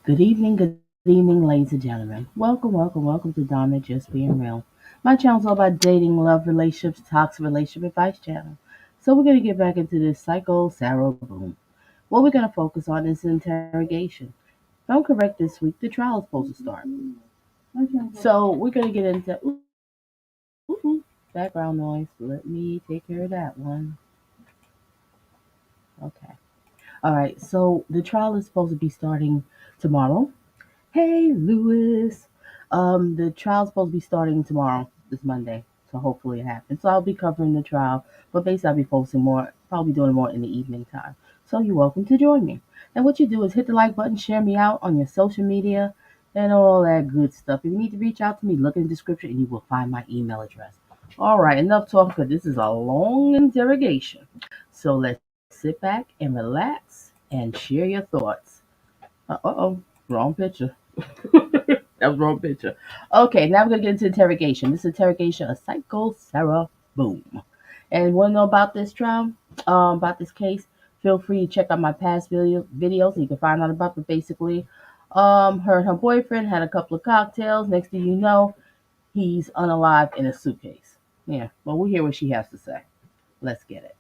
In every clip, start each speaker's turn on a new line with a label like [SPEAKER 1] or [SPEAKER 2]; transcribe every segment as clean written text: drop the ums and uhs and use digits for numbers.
[SPEAKER 1] Good evening, ladies and gentlemen. Welcome to Donna Just Being Real. My channel's all about dating, love, relationships, toxic relationship advice channel. So we're gonna get back into this psycho Sarah Boom. What we're gonna focus on is interrogation. If I'm correct this week, the trial is supposed to start. So we're gonna get into background noise. Let me take care of that one. Okay. All right. So the trial is supposed to be starting tomorrow. Hey, Lewis. The trial's supposed to be starting tomorrow, this Monday. So hopefully it happens. So I'll be covering the trial, but basically I'll be focusing more, probably doing more in the evening time. So you're welcome to join me. And what you do is hit the like button, share me out on your social media, and all that good stuff. If you need to reach out to me, look in the description and you will find my email address. All right, enough talk because this is a long interrogation. So let's sit back and relax and share your thoughts. Uh-oh, wrong picture. That was the wrong picture. Okay, now we're gonna get into interrogation. This interrogation of Psycho Sarah Boom. And want to know about this trial, about this case? Feel free to check out my past videos. And you can find out about. But basically, her and her boyfriend had a couple of cocktails. Next thing you know, he's unalive in a suitcase. Yeah, well, we'll hear what she has to say. Let's get it.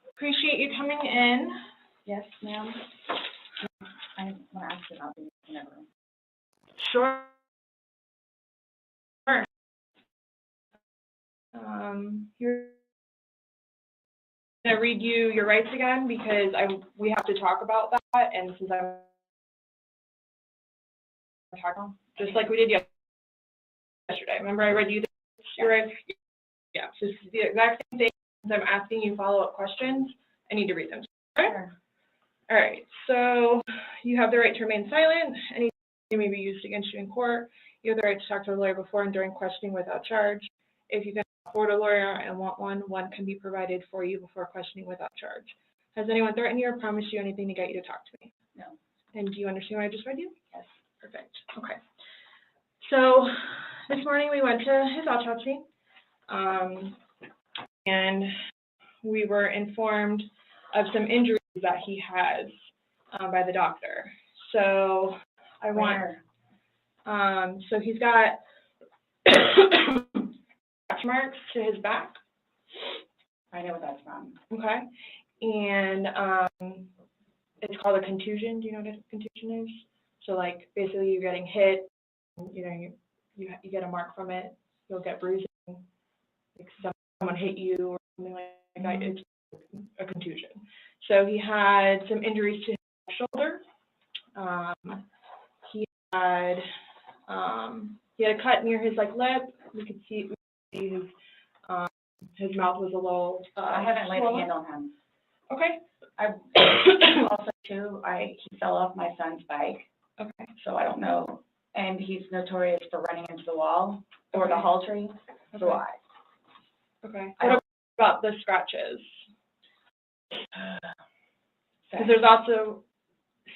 [SPEAKER 2] Appreciate you coming in.
[SPEAKER 3] Yes, ma'am. I want to ask you about these whenever.
[SPEAKER 2] Sure. You're gonna read you your rights again because we have to talk about that, and since I'm talking just like we did yesterday. Remember I read you your rights? Yeah. So it's the exact same thing. Since I'm asking you follow-up questions, I need to read them. Okay?
[SPEAKER 3] Sure.
[SPEAKER 2] All right. So you have the right to remain silent. Anything may be used against you in court. You have the right to talk to a lawyer before and during questioning without charge. If you can afford a lawyer and want one can be provided for you before questioning without charge. Has anyone threatened you or promised you anything to get you to talk to me?
[SPEAKER 3] No.
[SPEAKER 2] And do you understand what I just read you?
[SPEAKER 3] Yes.
[SPEAKER 2] Perfect. Okay. So this morning we went to his autopsy, and we were informed of some injuries that he has by the doctor. So I want, so he's got scratch marks to his back.
[SPEAKER 3] I know what that's from.
[SPEAKER 2] Okay. And it's called a contusion. Do you know what a contusion is? So like basically you're getting hit, you get a mark from it, you'll get bruising, like someone hit you or something like that. It's a contusion. So he had some injuries to his shoulder. He had a cut near his lip. We could see his mouth was a little.
[SPEAKER 3] I haven't laid a hand on him.
[SPEAKER 2] Okay.
[SPEAKER 3] I've also too. He fell off my son's bike.
[SPEAKER 2] Okay.
[SPEAKER 3] So I don't know, and he's notorious for running into the wall or the hall tree.
[SPEAKER 2] Okay.
[SPEAKER 3] So
[SPEAKER 2] Okay. What about the scratches? Because there's also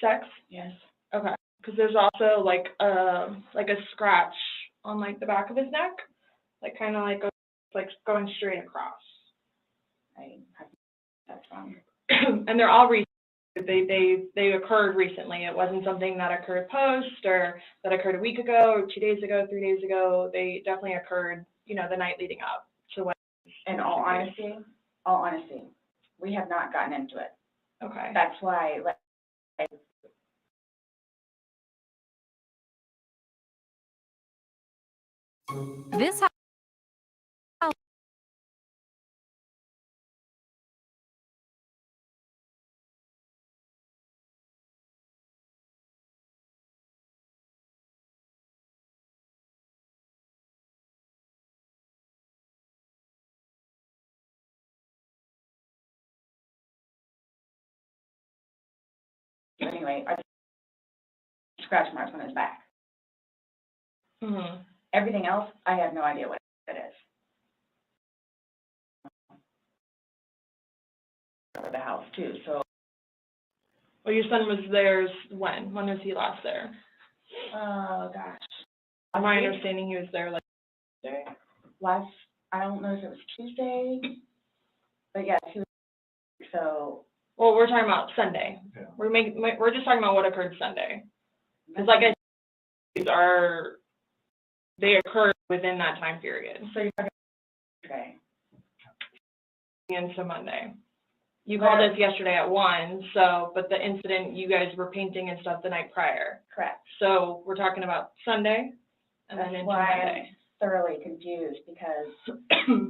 [SPEAKER 2] sex.
[SPEAKER 3] Yes.
[SPEAKER 2] Okay. Because there's also like a scratch on the back of his neck, kind of like going straight across.
[SPEAKER 3] That's wrong.
[SPEAKER 2] And they're all recent. They occurred recently. It wasn't something that occurred post or that occurred a week ago or 2 days ago, 3 days ago. They definitely occurred, the night leading up to when.
[SPEAKER 3] In all honesty, we have not gotten into it.
[SPEAKER 2] Okay.
[SPEAKER 3] That's why,
[SPEAKER 4] This house.
[SPEAKER 3] anyway, are scratch marks on his back.
[SPEAKER 2] Mm-hmm.
[SPEAKER 3] Everything else, I have no idea what it is. For the house too, so
[SPEAKER 2] Well, your son was there when? When was he last there?
[SPEAKER 3] Oh, gosh.
[SPEAKER 2] My understanding he was there like Tuesday.
[SPEAKER 3] I don't know if it was Tuesday, but yeah, so.
[SPEAKER 2] Well, we're talking about Sunday.
[SPEAKER 5] Yeah.
[SPEAKER 2] We're just talking about what occurred Sunday. Because like I said, they occurred within that time period.
[SPEAKER 3] So you're talking yesterday.
[SPEAKER 2] Into Monday. You called us yesterday at 1, but the incident, you guys were painting and stuff the night prior.
[SPEAKER 3] Correct.
[SPEAKER 2] So we're talking about Sunday and then into Monday.
[SPEAKER 3] I'm thoroughly confused because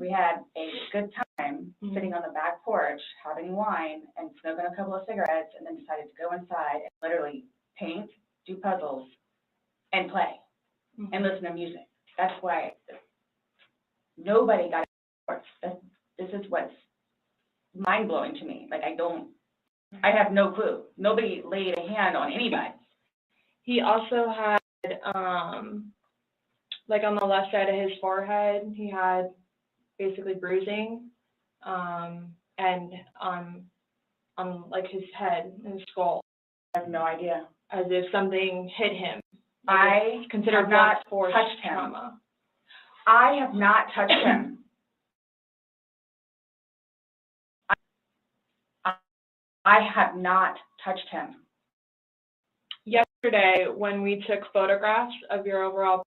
[SPEAKER 3] we had a good time sitting on the back porch, having wine and smoking a couple of cigarettes, and then decided to go inside and literally paint, do puzzles, and play and listen to music. That's why nobody got it. This is what's mind-blowing to me. Like, I have no clue. Nobody laid a hand on anybody.
[SPEAKER 2] He also had, like on the left side of his forehead, he had basically bruising, and on like his head and skull.
[SPEAKER 3] I have no idea.
[SPEAKER 2] As if something hit him. Like
[SPEAKER 3] I
[SPEAKER 2] considered
[SPEAKER 3] have not
[SPEAKER 2] force
[SPEAKER 3] touched him.
[SPEAKER 2] trauma.
[SPEAKER 3] I have not touched him. I have not touched him.
[SPEAKER 2] Yesterday, when we took photographs of your overall,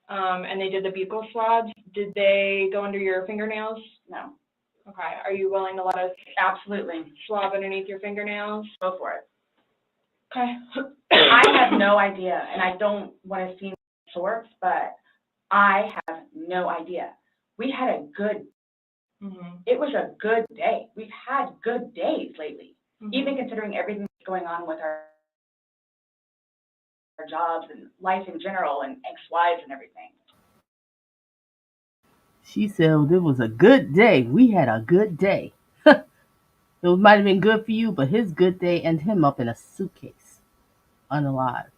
[SPEAKER 2] and they did the buccal swabs, did they go under your fingernails?
[SPEAKER 3] No.
[SPEAKER 2] Okay. Are you willing to let us
[SPEAKER 3] Absolutely.
[SPEAKER 2] swab underneath your fingernails?
[SPEAKER 3] Go for it.
[SPEAKER 2] Okay.
[SPEAKER 3] I have no idea, and I don't want to seem short, but I have no idea. We had a good, it was a good day. We've had good days lately, even considering everything that's going on with our jobs and life in general and ex-wives and everything.
[SPEAKER 1] She said it was a good day. We had a good day. It might have been good for you, but his good day ended him up in a suitcase, unalive.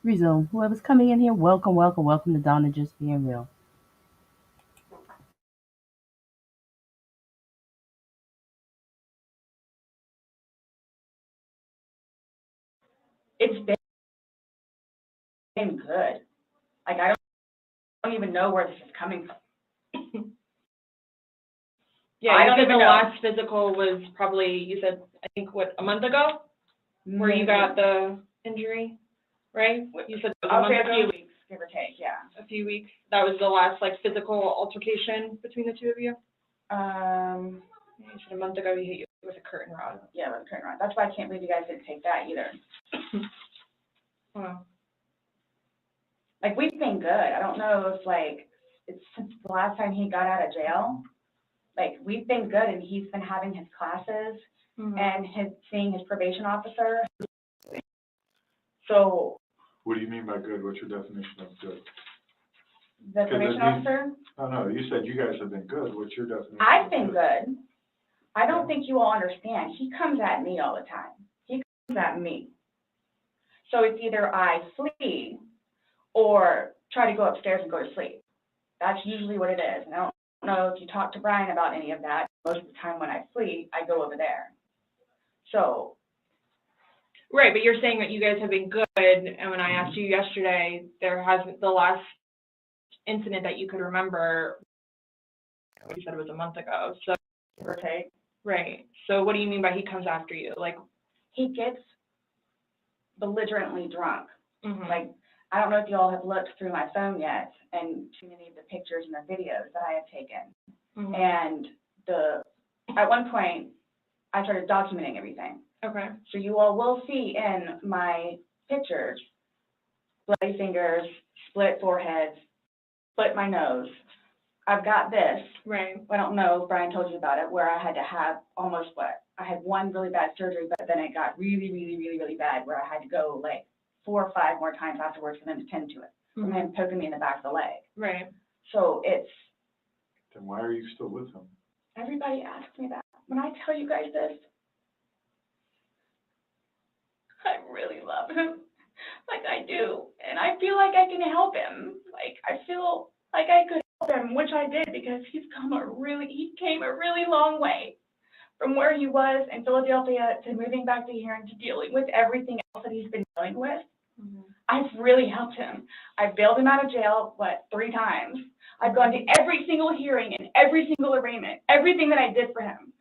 [SPEAKER 1] Resume. Whoever's coming in here, welcome, welcome, welcome to Donna Just Being Real.
[SPEAKER 3] It's been good. Like, I don't even know where this is coming from.
[SPEAKER 2] Yeah,
[SPEAKER 3] I
[SPEAKER 2] you
[SPEAKER 3] don't
[SPEAKER 2] said
[SPEAKER 3] even
[SPEAKER 2] the
[SPEAKER 3] know.
[SPEAKER 2] last physical was probably, you said, I think, what, a month ago? Where you got the injury, right? You said it was a month
[SPEAKER 3] a
[SPEAKER 2] ago?
[SPEAKER 3] few weeks, give or take, yeah.
[SPEAKER 2] A few weeks. That was the last, like, physical altercation between the two of you? You said a month ago he hit you with a curtain rod.
[SPEAKER 3] Yeah, with a curtain rod. That's why I can't believe you guys didn't take that either.
[SPEAKER 2] Wow.
[SPEAKER 3] Like, we've been good. I don't know if, like, it's since the last time he got out of jail. Like, we've been good, and he's been having his classes and seeing his probation officer. So.
[SPEAKER 5] What do you mean by good? What's your definition of good?
[SPEAKER 3] The probation officer?
[SPEAKER 5] No, you said you guys have been good. What's your definition?
[SPEAKER 3] I've been good. I don't think you all understand. He comes at me all the time. He comes at me. So it's either I flee or try to go upstairs and go to sleep. That's usually what it is. And I don't know if you talk to Brian about any of that. Most of the time when I flee, I go over there. So.
[SPEAKER 2] Right, but you're saying that you guys have been good, and when I asked you yesterday, there hasn't, the last incident that you could remember, you said it was a month ago, so.
[SPEAKER 3] Okay.
[SPEAKER 2] Right, so what do you mean by he comes after you? Like,
[SPEAKER 3] he gets belligerently drunk.
[SPEAKER 2] like,
[SPEAKER 3] I don't know if you all have looked through my phone yet and seen any of the pictures and the videos that I have taken. And at one point, I started documenting everything.
[SPEAKER 2] okay.
[SPEAKER 3] So you all will see in my pictures, bloody fingers, split foreheads, split my nose. I've got this.
[SPEAKER 2] Right.
[SPEAKER 3] I don't know if Brian told you about it, where I had to have almost I had one really bad surgery, but then it got really, really, really, really bad where I had to go like 4 or 5 more times afterwards for them to tend to it. And then poking me in the back of the leg.
[SPEAKER 2] Right.
[SPEAKER 3] So it's.
[SPEAKER 5] Then why are you still with him?
[SPEAKER 3] Everybody asks me that. When I tell you guys this, I really love him. Like I do. And I feel like I can help him. Like I feel like I could help him, which I did because he came a really long way. from where he was in Philadelphia to moving back to here and to dealing with everything else that he's been dealing with. I've really helped him. I've bailed him out of jail, 3 times. I've gone to every single hearing and every single arraignment, everything that I did for him.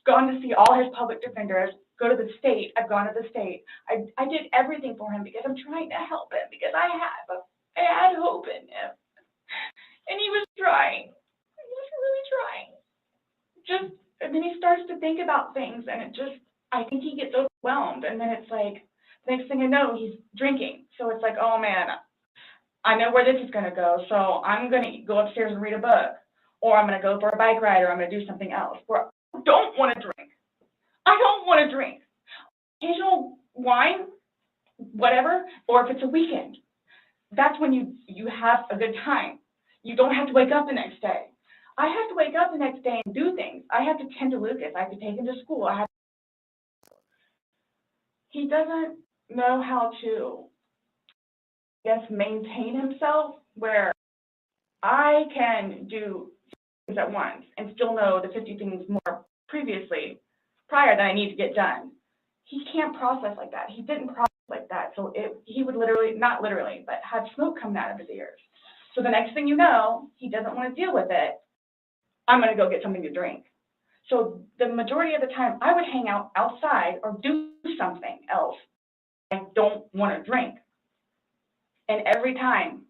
[SPEAKER 3] Gone to see all his public defenders, go to the state. I've gone to the state. I did everything for him because I'm trying to help him, because I had hope in him. And he was trying. He was really trying. And then he starts to think about things, and I think he gets overwhelmed. And then it's like, next thing I know, he's drinking. So it's like, oh man, I know where this is going to go. So I'm going to go upstairs and read a book, or I'm going to go for a bike ride, or I'm going to do something else. Or I don't want to drink. I don't want to drink. Occasional wine, whatever, or if it's a weekend, that's when you have a good time. You don't have to wake up the next day. I have to wake up the next day and do things. I have to tend to Lucas. I have to take him to school. He doesn't know how to, maintain himself, where I can do things at once and still know the 50 things more prior that I need to get done. He can't process like that. He didn't process like that. So he would literally, not literally, but have smoke coming out of his ears. So the next thing you know, he doesn't want to deal with it. I'm going to go get something to drink. So the majority of the time, I would hang out outside or do something else. I don't want to drink. And every time,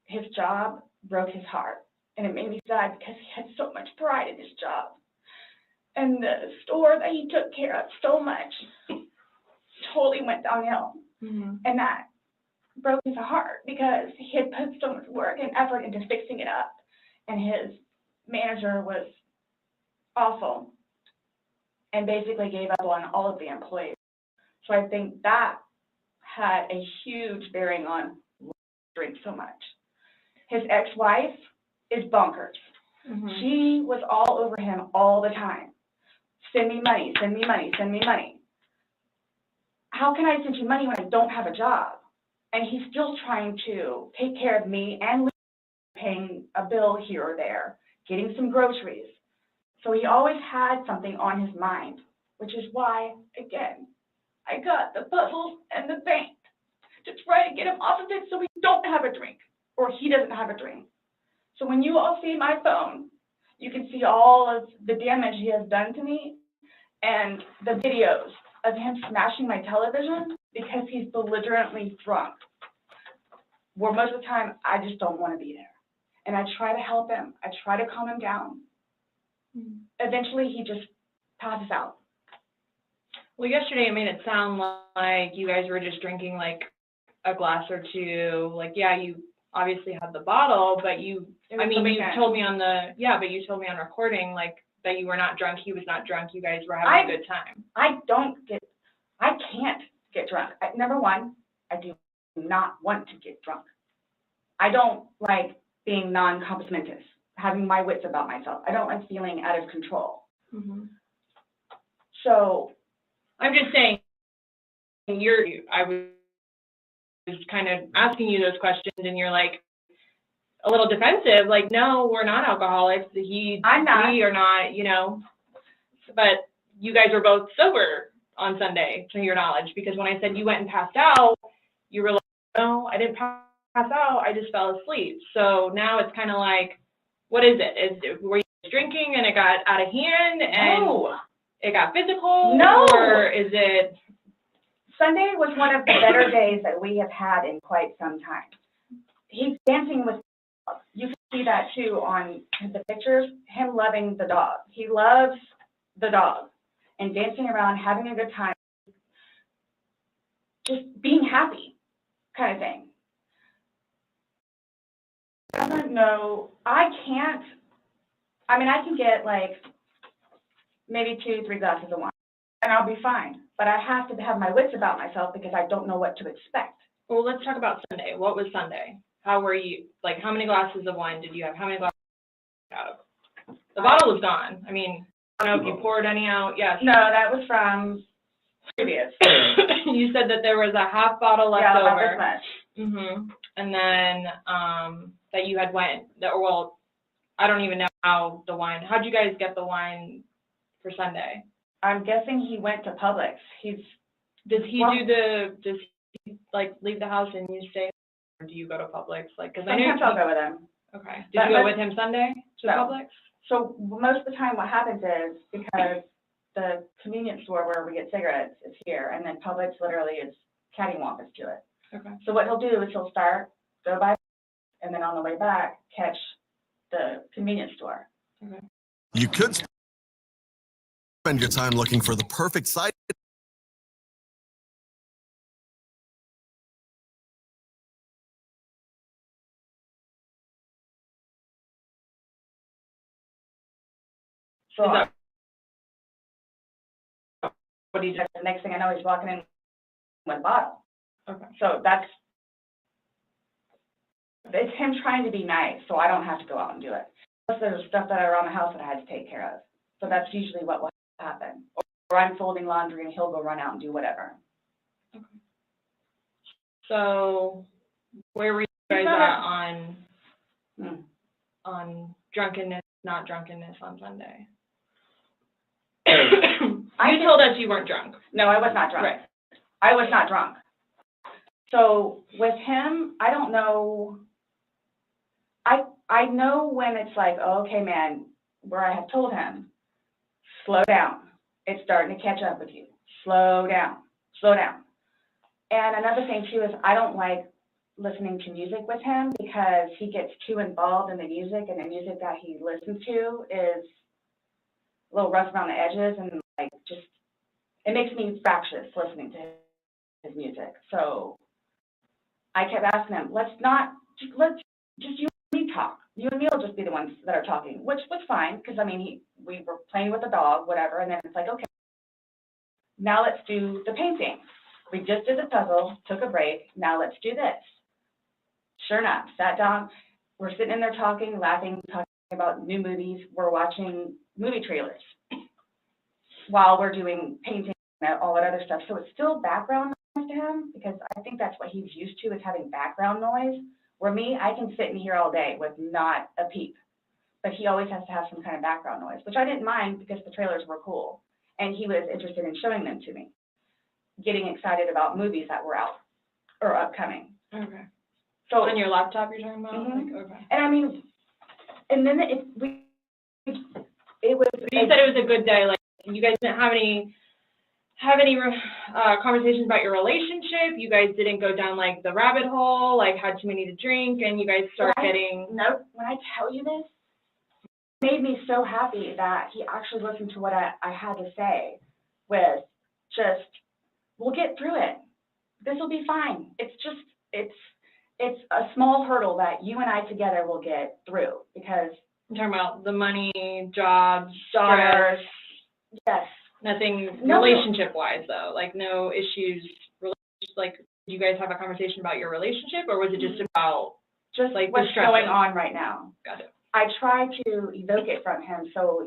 [SPEAKER 3] his job broke his heart. And it made me sad because he had so much pride in his job. And the store that he took care of so much totally went downhill. And that broke his heart because he had put so much work and effort into fixing it up. And his manager was awful and basically gave up on all of the employees. So I think that had a huge bearing on why he drinks so much. His ex-wife is bonkers. She was all over him all the time. Send me money, send me money, send me money. How can I send you money when I don't have a job? And he's still trying to take care of me and paying a bill here or there, getting some groceries. So he always had something on his mind, which is why, again, I got the puzzles and the paint to try to get him off of it so we don't have a drink, or he doesn't have a drink. So when you all see my phone, you can see all of the damage he has done to me and the videos of him smashing my television because he's belligerently drunk. Where most of the time, I just don't want to be there. And I try to help him. I try to calm him down. Eventually, he just passes out.
[SPEAKER 2] Well, yesterday it made it sound like you guys were just drinking like a glass or two. Like, yeah, you obviously had the bottle, but you told me you told me on recording, like, that you were not drunk, he was not drunk, you guys were having a good time.
[SPEAKER 3] I can't get drunk. Number one, I do not want to get drunk. I don't like being non-compos mentis, having my wits about myself. I don't like feeling out of control. So
[SPEAKER 2] I'm just saying, I was kind of asking you those questions, and you're like a little defensive, like, no, we're not alcoholics.
[SPEAKER 3] I'm not.
[SPEAKER 2] We are not, you know. But you guys were both sober on Sunday, to your knowledge, because when I said you went and passed out, you were like, no, I didn't pass out. I just fell asleep. So now it's kind of like, what is it? Were you drinking and it got out of hand and it got physical?
[SPEAKER 3] No.
[SPEAKER 2] Or is it?
[SPEAKER 3] Sunday was one of the better days that we have had in quite some time. He's dancing with dogs. You can see that too on the pictures, him loving the dog. He loves the dog and dancing around, having a good time, just being happy kind of thing. I don't know. I can get like maybe 2-3 glasses of wine and I'll be fine. But I have to have my wits about myself because I don't know what to expect.
[SPEAKER 2] Well, let's talk about Sunday. What was Sunday? How were you, like, how many glasses of wine did you have? How many glasses out of? The bottle was gone. I mean, I don't know if you poured any out. Yes.
[SPEAKER 3] No, that was from previous.
[SPEAKER 2] You said that there was a half bottle left
[SPEAKER 3] yeah,
[SPEAKER 2] over.
[SPEAKER 3] about this much.
[SPEAKER 2] And then that you had I don't even know how the wine, how'd you guys get the wine for Sunday?
[SPEAKER 3] I'm guessing he went to Publix.
[SPEAKER 2] Does he
[SPEAKER 3] Well-
[SPEAKER 2] does he like leave the house and you stay, or do you go to Publix? Like, cause I know.
[SPEAKER 3] Sometimes I'll go with him.
[SPEAKER 2] Okay. Did
[SPEAKER 3] But
[SPEAKER 2] you go
[SPEAKER 3] let's-
[SPEAKER 2] with him Sunday to
[SPEAKER 3] No.
[SPEAKER 2] Publix?
[SPEAKER 3] So most of the time what happens is, because the convenience store where we get cigarettes is here, and then Publix literally is cattywampus to it.
[SPEAKER 2] Okay.
[SPEAKER 3] So what he'll do is he'll start, go by, and then on the way back, catch the convenience store.
[SPEAKER 2] Okay.
[SPEAKER 6] You could spend your time looking for the perfect site.
[SPEAKER 3] So
[SPEAKER 2] Is that what he
[SPEAKER 3] the next thing I know, he's walking in with a bottle.
[SPEAKER 2] Okay.
[SPEAKER 3] So it's him trying to be nice, so I don't have to go out and do it. Plus, there's stuff that are around the house that I had to take care of. So that's usually what will happen. Or I'm folding laundry and he'll go run out and do whatever.
[SPEAKER 2] So where were you guys
[SPEAKER 3] not
[SPEAKER 2] at
[SPEAKER 3] Hmm.
[SPEAKER 2] on drunkenness, not drunkenness on Sunday?
[SPEAKER 3] I
[SPEAKER 2] You told us you weren't drunk.
[SPEAKER 3] No, I was not drunk.
[SPEAKER 2] Right.
[SPEAKER 3] I was not drunk. So with him, I don't know. I know when it's like, oh, okay, man, where I have told him, slow down. It's starting to catch up with you. Slow down. Slow down. And another thing too is I don't like listening to music with him because he gets too involved in the music, and the music that he listens to is a little rough around the edges, and like just, it makes me fractious listening to his music. So I kept asking him, let's just you and me talk. You and me will just be the ones that are talking, which was fine, because I mean, we were playing with the dog, whatever, and then it's like, okay, now let's do the painting. We just did the puzzle, took a break, now let's do this. Sure enough, sat down, we're sitting in there talking, laughing, talking about new movies, we're watching movie trailers while we're doing painting and all that other stuff. So it's still background noise to him, because I think that's what he's used to, is having background noise. Where me, I can sit in here all day with not a peep, but he always has to have some kind of background noise, which I didn't mind because the trailers were cool, and he was interested in showing them to me, getting excited about movies that were out or upcoming.
[SPEAKER 2] Okay.
[SPEAKER 3] So
[SPEAKER 2] On your laptop you're talking about?
[SPEAKER 3] Mhm.
[SPEAKER 2] Like, okay.
[SPEAKER 3] and I mean, and then it was.
[SPEAKER 2] But you said it was a good day, like, you guys didn't have any conversations about your relationship? You guys didn't go down, like, the rabbit hole, like, had too many to drink, and you guys start getting...
[SPEAKER 3] No, when I tell you this, it made me so happy that he actually listened to what I had to say with just, we'll get through it. This will be fine. It's just, it's a small hurdle that you and I together will get through, because...
[SPEAKER 2] I'm talking about the money, jobs,
[SPEAKER 3] daughters, yes.
[SPEAKER 2] Nothing
[SPEAKER 3] No.
[SPEAKER 2] relationship-wise, though, like, no issues, like, did you guys have a conversation about your relationship, or was it just about,
[SPEAKER 3] Just
[SPEAKER 2] like, the
[SPEAKER 3] what's
[SPEAKER 2] stresses?
[SPEAKER 3] going on right now.
[SPEAKER 2] Got it.
[SPEAKER 3] I try to evoke it from him so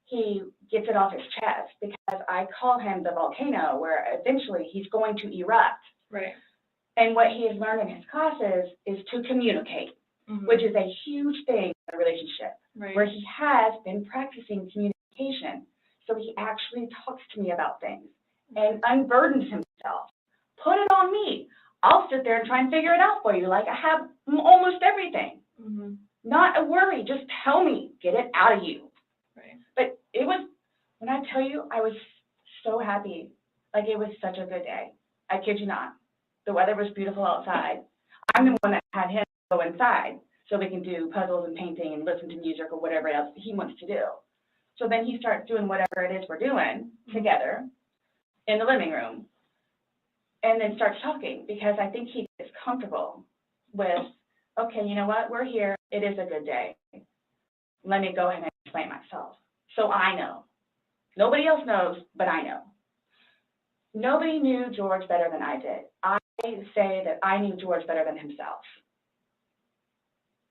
[SPEAKER 3] he gets it off his chest, because I call him the volcano, where eventually he's going to erupt.
[SPEAKER 2] Right.
[SPEAKER 3] And what he has learned in his classes is to communicate,
[SPEAKER 2] Mhm.
[SPEAKER 3] which is a huge thing in a relationship,
[SPEAKER 2] Right.
[SPEAKER 3] where he has been practicing communication. So he actually talks to me about things and unburdens himself. Put it on me. I'll sit there and try and figure it out for you. Like, I have almost everything.
[SPEAKER 2] Mm-hmm.
[SPEAKER 3] Not a worry. Just tell me. Get it out of you.
[SPEAKER 2] Right.
[SPEAKER 3] But it was, when I tell you, I was so happy. Like, it was such a good day. I kid you not. The weather was beautiful outside. I'm the one that had him go inside so we can do puzzles and painting and listen to music or whatever else he wants to do. So then he starts doing whatever it is we're doing together in the living room, and then starts talking, because I think he gets comfortable with, okay, you know what, we're here, it is a good day. Let me go ahead and explain myself. So I know. Nobody else knows, but I know. Nobody knew George better than I did. I say that I knew George better than himself.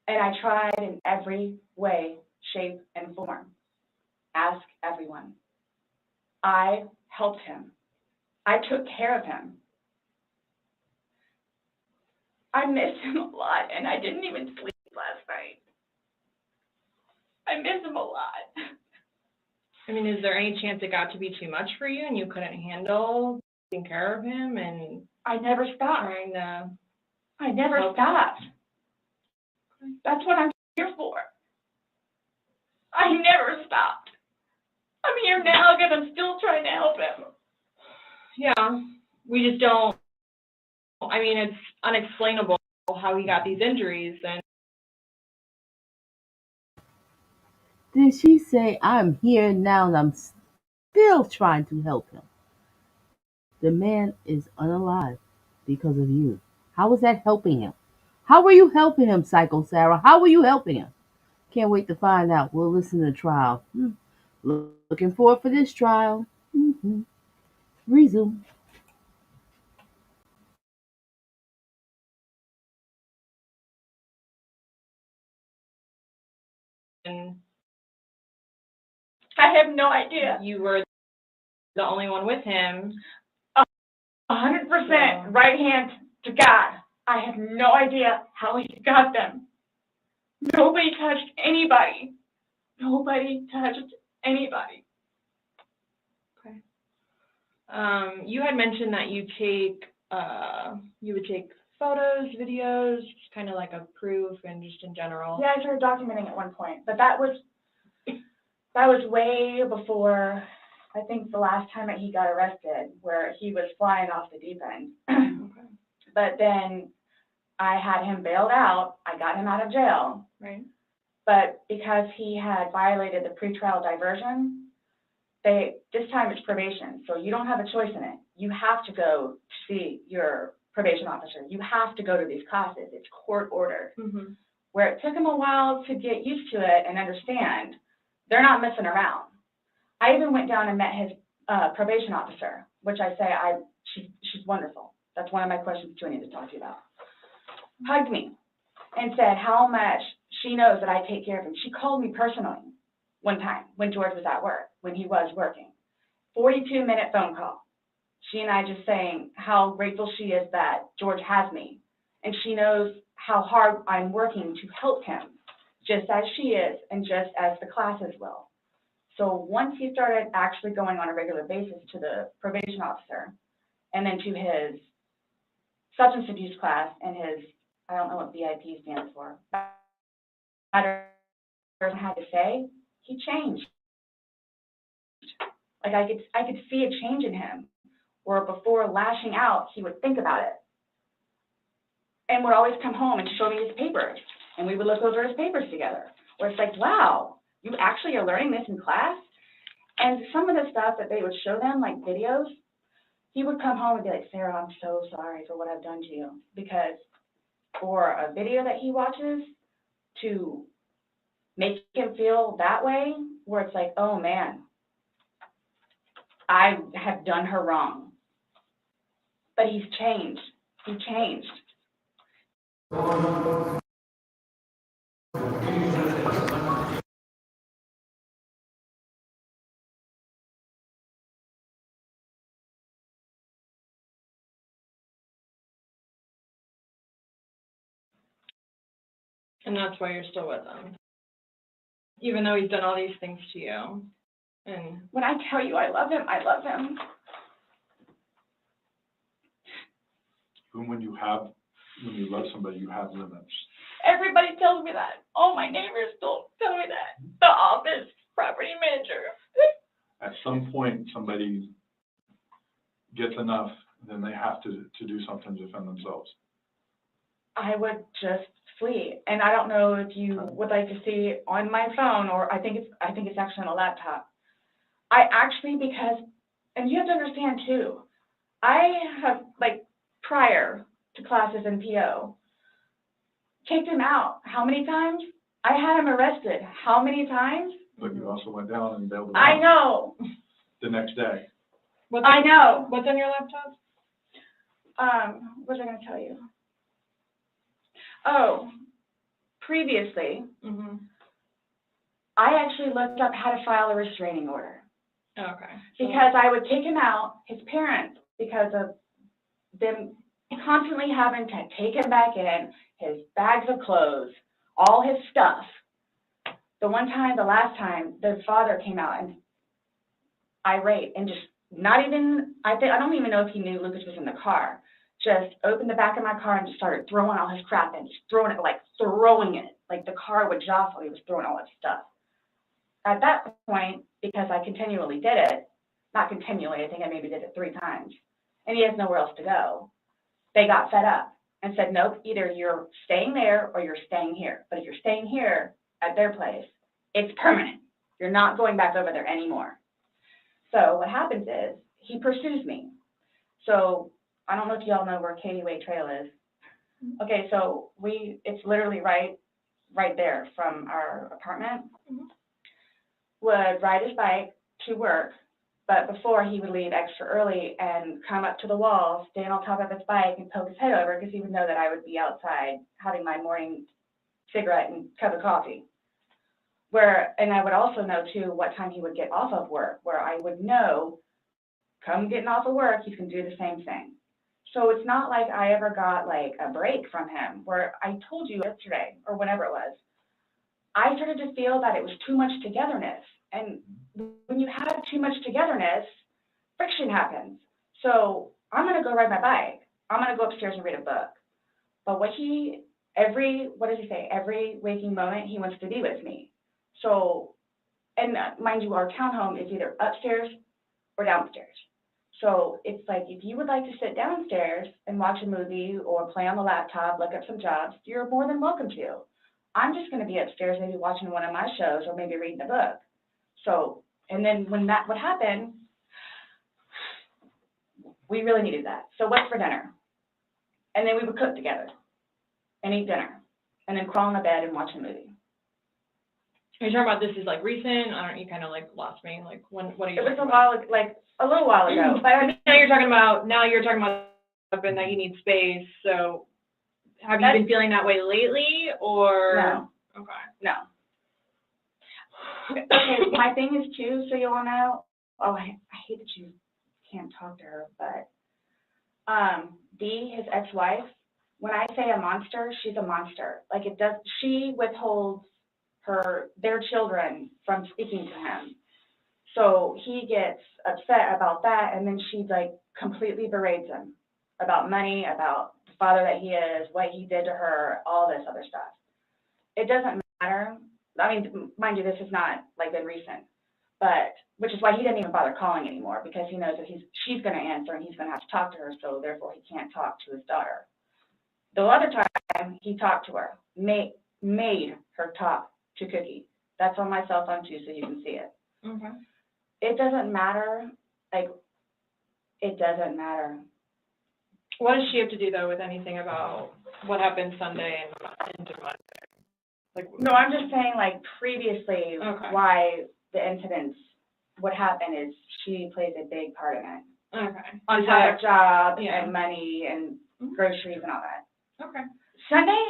[SPEAKER 3] And I tried in every way, shape, and form. Ask everyone. I helped him. I took care of him. I miss him a lot, and I didn't even sleep last night. I miss him a lot.
[SPEAKER 2] I mean, is there any chance it got to be too much for you and you couldn't handle taking care of him and
[SPEAKER 3] I never stopped.
[SPEAKER 2] trying to?
[SPEAKER 3] I never
[SPEAKER 2] Okay.
[SPEAKER 3] stopped. That's what I'm here for. I never stopped. I'm here now because I'm still trying to help him.
[SPEAKER 2] Yeah, we just don't. I mean, it's unexplainable how he got these injuries, and
[SPEAKER 1] Did she say, I'm here now and I'm still trying to help him? The man is unalive because of you. How is that helping him? How were you helping him, Psycho Sarah? How were you helping him? Can't wait to find out. We'll listen to the trial. Looking forward for this trial. Resume.
[SPEAKER 3] I have no idea.
[SPEAKER 2] you were the only one with him.
[SPEAKER 3] 100% right hand to God. I have no idea how he got them. Nobody touched anybody. Nobody touched anybody.
[SPEAKER 2] Okay. You had mentioned that you would take photos, videos, just kind of like a proof and just in general.
[SPEAKER 3] Yeah, I started documenting at one point, but that was way before, I think, the last time that he got arrested, where he was flying off the deep end.
[SPEAKER 2] Okay.
[SPEAKER 3] But then I had him bailed out. I got him out of jail.
[SPEAKER 2] Right.
[SPEAKER 3] But because he had violated the pretrial diversion, this time it's probation, so you don't have a choice in it. You have to go to see your probation officer. You have to go to these classes. It's court ordered.
[SPEAKER 2] Mm-hmm.
[SPEAKER 3] Where it took him a while to get used to it and understand, they're not messing around. I even went down and met his probation officer, which I say she's wonderful. That's one of my questions too I need to talk to you about. Hugged me and said how much she knows that I take care of him. She called me personally one time when George was at work, when he was working. 42-minute phone call. She and I just saying how grateful she is that George has me. And she knows how hard I'm working to help him, just as she is and just as the classes will. So once he started actually going on a regular basis to the probation officer and then to his substance abuse class and his, I don't know what VIP stands for, I don't have to say, he changed. Like I could see a change in him, where before lashing out, he would think about it. And would always come home and show me his papers, and we would look over his papers together, where it's like, wow, you actually are learning this in class? And some of the stuff that they would show them, like videos, he would come home and be like, Sarah, I'm so sorry for what I've done to you. Because for a video that he watches to make him feel that way, where it's like, oh man, I have done her wrong. But he's changed. He changed.
[SPEAKER 2] And that's why you're still with him, even though he's done all these things to you. And
[SPEAKER 3] When I tell you I love him, I love him.
[SPEAKER 5] Even when you love somebody, you have limits.
[SPEAKER 3] Everybody tells me that. All my neighbors still tell me that. The office property manager.
[SPEAKER 5] At some point, somebody gets enough, then they have to do something to defend themselves.
[SPEAKER 3] I would just flee. And I don't know if you would like to see on my phone, or I think it's actually on a laptop. I actually, because, and you have to understand too, I have, like, prior to classes in PO, kicked him out. How many times? I had him arrested. How many times?
[SPEAKER 5] But you also went down and bailed him out.
[SPEAKER 3] I know.
[SPEAKER 5] The next day.
[SPEAKER 3] I know.
[SPEAKER 2] What's on your laptop?
[SPEAKER 3] What was I going to tell you? Oh, previously,
[SPEAKER 2] Mm-hmm.
[SPEAKER 3] I actually looked up how to file a restraining order.
[SPEAKER 2] Okay.
[SPEAKER 3] Because I would take him out, his parents, because of them constantly having to take him back in, his bags of clothes, all his stuff. The last time, the father came out and irate and just not even, I don't even know if he knew Lucas was in the car. Just opened the back of my car and just started throwing all his crap in, just throwing it, like the car would jostle. He was throwing all that stuff. At that point, because I continually did it, not continually, I think I maybe did it 3 times, and he has nowhere else to go, they got fed up and said, nope, either you're staying there or you're staying here. But if you're staying here at their place, it's permanent. You're not going back over there anymore. So what happens is he pursues me. So I don't know if y'all know where Katie Way Trail is. Okay, so it's literally right there from our apartment. Would ride his bike to work, but before he would leave extra early and come up to the wall, stand on top of his bike and poke his head over because he would know that I would be outside having my morning cigarette and cup of coffee. And I would also know too what time he would get off of work, where I would know, come getting off of work, he's gonna do the same thing. So it's not like I ever got like a break from him, where I told you yesterday or whenever it was, I started to feel that it was too much togetherness. And when you have too much togetherness, friction happens. So I'm going to go ride my bike. I'm going to go upstairs and read a book. But every waking moment, he wants to be with me. So, and mind you, our townhome is either upstairs or downstairs. So it's like, if you would like to sit downstairs and watch a movie or play on the laptop, look up some jobs, you're more than welcome to. I'm just going to be upstairs, maybe watching one of my shows or maybe reading a book. So, and then when that would happen, we really needed that. So what's for dinner? And then we would cook together and eat dinner and then crawl in the bed and watch a movie.
[SPEAKER 2] Are you talking about this is like recent? I don't, you kind of like lost me. Like what are you
[SPEAKER 3] It was
[SPEAKER 2] talking about?
[SPEAKER 3] a little while ago. But I mean,
[SPEAKER 2] now you're talking about and that you need space. So have you been feeling that way lately or?
[SPEAKER 3] No.
[SPEAKER 2] Okay.
[SPEAKER 3] No. Okay, my thing is too, so you all know, I hate that you can't talk to her, but Dee, his ex-wife, when I say a monster, she's a monster. Like she withholds their children from speaking to him. So he gets upset about that, and then she like completely berates him about money, about the father that he is, what he did to her, all this other stuff. It doesn't matter. I mean, mind you, this has not like been recent, but which is why he didn't even bother calling anymore, because he knows that she's going to answer and he's going to have to talk to her, so therefore he can't talk to his daughter. The other time he talked to her, made her talk to Cookie. That's on my cell phone too, so you can see it.
[SPEAKER 2] Okay.
[SPEAKER 3] It doesn't matter. Like, it doesn't matter.
[SPEAKER 2] What does she have to do though with anything about what happened Sunday and into Monday? Like,
[SPEAKER 3] no, I'm just saying, like, previously,
[SPEAKER 2] okay.
[SPEAKER 3] Why the incidents would happen is she plays a big part in it.
[SPEAKER 2] Okay.
[SPEAKER 3] On top of job
[SPEAKER 2] yeah.
[SPEAKER 3] and money and groceries and all that.
[SPEAKER 2] Okay.
[SPEAKER 3] Sunday,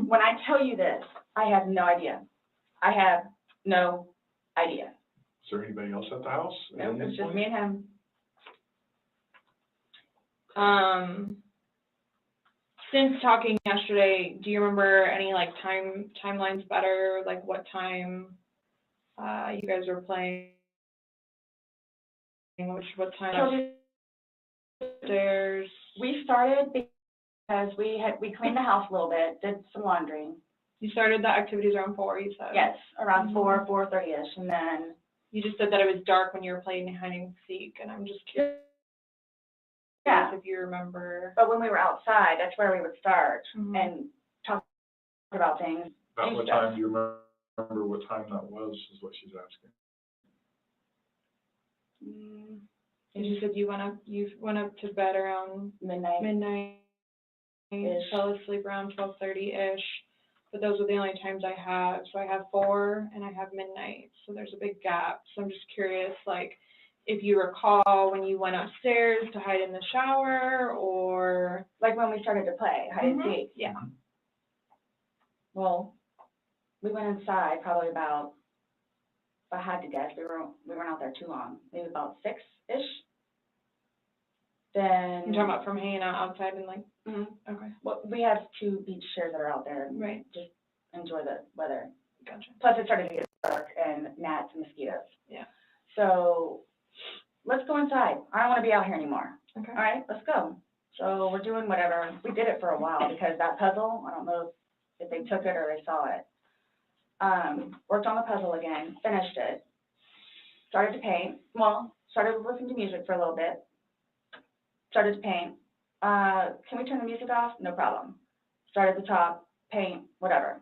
[SPEAKER 3] when I tell you this, I have no idea. I have no idea.
[SPEAKER 5] Is there anybody else at the house?
[SPEAKER 3] No, it's just me and him.
[SPEAKER 2] Since talking yesterday, do you remember any like timelines better? Like what time you guys were playing? What time upstairs?
[SPEAKER 3] We started because we cleaned the house a little bit, did some laundry.
[SPEAKER 2] You started the activities around 4, you said?
[SPEAKER 3] Yes, around 4:30ish, and then
[SPEAKER 2] you just said that it was dark when you were playing hide and seek, and I'm just curious if you remember.
[SPEAKER 3] But when we were outside, that's where we would start and talk about things.
[SPEAKER 5] About what time, do you remember what time that was, is what she's asking.
[SPEAKER 2] And you said you went up to bed around midnight, fell asleep around 12:30-ish, but those are the only times I have. So I have 4 and I have midnight, so there's a big gap. So I'm just curious, like, if you recall when you went upstairs to hide in the shower, or
[SPEAKER 3] like when we started to play hide and seek.
[SPEAKER 2] Yeah.
[SPEAKER 3] Well, we went inside probably about, if I had to guess, we weren't out there too long, maybe about 6-ish. Then
[SPEAKER 2] you're talking about from hanging out outside and like. Okay.
[SPEAKER 3] Well, we have 2 beach chairs that are out there, and
[SPEAKER 2] right.
[SPEAKER 3] Just enjoy the weather.
[SPEAKER 2] Gotcha.
[SPEAKER 3] Plus, it started to get dark and gnats and mosquitoes.
[SPEAKER 2] Yeah.
[SPEAKER 3] So let's go inside. I don't want to be out here anymore.
[SPEAKER 2] Okay.
[SPEAKER 3] All right, let's go. So we're doing whatever. We did it for a while because that puzzle, I don't know if they took it or they saw it. Worked on the puzzle again, finished it. Started to paint. Well, started listening to music for a little bit. Started to paint. Can we turn the music off? No problem. Start at the top, paint, whatever.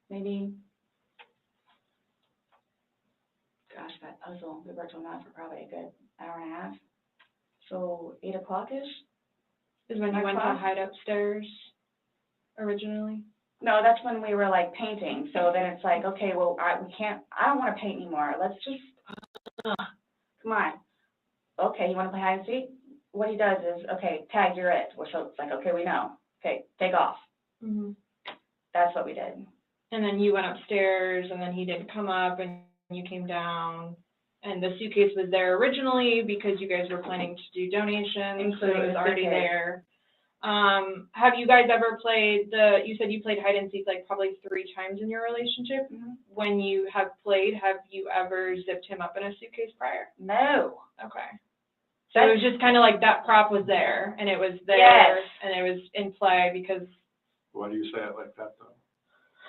[SPEAKER 3] Maybe, gosh, that puzzle, we worked on that for probably a good hour and a half. So 8 o'clock-ish?
[SPEAKER 2] Is when you went to hide upstairs originally?
[SPEAKER 3] No, that's when we were like painting. So then it's like, okay, well, I don't want to paint anymore. Let's just, come on. Okay, you want to play hide and seek? What he does is, okay, tag, you're it. So it's like, okay, we know. Okay, take off.
[SPEAKER 2] Mm-hmm.
[SPEAKER 3] That's what we did.
[SPEAKER 2] And then you went upstairs, and then he didn't come up, and you came down, and the suitcase was there originally because you guys were planning to do donations, so it was already there. Have you guys ever played you said you played hide and seek like probably 3 times in your relationship?
[SPEAKER 3] Mm-hmm.
[SPEAKER 2] When you have played, have you ever zipped him up in a suitcase prior?
[SPEAKER 3] No.
[SPEAKER 2] Okay. So it was just kind of like that prop was there, and it was there,
[SPEAKER 3] yes.
[SPEAKER 2] and it was in play because...
[SPEAKER 5] Why do you say it like that, though?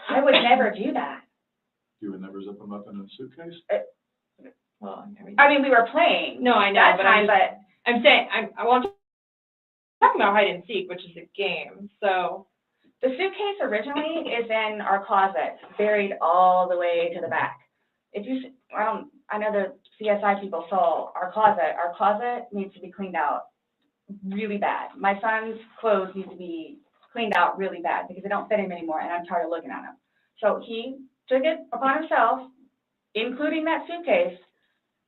[SPEAKER 3] I would never do that.
[SPEAKER 5] You would never zip them up in a suitcase?
[SPEAKER 2] Well,
[SPEAKER 3] I mean, we were playing.
[SPEAKER 2] No, I know,
[SPEAKER 3] that
[SPEAKER 2] but
[SPEAKER 3] time,
[SPEAKER 2] I'm saying, I want to talk about hide and seek, which is a game, so...
[SPEAKER 3] The suitcase originally is in our closet, buried all the way to the back. If you, I know the CSI people saw our closet. Our closet needs to be cleaned out really bad. My son's clothes need to be cleaned out really bad because they don't fit him anymore, and I'm tired of looking at them. So he took it upon himself, including that suitcase,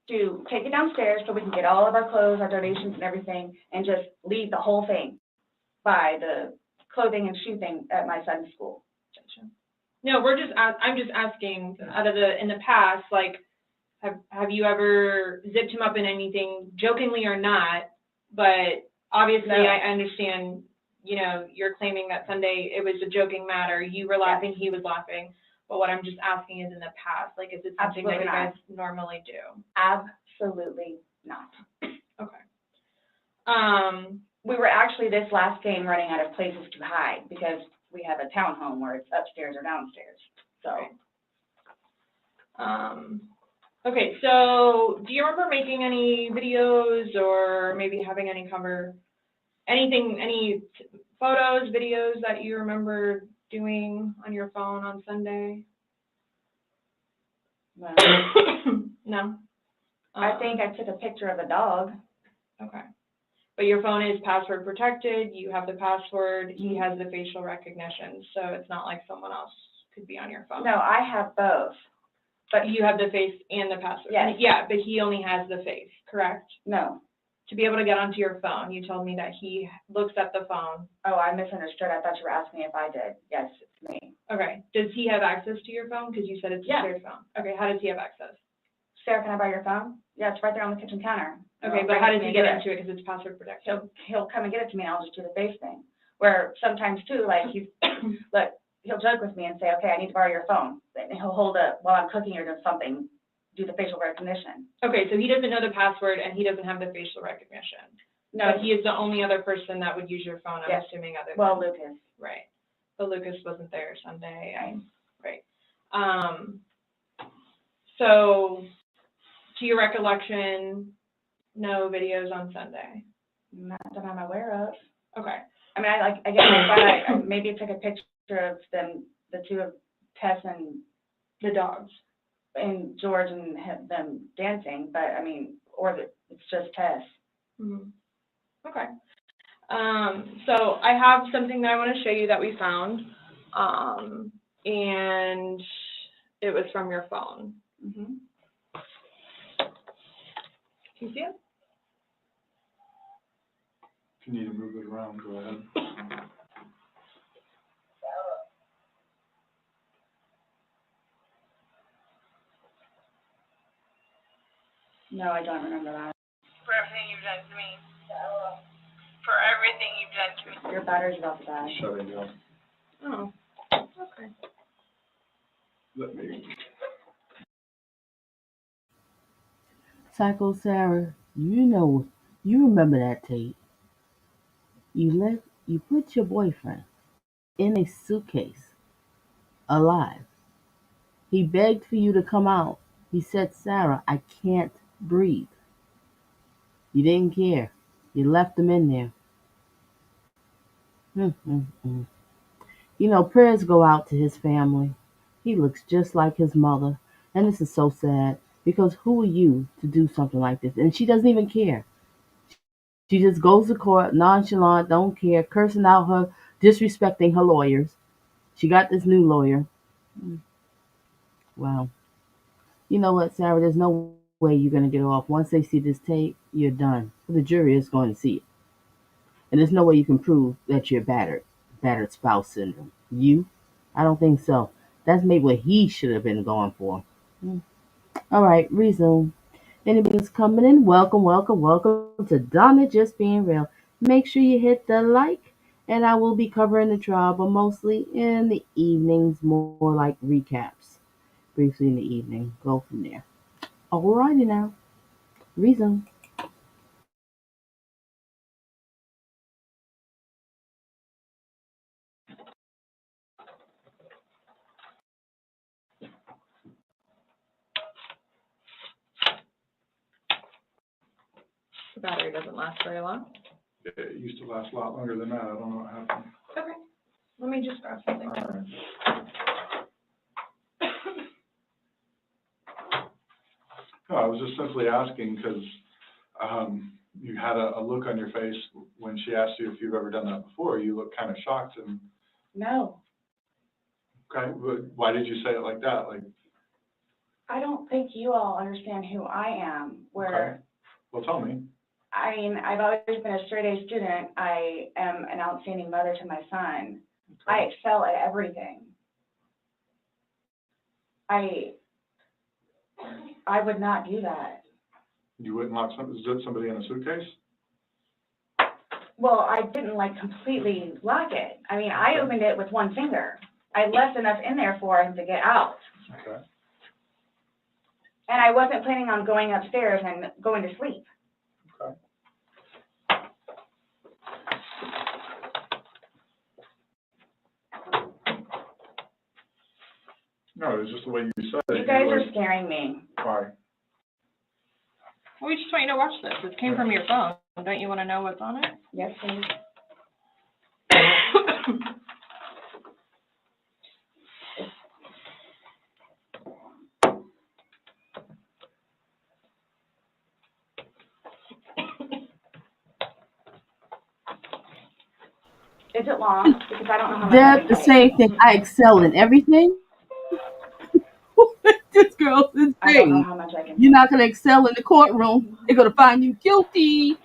[SPEAKER 3] to take it downstairs so we can get all of our clothes, our donations and everything, and just leave the whole thing by the clothing and shoe thing at my son's school.
[SPEAKER 2] No, I'm just asking, in the past, like, have you ever zipped him up in anything, jokingly or not, but obviously
[SPEAKER 3] No.
[SPEAKER 2] I understand, you know, you're claiming that Sunday it was a joking matter, you were laughing, he was laughing, but what I'm just asking is in the past, like, is it something that you guys normally do?
[SPEAKER 3] Absolutely not.
[SPEAKER 2] Okay.
[SPEAKER 3] We were actually this last game running out of places to hide because we have a townhome where it's upstairs or downstairs. So.
[SPEAKER 2] Okay, so do you remember making any videos or maybe having any any photos, videos that you remember doing on your phone on Sunday?
[SPEAKER 3] No.
[SPEAKER 2] No?
[SPEAKER 3] I think I took a picture of a dog.
[SPEAKER 2] Okay. But your phone is password protected, you have the password, he has the facial recognition, so it's not like someone else could be on your phone.
[SPEAKER 3] No, I have both.
[SPEAKER 2] But you have the face and the password?
[SPEAKER 3] Yes.
[SPEAKER 2] Yeah, but he only has the face, correct?
[SPEAKER 3] No.
[SPEAKER 2] To be able to get onto your phone, you told me that he looks at the phone.
[SPEAKER 3] Oh, I misunderstood. I thought you were asking me if I did. Yes, it's me.
[SPEAKER 2] Okay. Does he have access to your phone? Because you said it's a shared phone. Okay, how does he have access?
[SPEAKER 3] Sarah, can I borrow your phone? Yeah, it's right there on the kitchen counter.
[SPEAKER 2] Okay, but how does he get into it? Because it's password protected.
[SPEAKER 3] He'll come and get it to me, and I'll just do the face thing. Where sometimes too, like he's, look, he'll joke with me and say, okay, I need to borrow your phone. And he'll hold it while I'm cooking or doing something, do the facial recognition.
[SPEAKER 2] Okay, so he doesn't know the password and he doesn't have the facial recognition. No. But he is the only other person that would use your phone, I'm assuming, other than...
[SPEAKER 3] Well, Lucas.
[SPEAKER 2] Right. But Lucas wasn't there Sunday. Right. So, to your recollection, no videos on Sunday?
[SPEAKER 3] Not that I'm aware of.
[SPEAKER 2] Okay.
[SPEAKER 3] I mean, I maybe took a picture of them, the two of Tess and
[SPEAKER 2] the dogs,
[SPEAKER 3] and George, and them dancing, but I mean, it's just Tess.
[SPEAKER 2] Mm-hmm. Okay. So I have something that I want to show you that we found, and it was from your phone.
[SPEAKER 3] Mm-hmm.
[SPEAKER 2] Can you see it?
[SPEAKER 5] If you need to move it around, go ahead.
[SPEAKER 3] No, I don't remember that.
[SPEAKER 7] For everything you've done to me. For everything you've done to me.
[SPEAKER 3] Your battery's about to die.
[SPEAKER 5] Shutting down.
[SPEAKER 2] Oh, okay.
[SPEAKER 5] Let me.
[SPEAKER 1] Psycho Sarah, you remember that tape. You put your boyfriend in a suitcase, alive. He begged for you to come out. He said, Sarah, I can't breathe. You didn't care. You left him in there. Mm. Prayers go out to his family. He looks just like his mother. And this is so sad because who are you to do something like this? And she doesn't even care. She just goes to court, nonchalant, don't care, cursing out her, disrespecting her lawyers. She got this new lawyer. Mm, Wow. You know what, Sarah? There's no way you're going to get off. Once they see this tape, you're done. The jury is going to see it. And there's no way you can prove that you're battered spouse syndrome. You? I don't think so. That's maybe what he should have been going for. Mm. All right, resume. Anybody who's coming in, welcome, welcome, welcome to Donna Just Being Real. Make sure you hit the like, and I will be covering the trial, but mostly in the evenings, more like recaps. Briefly in the evening. Go from there. Alrighty now. Resume.
[SPEAKER 2] The battery doesn't last very long.
[SPEAKER 5] It used to last a lot longer than that. I don't know what happened.
[SPEAKER 2] Okay, let me just grab something.
[SPEAKER 5] All right. No, I was just simply asking because you had a look on your face when she asked you if you've ever done that before. You looked kind of shocked and,
[SPEAKER 3] No,
[SPEAKER 5] okay, but why did you say it like that? Like,
[SPEAKER 3] I don't think you all understand who I am,
[SPEAKER 5] okay, well, tell me.
[SPEAKER 3] I mean, I've always been a straight A student. I am an outstanding mother to my son. I
[SPEAKER 5] Okay.
[SPEAKER 3] excel at everything. I would not do that.
[SPEAKER 5] You wouldn't lock somebody in a suitcase?
[SPEAKER 3] Well, I didn't completely lock it. I mean, I opened it with one finger. I left enough in there for him to get out.
[SPEAKER 5] Okay.
[SPEAKER 3] And I wasn't planning on going upstairs and going to sleep.
[SPEAKER 5] Okay. No, it's just the way you said it.
[SPEAKER 3] You guys are scaring me.
[SPEAKER 5] Why?
[SPEAKER 2] We just want you to watch this. It came from your phone. Don't you want to know what's on it?
[SPEAKER 3] Yes, please. Is it long? Because I don't know how much I
[SPEAKER 1] Deb,
[SPEAKER 3] can
[SPEAKER 1] the
[SPEAKER 3] take.
[SPEAKER 1] same thing. I excel in everything. This girl's
[SPEAKER 3] I don't know
[SPEAKER 1] insane.
[SPEAKER 3] how much I can
[SPEAKER 1] You're
[SPEAKER 3] take.
[SPEAKER 1] not going to excel in the courtroom. They're going to find you guilty.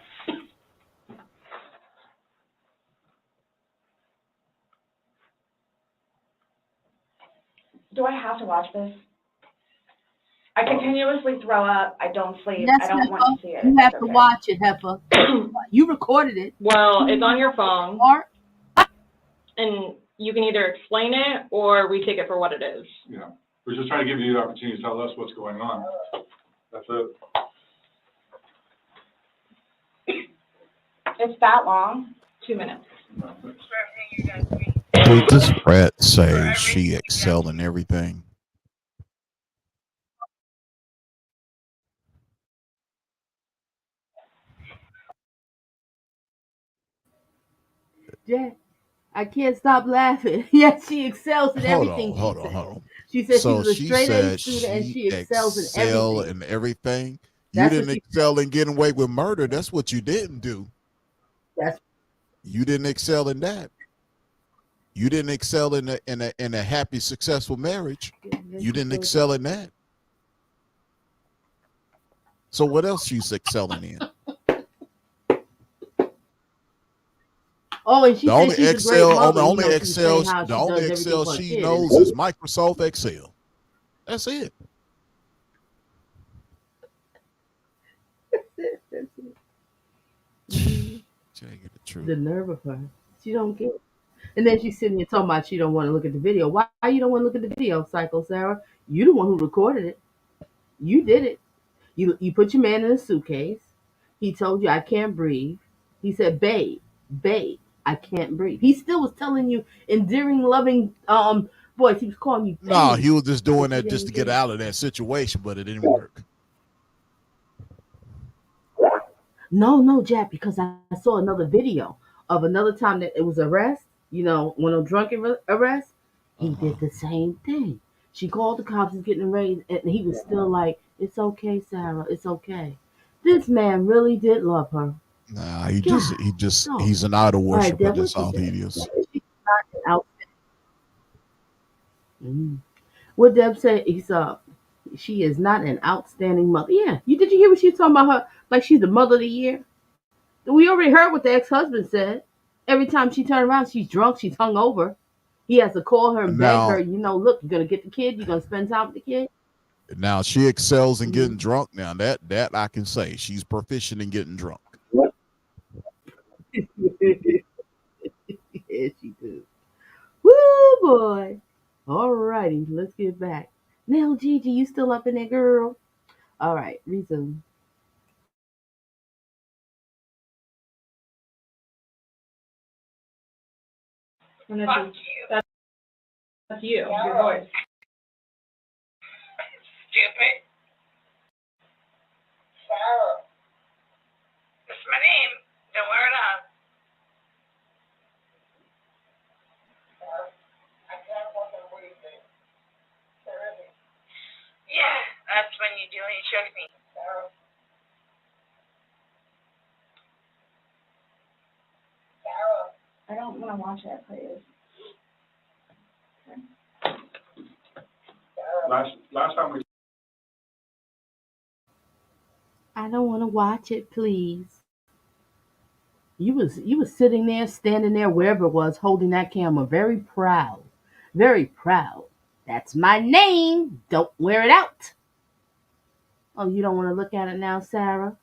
[SPEAKER 3] Do I have to watch this? I continuously throw up. I don't sleep.
[SPEAKER 1] Yes,
[SPEAKER 3] I don't want
[SPEAKER 1] Heifer.
[SPEAKER 3] to see it.
[SPEAKER 1] You
[SPEAKER 3] If
[SPEAKER 1] have
[SPEAKER 3] that's
[SPEAKER 1] to
[SPEAKER 3] okay.
[SPEAKER 1] watch it, Heifer. You recorded it.
[SPEAKER 2] Well, it's on your phone,
[SPEAKER 1] Art.
[SPEAKER 2] and you can either explain it or we take it for what it is.
[SPEAKER 5] Yeah, we're just trying to give you the opportunity to tell us what's going on. That's it.
[SPEAKER 3] It's that long?
[SPEAKER 2] 2 minutes.
[SPEAKER 5] No.
[SPEAKER 7] For everything you guys do.
[SPEAKER 8] Did this brat say she excel in everything?
[SPEAKER 1] Jack, I can't stop laughing. Yes, she excels in
[SPEAKER 8] Hold
[SPEAKER 1] everything,
[SPEAKER 8] on,
[SPEAKER 1] she
[SPEAKER 8] hold on,
[SPEAKER 1] said.
[SPEAKER 8] hold on.
[SPEAKER 1] She said she
[SPEAKER 8] So
[SPEAKER 1] was a
[SPEAKER 8] she
[SPEAKER 1] straight A
[SPEAKER 8] said
[SPEAKER 1] student and
[SPEAKER 8] she
[SPEAKER 1] she excels in
[SPEAKER 8] excel
[SPEAKER 1] everything.
[SPEAKER 8] in everything. You
[SPEAKER 1] That's what
[SPEAKER 8] didn't
[SPEAKER 1] she
[SPEAKER 8] excel in getting away with murder. That's what you didn't do.
[SPEAKER 1] That's
[SPEAKER 8] You didn't excel in that. You didn't excel in a happy, successful marriage. You didn't excel in that. So what else she's excelling in?
[SPEAKER 1] Oh, and she
[SPEAKER 8] The
[SPEAKER 1] said
[SPEAKER 8] only
[SPEAKER 1] she's a great
[SPEAKER 8] Excel,
[SPEAKER 1] mother.
[SPEAKER 8] the
[SPEAKER 1] She's saying how she
[SPEAKER 8] only
[SPEAKER 1] does everything
[SPEAKER 8] Excel
[SPEAKER 1] for her
[SPEAKER 8] she
[SPEAKER 1] kid.
[SPEAKER 8] knows is Microsoft Excel. That's it. Tell you the truth.
[SPEAKER 1] The nerve of her. She don't get it. And then she's sitting here talking about she don't want to look at the video. Why you don't want to look at the video, Psycho Sarah? You the one who recorded it. You did it. You put your man in a suitcase. He told you I can't breathe. He said, babe, I can't breathe. He still was telling you endearing, loving voice. He was calling you
[SPEAKER 8] No,
[SPEAKER 1] babe,
[SPEAKER 8] he was just doing
[SPEAKER 1] but you
[SPEAKER 8] that just to
[SPEAKER 1] didn't
[SPEAKER 8] get
[SPEAKER 1] get it.
[SPEAKER 8] out of that situation, but it didn't work.
[SPEAKER 1] No, Jack, because I saw another video of another time that it was arrest. When a drunken arrest, he
[SPEAKER 8] Uh-huh.
[SPEAKER 1] did the same thing. She called the cops, he's getting ready, and he was still like, "It's okay, Sarah, it's okay." This man really did love her.
[SPEAKER 8] Nah,
[SPEAKER 1] God, dog.
[SPEAKER 8] he's an idol
[SPEAKER 1] All right,
[SPEAKER 8] worshiper.
[SPEAKER 1] Deb, what
[SPEAKER 8] That's
[SPEAKER 1] she
[SPEAKER 8] all he
[SPEAKER 1] said.
[SPEAKER 8] is.
[SPEAKER 1] She's not an out. Mm. What Deb said, she is not an outstanding mother. Yeah, did you hear what she was talking about her? Like she's the mother of the year. We already heard what the ex-husband said. Every time she turned around, she's drunk, she's hungover. He has to call her and beg her,
[SPEAKER 8] Now,
[SPEAKER 1] look, you're gonna get the kid, you're gonna spend time with the kid.
[SPEAKER 8] now she excels in
[SPEAKER 1] Mm-hmm.
[SPEAKER 8] getting drunk. Now that I can say she's proficient in getting drunk.
[SPEAKER 1] Yes, she do. Woo boy. All righty, let's get back. Now, Gigi, you still up in there, girl? All right, resume.
[SPEAKER 2] And
[SPEAKER 7] Fuck you,
[SPEAKER 2] that's you, your voice.
[SPEAKER 7] stupid. Sarah. That's my name. Don't wear it out. I can't fucking breathe, babe. Yeah, that's when you do when you choke me. Sarah.
[SPEAKER 3] I don't wanna watch it, please.
[SPEAKER 5] Last time we,
[SPEAKER 1] I don't want to watch it, please. You was sitting there, standing there, wherever it was, holding that camera, very proud, very proud. That's my name. Don't wear it out. Oh, you don't want to look at it now, Sarah?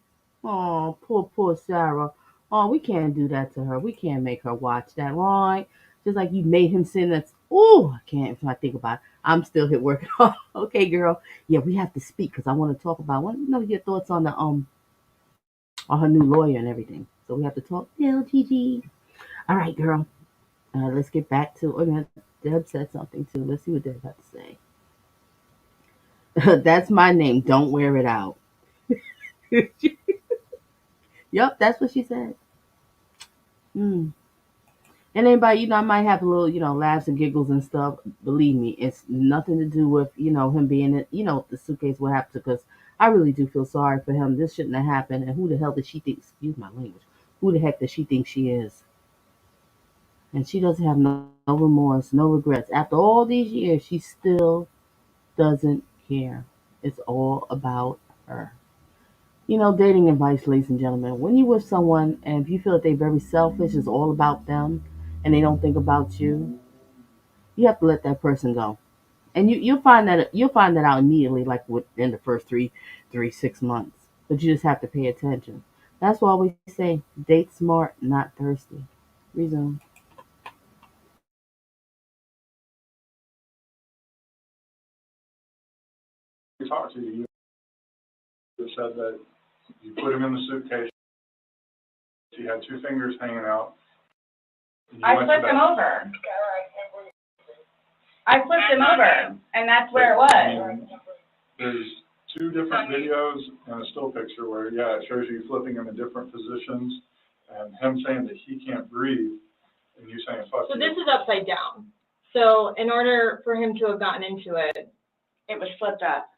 [SPEAKER 1] Oh, poor Sarah. Oh, we can't do that to her. We can't make her watch that, right? Just like you made him sin. That's I can't. If I think about it, I'm still here working. Okay, girl. Yeah, we have to speak because I want to talk about. Want to know your thoughts on the on her new lawyer and everything. So we have to talk. Yeah, Gigi. All right, girl. Let's get back to. Oh, yeah, Deb said something too. Let's see what Deb had to say. That's my name. Don't wear it out. Yep, that's what she said. Mm. And anybody, I might have a little, laughs and giggles and stuff. Believe me, it's nothing to do with, him being, the suitcase, what happened, because I really do feel sorry for him. This shouldn't have happened. And who the hell does she think, excuse my language, who the heck does she think she is? And she doesn't have no remorse, no regrets. After all these years, she still doesn't care. It's all about her. Dating advice, ladies and gentlemen. When you're with someone and if you feel that they're very selfish, it's all about them, and they don't think about you, you have to let that person go. And you'll find that out immediately, like within the first 6 months. But you just have to pay attention. That's why we say date smart, not thirsty. Resume.
[SPEAKER 5] talked to you, you said that you put him in the suitcase, he had two fingers hanging out. and you
[SPEAKER 3] I
[SPEAKER 5] went to
[SPEAKER 3] flipped
[SPEAKER 5] bed.
[SPEAKER 3] him over. I flipped him over, and that's where it was.
[SPEAKER 5] There's two different videos and a still picture where, yeah, it shows you flipping him in different positions and him saying that he can't breathe and you saying, fuck
[SPEAKER 2] So
[SPEAKER 5] you.
[SPEAKER 2] this is upside down. So in order for him to have gotten into it,
[SPEAKER 3] It was flipped up.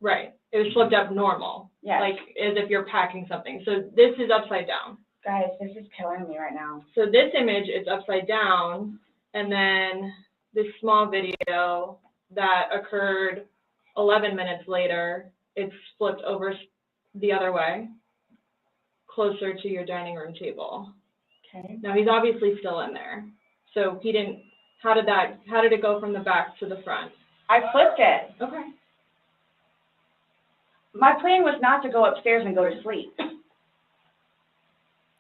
[SPEAKER 2] right, it was flipped up normal.
[SPEAKER 3] Yes.
[SPEAKER 2] Like as if you're packing something. So this is upside down.
[SPEAKER 3] Guys, this is killing me right now.
[SPEAKER 2] So this image is upside down, and then this small video that occurred 11 minutes later, it's flipped over the other way, closer to your dining room table.
[SPEAKER 3] Okay.
[SPEAKER 2] Now he's obviously still in there. So he didn't, how did it go from the back to the front?
[SPEAKER 3] I flipped it.
[SPEAKER 2] Okay.
[SPEAKER 3] My plan was not to go upstairs and go to sleep,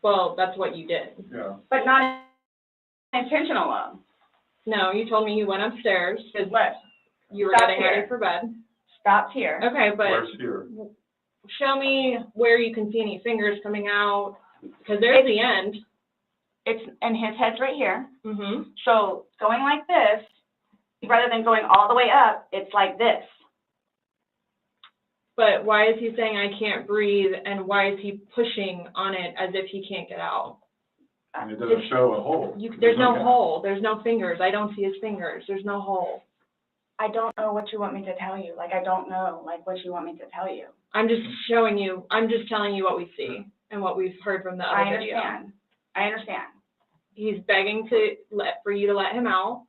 [SPEAKER 2] Well, that's what you did.
[SPEAKER 5] Yeah.
[SPEAKER 3] but not intentional.
[SPEAKER 2] No, you told me you went upstairs because
[SPEAKER 3] What?
[SPEAKER 2] you were
[SPEAKER 3] Stop
[SPEAKER 2] getting ready
[SPEAKER 3] here.
[SPEAKER 2] for bed.
[SPEAKER 3] Stopped here.
[SPEAKER 2] Okay, but
[SPEAKER 5] Where's here?
[SPEAKER 2] show me where you can see any fingers coming out, because there's the end.
[SPEAKER 3] It's, and his head's right here.
[SPEAKER 2] Mm-hmm.
[SPEAKER 3] So going like this, rather than going all the way up, it's like this.
[SPEAKER 2] But why is he saying I can't breathe, and why is he pushing on it as if he can't get out?
[SPEAKER 5] And it doesn't show a hole.
[SPEAKER 2] There's no hole. There's no fingers. I don't see his fingers. There's no hole.
[SPEAKER 3] I don't know what you want me to tell you. Like, I don't know, like, what you want me to tell you.
[SPEAKER 2] I'm just showing you. I'm just telling you what we see and what we've heard from the other video.
[SPEAKER 3] I understand.
[SPEAKER 2] He's begging for you to let him out.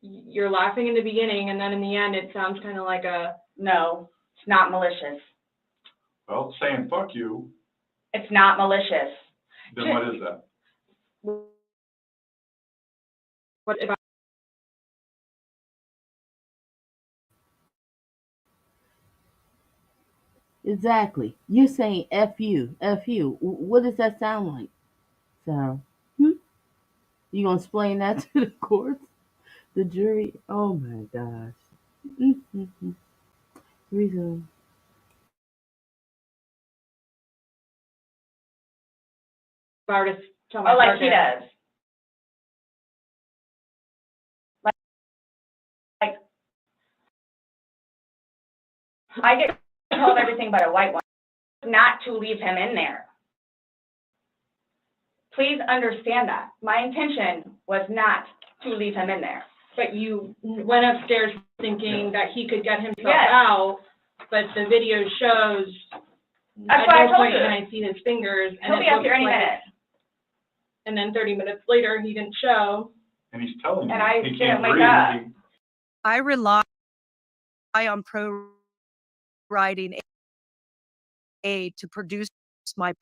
[SPEAKER 2] You're laughing in the beginning, and then in the end, it sounds kind of like a.
[SPEAKER 3] No, it's not malicious.
[SPEAKER 5] Well, saying fuck you,
[SPEAKER 3] It's not malicious.
[SPEAKER 5] then what is that?
[SPEAKER 2] What about?
[SPEAKER 1] Exactly. You're saying F you, F you. What does that sound like, Sarah? Hmm? You gonna explain that to the courts, the jury? Oh my gosh. Mm-hmm. Reason.
[SPEAKER 2] Artist, tell my
[SPEAKER 3] Oh, like
[SPEAKER 2] partner.
[SPEAKER 3] he does. Like, I get told everything but a white one, not to leave him in there. Please understand that. My intention was not to leave him in there.
[SPEAKER 2] But you went upstairs thinking that he could get himself
[SPEAKER 3] Yes.
[SPEAKER 2] out, but the video shows
[SPEAKER 3] That's
[SPEAKER 2] at
[SPEAKER 3] what I
[SPEAKER 2] no
[SPEAKER 3] told
[SPEAKER 2] point
[SPEAKER 3] you.
[SPEAKER 2] can I see his fingers. And
[SPEAKER 3] He'll
[SPEAKER 2] it
[SPEAKER 3] be up
[SPEAKER 2] looks
[SPEAKER 3] here any
[SPEAKER 2] like-
[SPEAKER 3] minute.
[SPEAKER 2] And then 30 minutes later, he didn't show.
[SPEAKER 5] And he's telling you,
[SPEAKER 3] And I
[SPEAKER 5] he
[SPEAKER 3] didn't
[SPEAKER 5] can't
[SPEAKER 3] wake
[SPEAKER 5] breathe.
[SPEAKER 3] up.
[SPEAKER 9] I rely on pro writing aid to produce my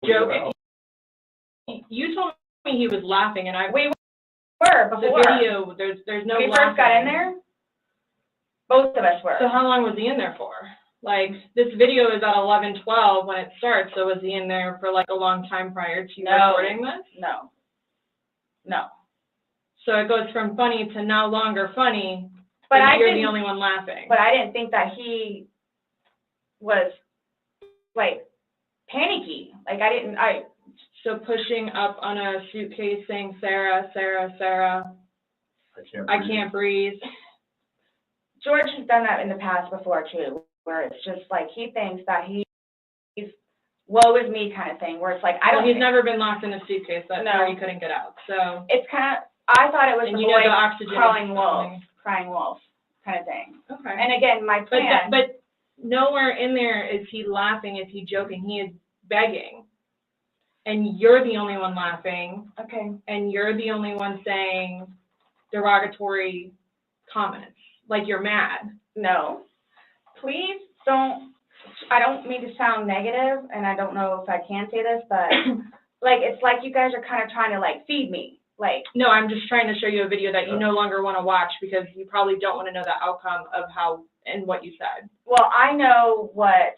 [SPEAKER 2] Joking. You told me he was laughing, and
[SPEAKER 3] We were
[SPEAKER 2] the
[SPEAKER 3] before.
[SPEAKER 2] video, there's no
[SPEAKER 3] When we
[SPEAKER 2] laughing.
[SPEAKER 3] first got in there, both of us were.
[SPEAKER 2] So how long was he in there for? Like, this video is at 11:12 when it starts, so was he in there for like a long time prior to
[SPEAKER 3] No.
[SPEAKER 2] recording this?
[SPEAKER 3] No. No.
[SPEAKER 2] So it goes from funny to no longer funny,
[SPEAKER 3] But
[SPEAKER 2] and
[SPEAKER 3] I
[SPEAKER 2] you're
[SPEAKER 3] didn't,
[SPEAKER 2] the only one laughing.
[SPEAKER 3] but I didn't think that he was, like, panicky. Like,
[SPEAKER 2] So pushing up on a suitcase saying, Sarah, Sarah, Sarah,
[SPEAKER 5] I
[SPEAKER 2] I can't breathe.
[SPEAKER 3] George has done that in the past before too, where it's just like, he thinks that he's woe is me kind of thing, where it's like, I
[SPEAKER 2] Well,
[SPEAKER 3] don't
[SPEAKER 2] he's
[SPEAKER 3] think,
[SPEAKER 2] never been locked in a suitcase, that's
[SPEAKER 3] No.
[SPEAKER 2] where he couldn't get out, so.
[SPEAKER 3] it's kind of, I thought it was
[SPEAKER 2] And
[SPEAKER 3] the
[SPEAKER 2] you know
[SPEAKER 3] boy
[SPEAKER 2] the oxygen
[SPEAKER 3] crawling
[SPEAKER 2] is
[SPEAKER 3] wolf,
[SPEAKER 2] something.
[SPEAKER 3] crying wolf kind of thing.
[SPEAKER 2] Okay.
[SPEAKER 3] And again, my plan.
[SPEAKER 2] But nowhere in there is he laughing, is he joking, he is begging. And you're the only one laughing,
[SPEAKER 3] Okay.
[SPEAKER 2] and you're the only one saying derogatory comments, like you're mad.
[SPEAKER 3] No, please don't, I don't mean to sound negative, and I don't know if I can say this, but like, it's like you guys are kind of trying to like feed me, like.
[SPEAKER 2] No, I'm just trying to show you a video that you no longer want to watch because you probably don't want to know the outcome of how and what you said.
[SPEAKER 3] Well, I know what.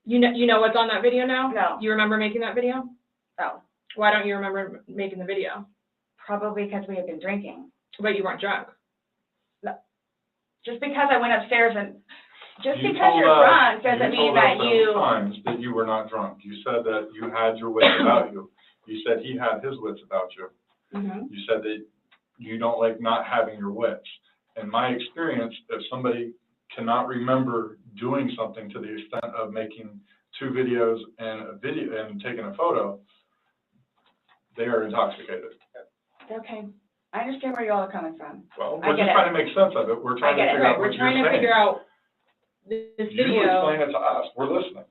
[SPEAKER 2] You know what's on that video now?
[SPEAKER 3] No.
[SPEAKER 2] You remember making that video?
[SPEAKER 3] No,
[SPEAKER 2] Why don't you remember making the video?
[SPEAKER 3] probably because we had been drinking.
[SPEAKER 2] But you weren't drunk.
[SPEAKER 3] Just because I went upstairs and, just
[SPEAKER 5] You
[SPEAKER 3] because
[SPEAKER 5] told
[SPEAKER 3] you're
[SPEAKER 5] us-
[SPEAKER 3] drunk doesn't mean that
[SPEAKER 5] You told us
[SPEAKER 3] you.
[SPEAKER 5] several times that you were not drunk. You said that you had your wits about you. You said he had his wits about you.
[SPEAKER 3] Mhm.
[SPEAKER 5] You said that you don't like not having your wits. In my experience, if somebody cannot remember doing something to the extent of making 2 videos and a video and taking a photo, they are intoxicated.
[SPEAKER 3] Okay, I understand where you all are coming from.
[SPEAKER 5] Well,
[SPEAKER 3] I
[SPEAKER 5] we're
[SPEAKER 3] get
[SPEAKER 5] just
[SPEAKER 3] it.
[SPEAKER 5] trying to make sense of it. We're trying to
[SPEAKER 3] get it.
[SPEAKER 5] figure
[SPEAKER 2] Right,
[SPEAKER 5] out
[SPEAKER 2] we're
[SPEAKER 5] what you're
[SPEAKER 2] trying to
[SPEAKER 5] saying.
[SPEAKER 2] figure out this
[SPEAKER 5] You
[SPEAKER 2] video.
[SPEAKER 5] explain it to us. We're listening.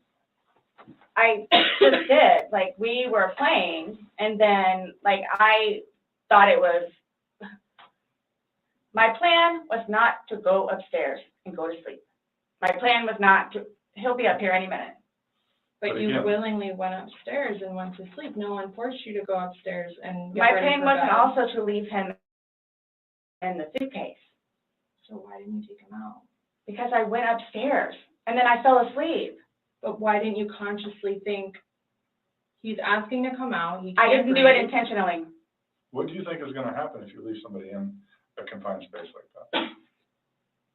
[SPEAKER 3] I just did, like, we were playing, and then, like, I thought it was, my plan was not to go upstairs and go to sleep. My plan was not to, he'll be up here any minute.
[SPEAKER 2] But
[SPEAKER 5] But
[SPEAKER 2] you
[SPEAKER 5] again-
[SPEAKER 2] willingly went upstairs and went to sleep. No one forced you to go upstairs and get
[SPEAKER 3] My
[SPEAKER 2] ready
[SPEAKER 3] plan
[SPEAKER 2] for
[SPEAKER 3] wasn't
[SPEAKER 2] bed.
[SPEAKER 3] also to leave him in the suitcase,
[SPEAKER 2] So why didn't you take him out?
[SPEAKER 3] because I went upstairs, and then I fell asleep.
[SPEAKER 2] But why didn't you consciously think, He's asking to come out. He
[SPEAKER 3] I
[SPEAKER 2] can't
[SPEAKER 3] didn't do it
[SPEAKER 2] breathe.
[SPEAKER 3] intentionally.
[SPEAKER 5] What do you think is gonna happen if you leave somebody in a confined space like that?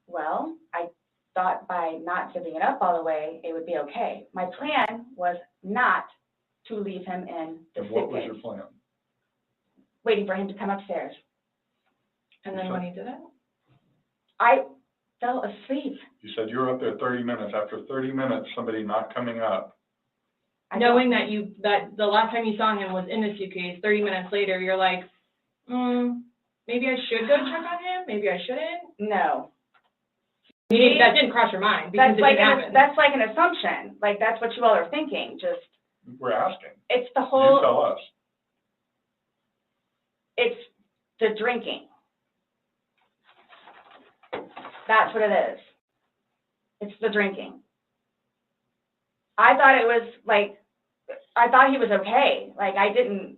[SPEAKER 3] Well, I thought by not giving it up all the way, it would be okay. My plan was not to leave him in the
[SPEAKER 5] And what was
[SPEAKER 3] suitcase,
[SPEAKER 5] your plan?
[SPEAKER 3] waiting for him to come upstairs.
[SPEAKER 2] And then when he did it?
[SPEAKER 3] I fell asleep.
[SPEAKER 5] You said you were up there 30 minutes. After 30 minutes, somebody not coming up.
[SPEAKER 2] Knowing that that the last time you saw him was in the suitcase, 30 minutes later, you're like, maybe I should go check on him, maybe I shouldn't.
[SPEAKER 3] No.
[SPEAKER 2] That didn't cross your mind because
[SPEAKER 3] That's like an assumption, like that's what you all are thinking, just,
[SPEAKER 5] We're asking.
[SPEAKER 3] it's the
[SPEAKER 5] You
[SPEAKER 3] whole,
[SPEAKER 5] tell us.
[SPEAKER 3] it's the drinking. That's what it is. It's the drinking. I thought it was like, I thought he was okay, like I didn't,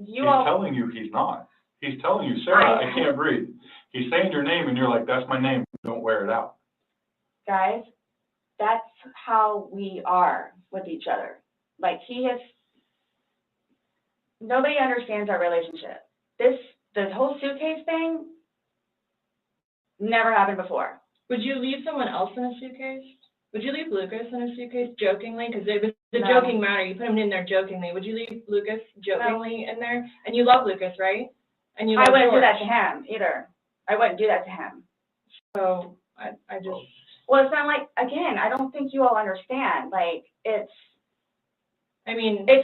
[SPEAKER 5] He's telling you he's not. He's telling you, Sarah, I can't breathe. He's saying your name and you're like, that's my name, don't wear it out.
[SPEAKER 3] Guys, that's how we are with each other. Like nobody understands our relationship. The whole suitcase thing never happened before.
[SPEAKER 2] Would you leave someone else in a suitcase? Would you leave Lucas in a suitcase jokingly? Because it was the
[SPEAKER 3] No.
[SPEAKER 2] joking matter. You put him in there jokingly. Would you leave Lucas jokingly in there? And you love Lucas, right? And you love
[SPEAKER 3] I wouldn't do
[SPEAKER 2] George.
[SPEAKER 3] that to him either. I wouldn't do that to him.
[SPEAKER 2] So I just.
[SPEAKER 3] Well, it's not like, again, I don't think you all understand. Like, it's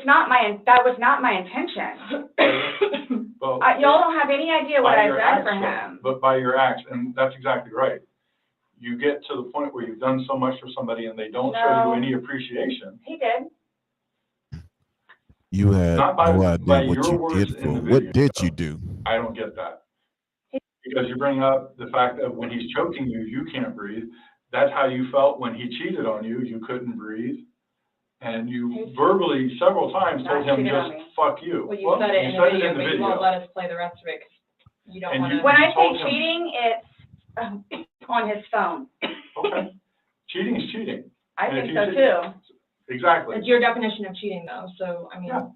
[SPEAKER 3] not that was not my intention.
[SPEAKER 5] Well,
[SPEAKER 3] y'all don't have any idea what
[SPEAKER 5] by
[SPEAKER 3] I've
[SPEAKER 5] your
[SPEAKER 3] done
[SPEAKER 5] acts,
[SPEAKER 3] for
[SPEAKER 5] though.
[SPEAKER 3] him.
[SPEAKER 5] But by your acts, and that's exactly right. You get to the point where you've done so much for somebody and they don't show you any appreciation.
[SPEAKER 3] He did.
[SPEAKER 8] You had
[SPEAKER 5] Not by,
[SPEAKER 8] no
[SPEAKER 5] by
[SPEAKER 8] idea what
[SPEAKER 5] your
[SPEAKER 8] you
[SPEAKER 5] words
[SPEAKER 8] did
[SPEAKER 5] in
[SPEAKER 8] for.
[SPEAKER 5] the
[SPEAKER 8] What
[SPEAKER 5] video.
[SPEAKER 8] did you do?
[SPEAKER 5] I don't get that. Because you bring up the fact that when he's choking you, you can't breathe. That's how you felt when he cheated on you. You couldn't breathe. And you verbally several times told him just fuck you.
[SPEAKER 2] Well, you said it in the video, but you won't let us play the rest of it because you don't want to.
[SPEAKER 3] When I say cheating, it's on his phone.
[SPEAKER 5] Okay. Cheating is cheating.
[SPEAKER 3] I think so too.
[SPEAKER 5] Exactly.
[SPEAKER 2] It's your definition of cheating though, so I mean,
[SPEAKER 5] Yeah.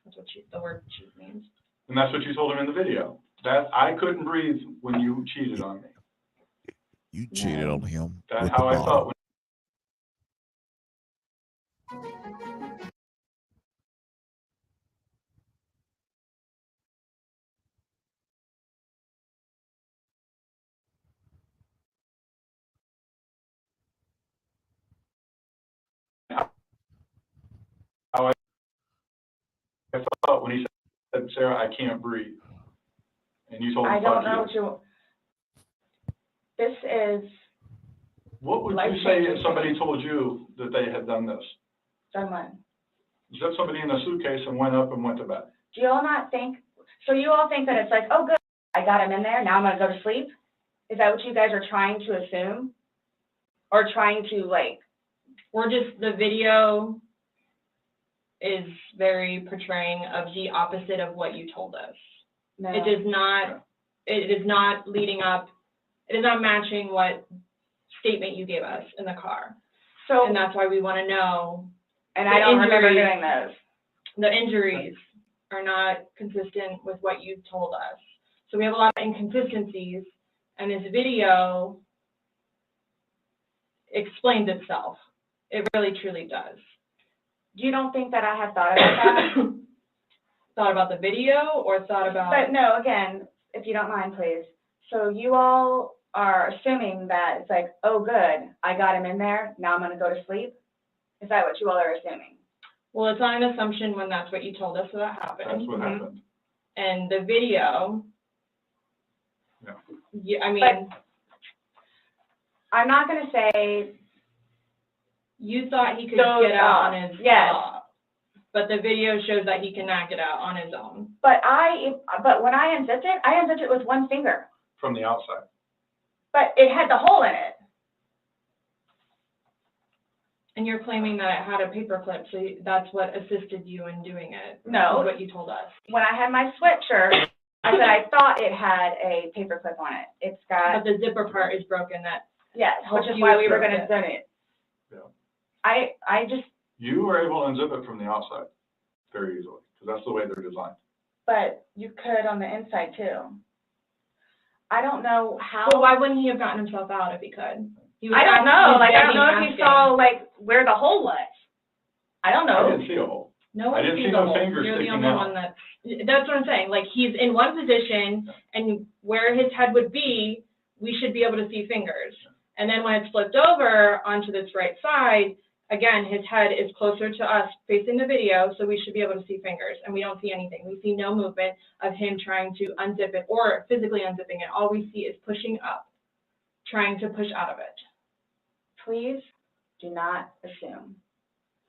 [SPEAKER 2] that's what the word cheat means.
[SPEAKER 5] And that's what you told him in the video. That I couldn't breathe when you cheated on me.
[SPEAKER 8] You cheated on him.
[SPEAKER 5] That's
[SPEAKER 8] with
[SPEAKER 5] how
[SPEAKER 8] the
[SPEAKER 5] I felt.
[SPEAKER 8] bottle.
[SPEAKER 5] How I felt when he said, Sarah, I can't breathe. And you told him,
[SPEAKER 3] I don't
[SPEAKER 5] fuck
[SPEAKER 3] know
[SPEAKER 5] you.
[SPEAKER 3] what this is.
[SPEAKER 5] What would you say if somebody told you that they had done this?
[SPEAKER 3] Done what?
[SPEAKER 5] Zip somebody in a suitcase and went up and went to bed.
[SPEAKER 3] Do you all not think, so you all think that it's like, oh good, I got him in there, now I'm gonna go to sleep? Is that what you guys are trying to assume? Or trying to like?
[SPEAKER 2] The video is very portraying of the opposite of what you told us.
[SPEAKER 3] No.
[SPEAKER 2] It is not leading up, it is not matching what statement you gave us in the car.
[SPEAKER 3] So,
[SPEAKER 2] and that's why we want to know.
[SPEAKER 3] And I don't remember doing those.
[SPEAKER 2] The injuries are not consistent with what you told us. So we have a lot of inconsistencies, and this video explains itself. It really, truly does.
[SPEAKER 3] You don't think that I have thought about that?
[SPEAKER 2] Thought about the video or thought about?
[SPEAKER 3] But no, again, if you don't mind, please. So you all are assuming that it's like, oh, good, I got him in there, now I'm going to go to sleep? Is that what you all are assuming?
[SPEAKER 2] Well, it's not an assumption when that's what you told us that happened.
[SPEAKER 5] That's what happened.
[SPEAKER 2] And the video,
[SPEAKER 5] yeah,
[SPEAKER 2] I mean.
[SPEAKER 3] But I'm not going to say.
[SPEAKER 2] You thought he could get out on his own. But the video shows that he cannot get out on his own.
[SPEAKER 3] But when I unzipped it with one finger.
[SPEAKER 5] From the outside.
[SPEAKER 3] But it had the hole in it.
[SPEAKER 2] And you're claiming that it had a paper clip, so that's what assisted you in doing it.
[SPEAKER 3] No.
[SPEAKER 2] What you told us.
[SPEAKER 3] When I had my sweatshirt, I said I thought it had a paper clip on it. It's got.
[SPEAKER 2] But the zipper part is broken.
[SPEAKER 3] Yes, which is why we were going to zip it.
[SPEAKER 5] Yeah.
[SPEAKER 3] I just.
[SPEAKER 5] You were able to unzip it from the outside. very easily, because that's the way they're designed.
[SPEAKER 3] But you could on the inside too. I don't know how.
[SPEAKER 2] But why wouldn't he have gotten himself out if he could?
[SPEAKER 3] I don't know. Like, I don't know if you saw, like, where the hole was. I don't know.
[SPEAKER 5] I didn't see a hole.
[SPEAKER 2] No
[SPEAKER 5] I
[SPEAKER 2] one
[SPEAKER 5] didn't
[SPEAKER 2] sees
[SPEAKER 5] see
[SPEAKER 2] the
[SPEAKER 5] no
[SPEAKER 2] hole.
[SPEAKER 5] fingers
[SPEAKER 2] You're the
[SPEAKER 5] sticking
[SPEAKER 2] only
[SPEAKER 5] out.
[SPEAKER 2] one that's what I'm saying. Like, he's in one position, and where his head would be, we should be able to see fingers. And then when it's flipped over onto this right side, again, his head is closer to us facing the video, so we should be able to see fingers, and we don't see anything. We see no movement of him trying to unzip it or physically unzipping it. All we see is pushing up, trying to push out of it.
[SPEAKER 3] Please do not assume.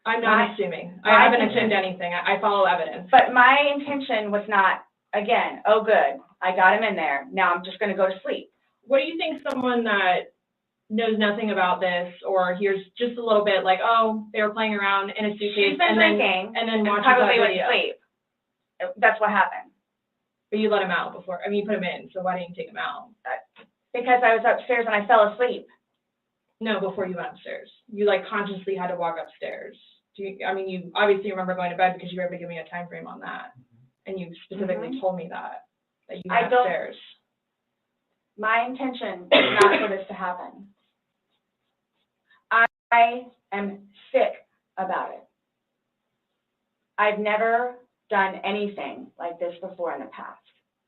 [SPEAKER 2] I'm not assuming. I
[SPEAKER 3] my
[SPEAKER 2] haven't
[SPEAKER 3] intention-
[SPEAKER 2] assumed anything. I follow evidence.
[SPEAKER 3] But my intention was not, again, oh, good, I got him in there, now I'm just gonna go to sleep.
[SPEAKER 2] What do you think someone that knows nothing about this or hears just a little bit, like, oh, they were playing around in a suitcase
[SPEAKER 3] She's been drinking
[SPEAKER 2] and then watches
[SPEAKER 3] probably
[SPEAKER 2] that
[SPEAKER 3] went
[SPEAKER 2] video?
[SPEAKER 3] to sleep. That's what happened.
[SPEAKER 2] But you let him out before. I mean, you put him in, so why didn't you take him out?
[SPEAKER 3] Because I was upstairs and I fell asleep.
[SPEAKER 2] No, before you went upstairs. You, like, consciously had to walk upstairs. I mean, you obviously remember going to bed because you were able to give me a time frame on that. And you specifically told me that you went upstairs.
[SPEAKER 3] My intention is not for this to happen. I am sick about it. I've never done anything like this before in the past.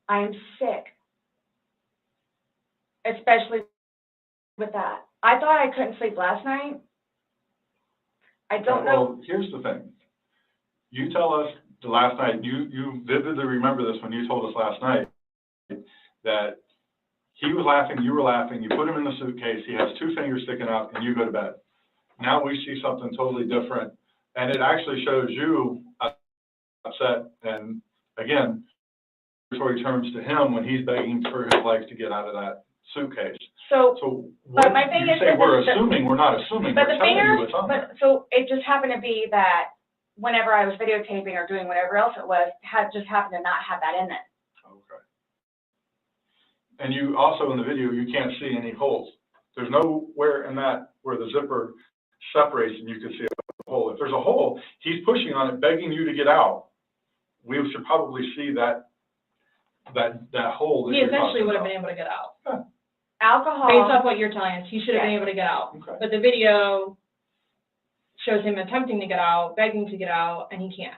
[SPEAKER 3] I am sick, especially with that. I thought I couldn't sleep last night. I don't know.
[SPEAKER 5] Well, here's the thing. You tell us the last night, you vividly remember this when you told us last night, that he was laughing, you were laughing, you put him in the suitcase, he has two fingers sticking out, and you go to bed. Now we see something totally different, and it actually shows you upset, and again, he turns to him when he's begging for his life to get out of that suitcase. So what,
[SPEAKER 3] but my thing
[SPEAKER 5] you
[SPEAKER 3] is
[SPEAKER 5] say
[SPEAKER 3] that
[SPEAKER 5] we're assuming, we're not assuming,
[SPEAKER 3] but
[SPEAKER 5] we're
[SPEAKER 3] the
[SPEAKER 5] telling
[SPEAKER 3] fingers,
[SPEAKER 5] you it's on there.
[SPEAKER 3] but so it just happened to be that whenever I was videotaping or doing whatever else it was, just happened to not have that in it.
[SPEAKER 5] Okay. And you also, in the video, you can't see any holes. There's nowhere in that where the zipper separates and you can see a hole. If there's a hole, he's pushing on it, begging you to get out. We should probably see that hole that
[SPEAKER 2] He
[SPEAKER 5] you're
[SPEAKER 2] essentially
[SPEAKER 5] talking
[SPEAKER 2] would have
[SPEAKER 5] about.
[SPEAKER 2] been able to get out.
[SPEAKER 5] Yeah.
[SPEAKER 3] Alcohol.
[SPEAKER 2] Based off what you're telling us, he should have been
[SPEAKER 3] Yes.
[SPEAKER 2] able to get out.
[SPEAKER 5] Okay.
[SPEAKER 2] But the video shows him attempting to get out, begging to get out, and he can't.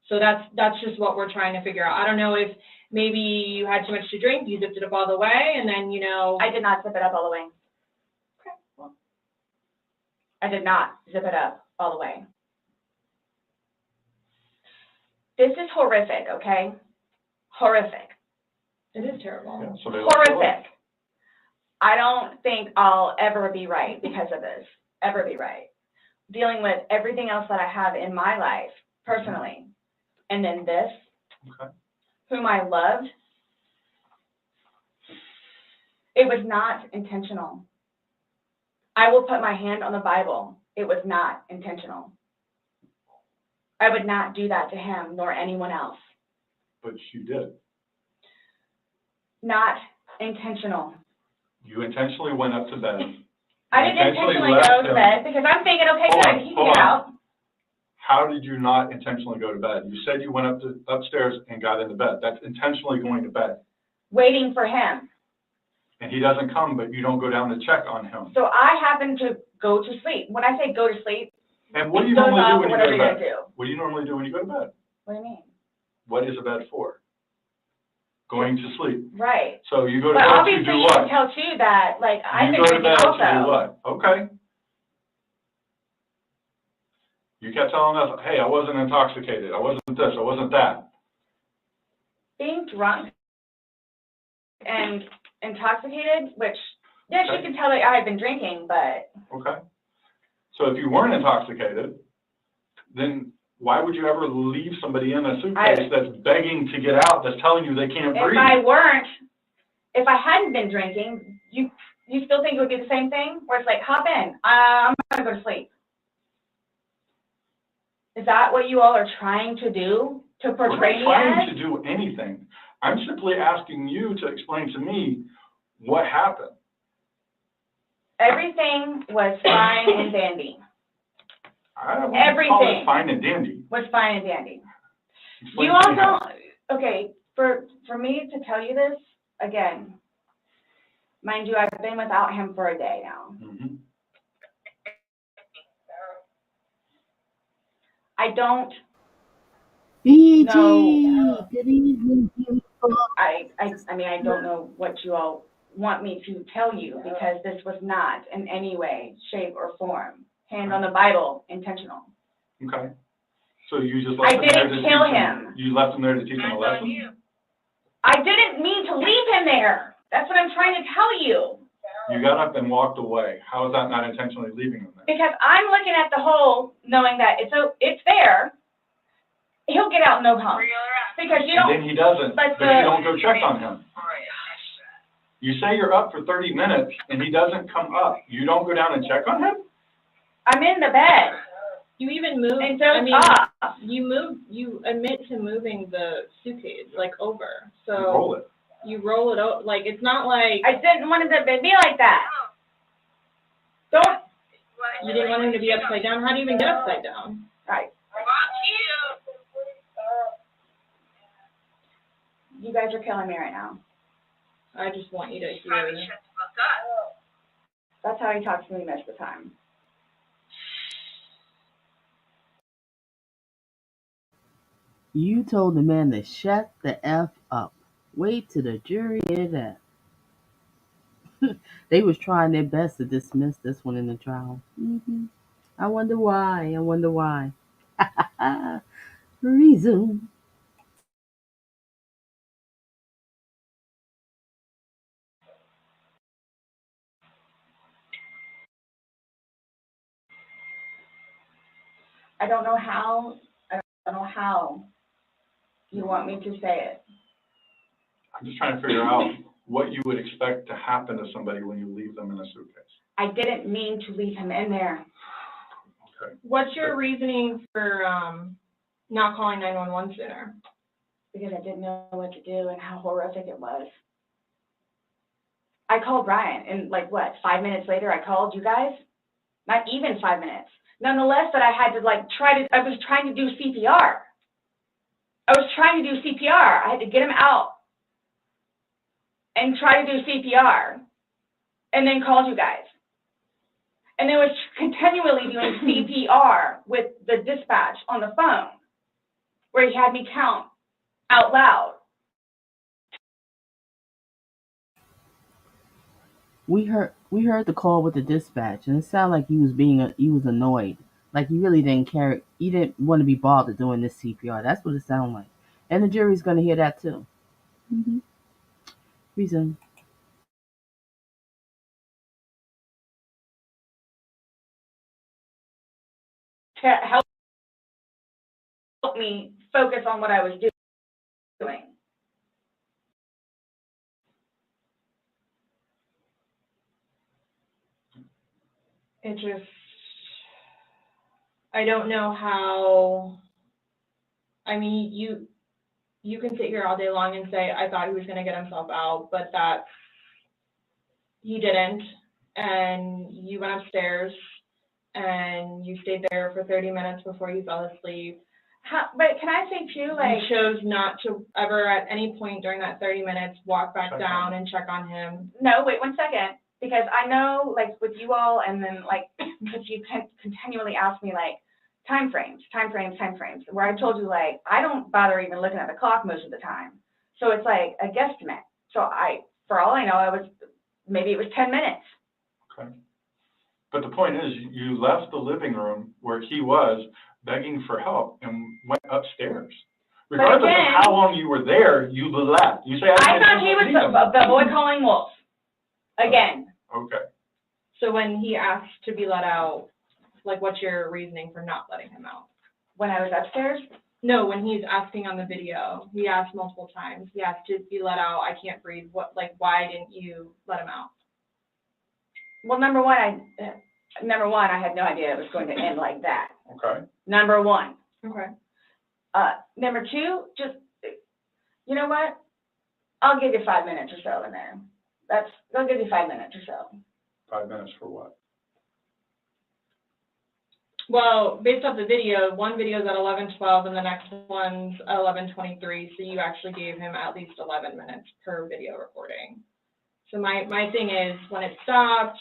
[SPEAKER 2] So that's just what we're trying to figure out. I don't know if maybe you had too much to drink, you zipped it up all the way, and then,
[SPEAKER 3] I did not zip it up all the way.
[SPEAKER 2] Okay, well.
[SPEAKER 3] I did not zip it up all the way. This is horrific, okay? Horrific.
[SPEAKER 2] It is terrible.
[SPEAKER 5] Yeah, somebody left the hole.
[SPEAKER 3] Horrific. I don't think I'll ever be right because of this. Ever be right. Dealing with everything else that I have in my life, personally. And then this,
[SPEAKER 5] Okay.
[SPEAKER 3] whom I loved, it was not intentional. I will put my hand on the Bible. It was not intentional. I would not do that to him nor anyone else.
[SPEAKER 5] But you did.
[SPEAKER 3] Not intentional.
[SPEAKER 5] You intentionally went up to bed.
[SPEAKER 3] I didn't intentionally go to bed because I'm thinking, okay,
[SPEAKER 5] Hold
[SPEAKER 3] good,
[SPEAKER 5] on,
[SPEAKER 3] he can
[SPEAKER 5] hold
[SPEAKER 3] get
[SPEAKER 5] on.
[SPEAKER 3] out.
[SPEAKER 5] How did you not intentionally go to bed? You said you went upstairs and got into bed. That's intentionally going to bed.
[SPEAKER 3] Waiting for him.
[SPEAKER 5] And he doesn't come, but you don't go down to check on him.
[SPEAKER 3] So I happen to go to sleep. When I say go to sleep,
[SPEAKER 5] And what do
[SPEAKER 3] it
[SPEAKER 5] you
[SPEAKER 3] goes
[SPEAKER 5] normally do
[SPEAKER 3] off
[SPEAKER 5] when you
[SPEAKER 3] whatever
[SPEAKER 5] go to
[SPEAKER 3] you're
[SPEAKER 5] bed?
[SPEAKER 3] gonna do.
[SPEAKER 5] What do you normally do when you go to bed?
[SPEAKER 3] What do you mean?
[SPEAKER 5] What is a bed for? Going to sleep.
[SPEAKER 3] Right.
[SPEAKER 5] So you go to
[SPEAKER 3] But
[SPEAKER 5] bed to
[SPEAKER 3] obviously
[SPEAKER 5] do
[SPEAKER 3] you
[SPEAKER 5] what?
[SPEAKER 3] can tell too that, like, I've
[SPEAKER 5] You
[SPEAKER 3] been
[SPEAKER 5] go to
[SPEAKER 3] drinking
[SPEAKER 5] bed to
[SPEAKER 3] also.
[SPEAKER 5] do what? Okay. You kept telling us, hey, I wasn't intoxicated. I wasn't this, I wasn't that.
[SPEAKER 3] Being drunk and intoxicated, which, yes,
[SPEAKER 5] Okay.
[SPEAKER 3] you can tell that I had been drinking, but
[SPEAKER 5] Okay. So if you weren't intoxicated, then why would you ever leave somebody in a suitcase that's begging to get out, that's telling you they can't breathe?
[SPEAKER 3] if I hadn't been drinking, you still think it would be the same thing? Where it's like, hop in, I'm gonna go to sleep. Is that what you all are trying to do? To portray me
[SPEAKER 5] We're not trying
[SPEAKER 3] as?
[SPEAKER 5] to do anything. I'm simply asking you to explain to me what happened.
[SPEAKER 3] Everything was fine and dandy.
[SPEAKER 5] I don't want to call it
[SPEAKER 3] Everything.
[SPEAKER 5] fine and dandy.
[SPEAKER 3] Was fine and dandy.
[SPEAKER 5] Explain
[SPEAKER 3] You
[SPEAKER 5] to
[SPEAKER 3] all
[SPEAKER 5] me how.
[SPEAKER 3] don't, okay, for me to tell you this, again, mind you, I've been without him for a day now.
[SPEAKER 5] Mhm.
[SPEAKER 3] I don't
[SPEAKER 1] BG,
[SPEAKER 3] know,
[SPEAKER 1] good evening, beautiful.
[SPEAKER 3] I mean, I don't know what you all want me to tell you, because this was not in any way, shape, or form, hand on the Bible, intentional.
[SPEAKER 5] Okay. So you just left
[SPEAKER 3] I
[SPEAKER 5] him there to
[SPEAKER 3] didn't
[SPEAKER 5] teach
[SPEAKER 3] kill
[SPEAKER 5] him.
[SPEAKER 3] him.
[SPEAKER 5] You left him there to teach him a lesson?
[SPEAKER 3] I didn't mean to leave him there. That's what I'm trying to tell you.
[SPEAKER 5] You got up and walked away. How is that not intentionally leaving him there?
[SPEAKER 3] Because I'm looking at the hole, knowing that it's there. He'll get out no problem. Because you
[SPEAKER 5] And
[SPEAKER 3] don't,
[SPEAKER 5] then he doesn't, but
[SPEAKER 3] but
[SPEAKER 5] you don't go check on him. You say you're up for 30 minutes and he doesn't come up. You don't go down and check on him?
[SPEAKER 3] I'm in the bed.
[SPEAKER 2] You even moved,
[SPEAKER 3] And so
[SPEAKER 2] I mean,
[SPEAKER 3] off.
[SPEAKER 2] you admit to moving the suitcase, like, over, so.
[SPEAKER 5] You roll it.
[SPEAKER 2] You roll it out, like, it's not like,
[SPEAKER 3] I didn't want it to be like that. Don't,
[SPEAKER 2] you didn't want him to be upside down, how do you even get upside down?
[SPEAKER 3] right. You guys are killing me right now.
[SPEAKER 2] I just want you to hear.
[SPEAKER 3] That's how he talks to me most of the time.
[SPEAKER 1] You told the man to shut the F up. Wait till the jury hear that. They was trying their best to dismiss this one in the trial. I wonder why. I wonder why. Reason.
[SPEAKER 3] I don't know how you want me to say it.
[SPEAKER 5] I'm just trying to figure out what you would expect to happen to somebody when you leave them in a suitcase.
[SPEAKER 3] I didn't mean to leave him in there.
[SPEAKER 5] Okay.
[SPEAKER 2] What's your reasoning for, not calling 911 sooner?
[SPEAKER 3] Because I didn't know what to do and how horrific it was. I called Ryan, and like, what, 5 minutes later I called you guys? Not even 5 minutes. Nonetheless, that I had to I was trying to do CPR. I had to get him out and try to do CPR, and then called you guys. And then was continually doing CPR with the dispatch on the phone, where he had me count out loud.
[SPEAKER 1] We heard the call with the dispatch, and it sounded like he was annoyed. Like he really didn't care. He didn't want to be bothered doing this CPR. That's what it sounded like. And the jury's going to hear that too. Reason.
[SPEAKER 3] To help me focus on what I was doing.
[SPEAKER 2] It just, I don't know how, I mean, you can sit here all day long and say, I thought he was gonna get himself out, but that he didn't, and you went upstairs, and you stayed there for 30 minutes before you fell asleep.
[SPEAKER 3] But can I say too, like,
[SPEAKER 2] You chose not to ever at any point during that 30 minutes walk back
[SPEAKER 5] Check
[SPEAKER 2] down
[SPEAKER 5] on
[SPEAKER 2] and check on him.
[SPEAKER 3] no, wait 1 second, because I know, like, with you all, and then, like, because you continually ask me, like, time frames, where I told you, like, I don't bother even looking at the clock most of the time. So it's like a guesstimate. So for all I know, maybe it was 10 minutes.
[SPEAKER 5] Okay. But the point is, you left the living room where he was begging for help and went upstairs. Regardless
[SPEAKER 3] again,
[SPEAKER 5] of how long you were there, you left. You say,
[SPEAKER 3] I thought he was the boy calling wolf. Again.
[SPEAKER 5] Okay.
[SPEAKER 2] So when he asked to be let out, like, what's your reasoning for not letting him out?
[SPEAKER 3] When I was upstairs?
[SPEAKER 2] No, when he's asking on the video, he asked multiple times. He asked to be let out. I can't breathe. Why didn't you let him out?
[SPEAKER 3] Well, number one, I had no idea it was going to end like that.
[SPEAKER 5] Okay.
[SPEAKER 3] Number one.
[SPEAKER 2] Okay.
[SPEAKER 3] Number two, just, you know what? I'll give you 5 minutes or so in there. I'll give you 5 minutes or so.
[SPEAKER 5] 5 minutes for what?
[SPEAKER 2] Well, based off the video, one video is at 11:12 and the next one's at 11:23. So you actually gave him at least 11 minutes per video recording. So my thing is, when it stopped,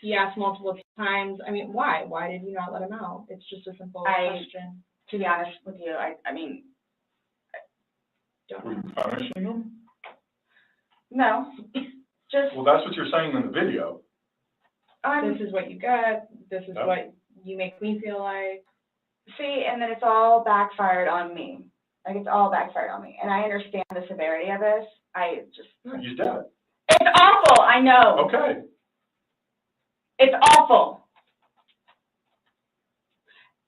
[SPEAKER 2] he asked multiple times. I mean, why? Why did you not let him out? It's just a simple question.
[SPEAKER 3] To be honest with you, I mean,
[SPEAKER 5] Were you punishing him?
[SPEAKER 3] no, just,
[SPEAKER 5] Well, that's what you're saying in the video.
[SPEAKER 2] This is what you get. This is
[SPEAKER 5] Yep.
[SPEAKER 2] what you make me feel like.
[SPEAKER 3] see, and then it's all backfired on me. Like, it's all backfired on me. And I understand the severity of this. I just,
[SPEAKER 5] You did it.
[SPEAKER 3] it's awful, I know.
[SPEAKER 5] Okay.
[SPEAKER 3] It's awful.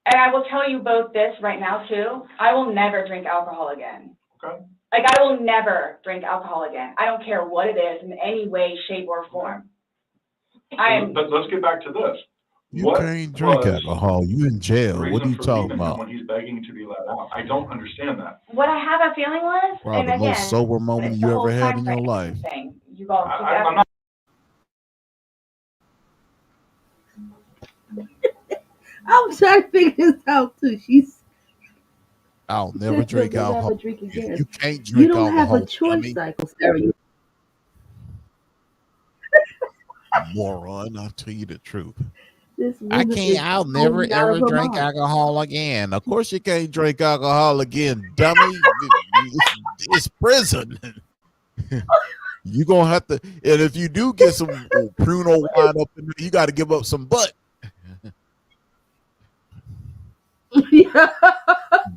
[SPEAKER 3] And I will tell you both this right now, too. I will never drink alcohol again.
[SPEAKER 5] Okay.
[SPEAKER 3] Like, I will never drink alcohol again. I don't care what it is in any way, shape, or form.
[SPEAKER 5] But let's get back to this.
[SPEAKER 8] You
[SPEAKER 5] What
[SPEAKER 8] can't drink
[SPEAKER 5] was
[SPEAKER 8] alcohol. You in
[SPEAKER 5] the
[SPEAKER 8] jail. What are
[SPEAKER 5] reason
[SPEAKER 8] you
[SPEAKER 5] for
[SPEAKER 8] talking
[SPEAKER 5] leaving him
[SPEAKER 8] about?
[SPEAKER 5] when he's begging to be let out? I don't understand that.
[SPEAKER 3] What I have a feeling was,
[SPEAKER 8] Probably
[SPEAKER 3] and
[SPEAKER 8] the
[SPEAKER 3] again,
[SPEAKER 8] most sober moment
[SPEAKER 3] it's
[SPEAKER 8] you
[SPEAKER 3] the
[SPEAKER 8] ever
[SPEAKER 3] whole
[SPEAKER 8] had
[SPEAKER 3] time
[SPEAKER 8] in your
[SPEAKER 3] frame
[SPEAKER 8] life.
[SPEAKER 3] thing. You all keep
[SPEAKER 5] I'm
[SPEAKER 3] asking.
[SPEAKER 5] not.
[SPEAKER 1] I'm trying to figure this out too.
[SPEAKER 8] I'll never
[SPEAKER 1] Said
[SPEAKER 8] drink
[SPEAKER 1] you'll never
[SPEAKER 8] alcohol.
[SPEAKER 1] drink
[SPEAKER 8] You
[SPEAKER 1] again.
[SPEAKER 8] can't
[SPEAKER 1] You
[SPEAKER 8] drink
[SPEAKER 1] don't have a
[SPEAKER 8] alcohol,
[SPEAKER 1] choice,
[SPEAKER 8] dummy.
[SPEAKER 1] Psycho Sarah.
[SPEAKER 8] Moron. I'll tell you the truth.
[SPEAKER 1] This woman is
[SPEAKER 8] I'll never
[SPEAKER 1] totally out of
[SPEAKER 8] ever
[SPEAKER 1] her
[SPEAKER 8] drink
[SPEAKER 1] mind.
[SPEAKER 8] alcohol again. Of course you can't drink alcohol again, dummy. It's prison. You gonna have to, and if you do get some pruno wine up in there, you got to give up some butt.
[SPEAKER 1] Yeah.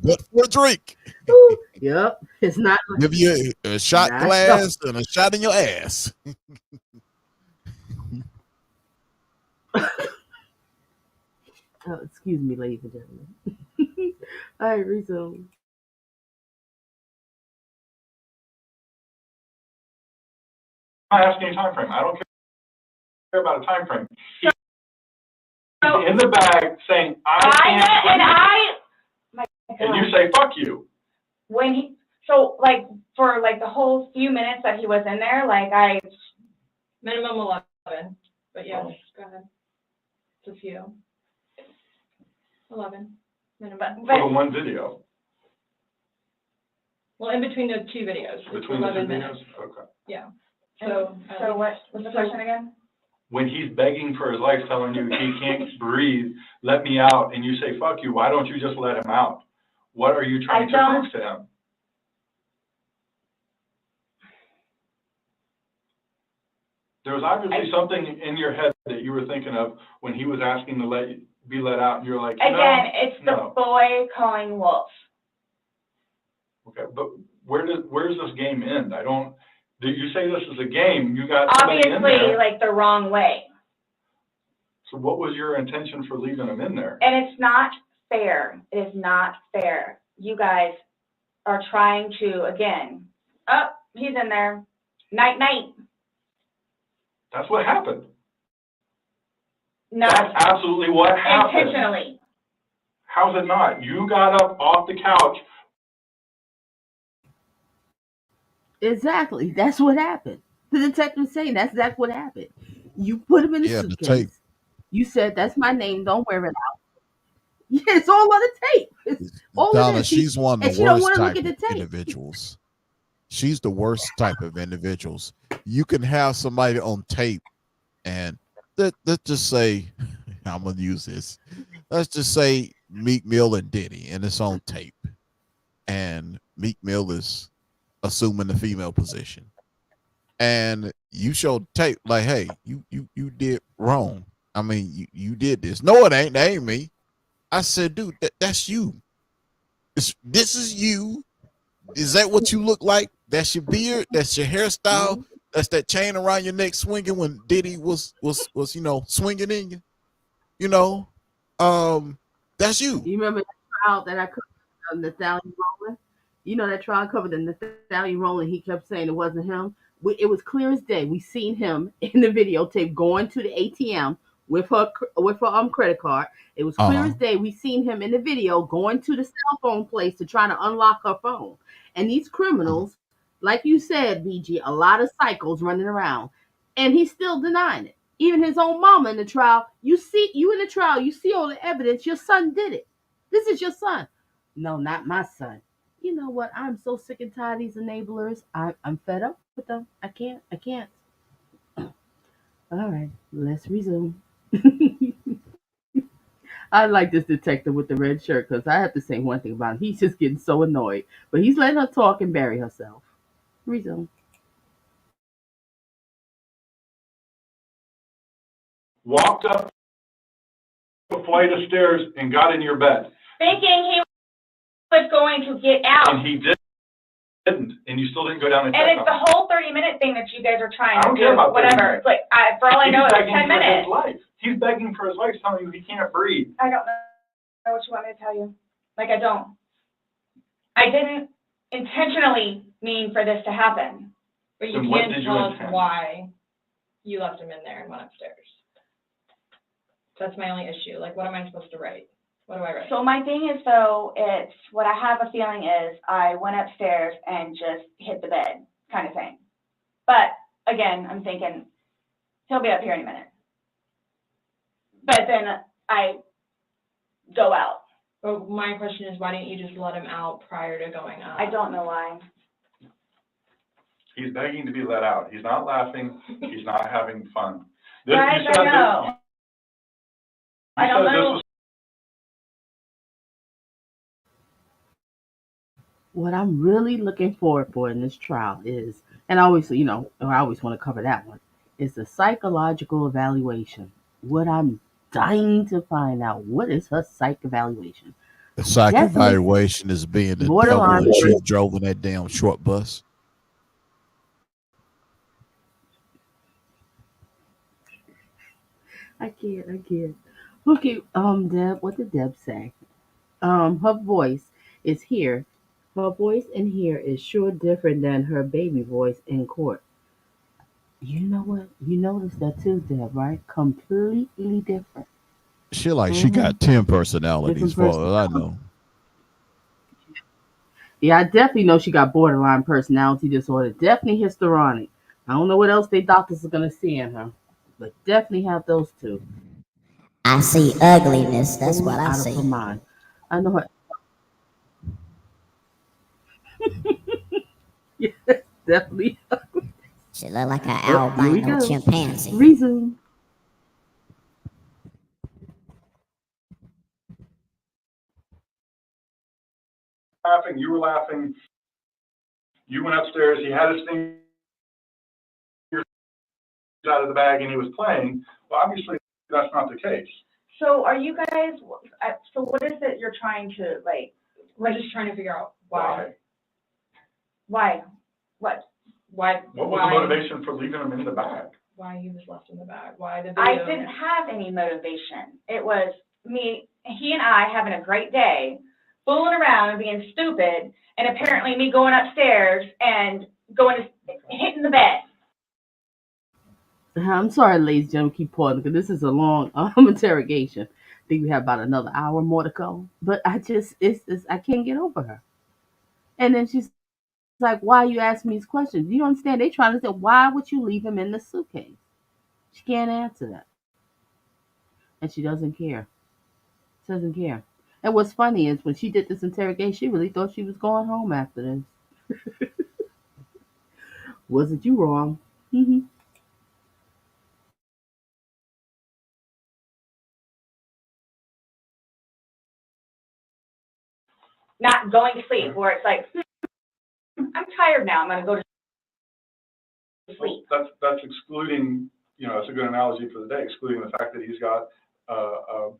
[SPEAKER 8] But for a drink.
[SPEAKER 1] Yep. It's not
[SPEAKER 8] Give you a shot
[SPEAKER 1] Nah,
[SPEAKER 8] glass and a shot in your ass.
[SPEAKER 1] oh, excuse me, ladies and gentlemen. All right, resume.
[SPEAKER 5] I'm not asking a time frame. I don't care about a time frame. He's in the bag saying, I can't breathe. And you say, fuck you.
[SPEAKER 3] When he, so like, for like the whole few minutes that he was in there, like
[SPEAKER 2] Minimum 11, but yes, go ahead. It's a few. 11, minimum.
[SPEAKER 5] For the one video.
[SPEAKER 2] Well, in between the two videos. It's
[SPEAKER 5] Between the two
[SPEAKER 2] 11
[SPEAKER 5] videos?
[SPEAKER 2] minutes.
[SPEAKER 5] Okay.
[SPEAKER 2] Yeah.
[SPEAKER 3] so what was the question again?
[SPEAKER 5] When he's begging for his life, telling you he can't breathe, let me out, and you say, fuck you, why don't you just let him out? What are you trying to prove to him? There was obviously something in your head that you were thinking of when he was asking to be let out, and you're like,
[SPEAKER 3] Again, it's the
[SPEAKER 5] no.
[SPEAKER 3] boy calling wolf.
[SPEAKER 5] Okay, but where does this game end? You say this is a game, you got somebody in
[SPEAKER 3] Obviously,
[SPEAKER 5] there.
[SPEAKER 3] like the wrong way.
[SPEAKER 5] So what was your intention for leaving him in there?
[SPEAKER 3] And it's not fair. It is not fair. You guys are trying to, again, oh, he's in there. Night, night.
[SPEAKER 5] That's what happened.
[SPEAKER 3] No.
[SPEAKER 5] That's absolutely what happened.
[SPEAKER 3] Intentionally.
[SPEAKER 5] How's it not? You got up off the couch.
[SPEAKER 1] Exactly. That's what happened. The detective's saying that's exactly what happened. You put him in a
[SPEAKER 8] Yeah, the tape.
[SPEAKER 1] suitcase. You said, that's my name. Don't wear it out. Yeah, it's all on the tape. It's all
[SPEAKER 8] Donna,
[SPEAKER 1] it is.
[SPEAKER 8] she's one of
[SPEAKER 1] And
[SPEAKER 8] the
[SPEAKER 1] she don't
[SPEAKER 8] worst
[SPEAKER 1] want to look
[SPEAKER 8] type
[SPEAKER 1] at the
[SPEAKER 8] of
[SPEAKER 1] tape.
[SPEAKER 8] individuals. She's the worst type of individuals. You can have somebody on tape and let's just say, I'm going to use this. Let's just say Meek Mill and Diddy, and it's on tape. And Meek Mill is assuming the female position. And you show the tape like, hey, you did wrong. I mean, you did this. No, it ain't. That ain't me. I said, dude, that's you. This is you. Is that what you look like? That's your beard. That's your hairstyle. That's that chain around your neck swinging when Diddy was swinging in you. That's you.
[SPEAKER 1] You remember that trial that I covered of Nathaniel Rowland? You know that trial I covered of Nathaniel Rowland. He kept saying it wasn't him. It was clear as day. We seen him in the videotape going to the ATM with her credit card. It was clear as day. We seen him in the video going to the cell phone place to try to unlock her phone. And these criminals, like you said, BG, a lot of cycles running around, and he's still denying it. Even his own mama in the trial. You see, you in the trial, you see all the evidence. Your son did it. This is your son. No, not my son. You know what? I'm so sick and tired of these enablers. I'm fed up with them. I can't. I can't. All right, let's resume. I like this detective with the red shirt because I have to say one thing about him. He's just getting so annoyed. But he's letting her talk and bury herself. Resume.
[SPEAKER 5] Walked up a flight of stairs and got in your bed.
[SPEAKER 3] Thinking he was going to get out.
[SPEAKER 5] And he didn't, and you still didn't go down and
[SPEAKER 3] And
[SPEAKER 5] check
[SPEAKER 3] it's
[SPEAKER 5] on
[SPEAKER 3] the
[SPEAKER 5] him.
[SPEAKER 3] whole 30-minute thing that you guys are trying
[SPEAKER 5] I
[SPEAKER 3] to
[SPEAKER 5] don't
[SPEAKER 3] do,
[SPEAKER 5] care about 30
[SPEAKER 3] whatever.
[SPEAKER 5] minutes.
[SPEAKER 3] It's like, for all I know, it's
[SPEAKER 5] He's begging
[SPEAKER 3] 10
[SPEAKER 5] for
[SPEAKER 3] minutes.
[SPEAKER 5] his life. He's begging for his life, telling you he can't breathe.
[SPEAKER 3] I don't know what you want me to tell you. Like, I don't. I didn't intentionally mean for this to happen.
[SPEAKER 2] But you
[SPEAKER 5] Then what
[SPEAKER 2] can't
[SPEAKER 5] did you
[SPEAKER 2] tell us
[SPEAKER 5] intend?
[SPEAKER 2] why you left him in there and went upstairs. That's my only issue. Like, what am I supposed to write? What do I write?
[SPEAKER 3] So my thing is, though, it's what I have a feeling is I went upstairs and just hit the bed kind of thing. But again, I'm thinking he'll be up here any minute. But then I go out.
[SPEAKER 2] But my question is, why didn't you just let him out prior to going out?
[SPEAKER 3] I don't know why.
[SPEAKER 5] He's begging to be let out. He's not laughing. He's not having fun.
[SPEAKER 3] Guys,
[SPEAKER 5] you said
[SPEAKER 3] I know. I don't know.
[SPEAKER 1] What I'm really looking forward for in this trial is, and I always, I always want to cover that one, is the psychological evaluation. What I'm dying to find out, what is her psych evaluation?
[SPEAKER 8] The psych
[SPEAKER 1] Definitely
[SPEAKER 8] evaluation is being the devil
[SPEAKER 1] borderline.
[SPEAKER 8] and she drove in that damn short bus.
[SPEAKER 1] I can't, I can't. Okay, Deb, what did Deb say? Her voice is here. Her voice in here is sure different than her baby voice in court. You know what? You noticed that too, Deb, right? Completely different.
[SPEAKER 8] She
[SPEAKER 1] Mm-hmm.
[SPEAKER 8] got 10 personalities
[SPEAKER 1] Different
[SPEAKER 8] for
[SPEAKER 1] person.
[SPEAKER 8] all I know.
[SPEAKER 1] Yeah, I definitely know she got borderline personality disorder. Definitely histrionic. I don't know what else they doctors are gonna see in her, but definitely have those two.
[SPEAKER 10] I see ugliness. That's
[SPEAKER 1] Totally
[SPEAKER 10] what I
[SPEAKER 1] out of her
[SPEAKER 10] see.
[SPEAKER 1] mind. I know her. Yes, definitely.
[SPEAKER 10] She look like an
[SPEAKER 1] Oh, here we
[SPEAKER 10] albino
[SPEAKER 1] go.
[SPEAKER 10] chimpanzee.
[SPEAKER 1] Reason.
[SPEAKER 5] Laughing, you were laughing. You went upstairs. He had his fingers out of the bag and he was playing. Well, obviously, that's not the case.
[SPEAKER 3] So are you guys, so what is it you're trying to, like,
[SPEAKER 2] We're just trying to figure out why.
[SPEAKER 3] why? What?
[SPEAKER 2] Why?
[SPEAKER 5] What was the motivation for leaving him in the bag?
[SPEAKER 2] Why he was left in the bag? Why the video?
[SPEAKER 3] I didn't have any motivation. It was me, he and I having a great day, fooling around and being stupid, and apparently me going upstairs and hitting the bed.
[SPEAKER 1] I'm sorry, ladies and gentlemen, keep pausing because this is a long interrogation. I think we have about another hour more to go. But it's I can't get over her. And then she's like, "Why are you asking me these questions? You don't understand? They trying to say, why would you leave him in the suitcase?" She can't answer that, and she doesn't care. She doesn't care. And what's funny is when she did this interrogation, she really thought she was going home after this. Wasn't you wrong? Hmm.
[SPEAKER 3] Not going to sleep, where it's like, I'm tired now, I'm gonna go to sleep.
[SPEAKER 5] That's excluding, it's a good analogy for the day, excluding the fact that he's got a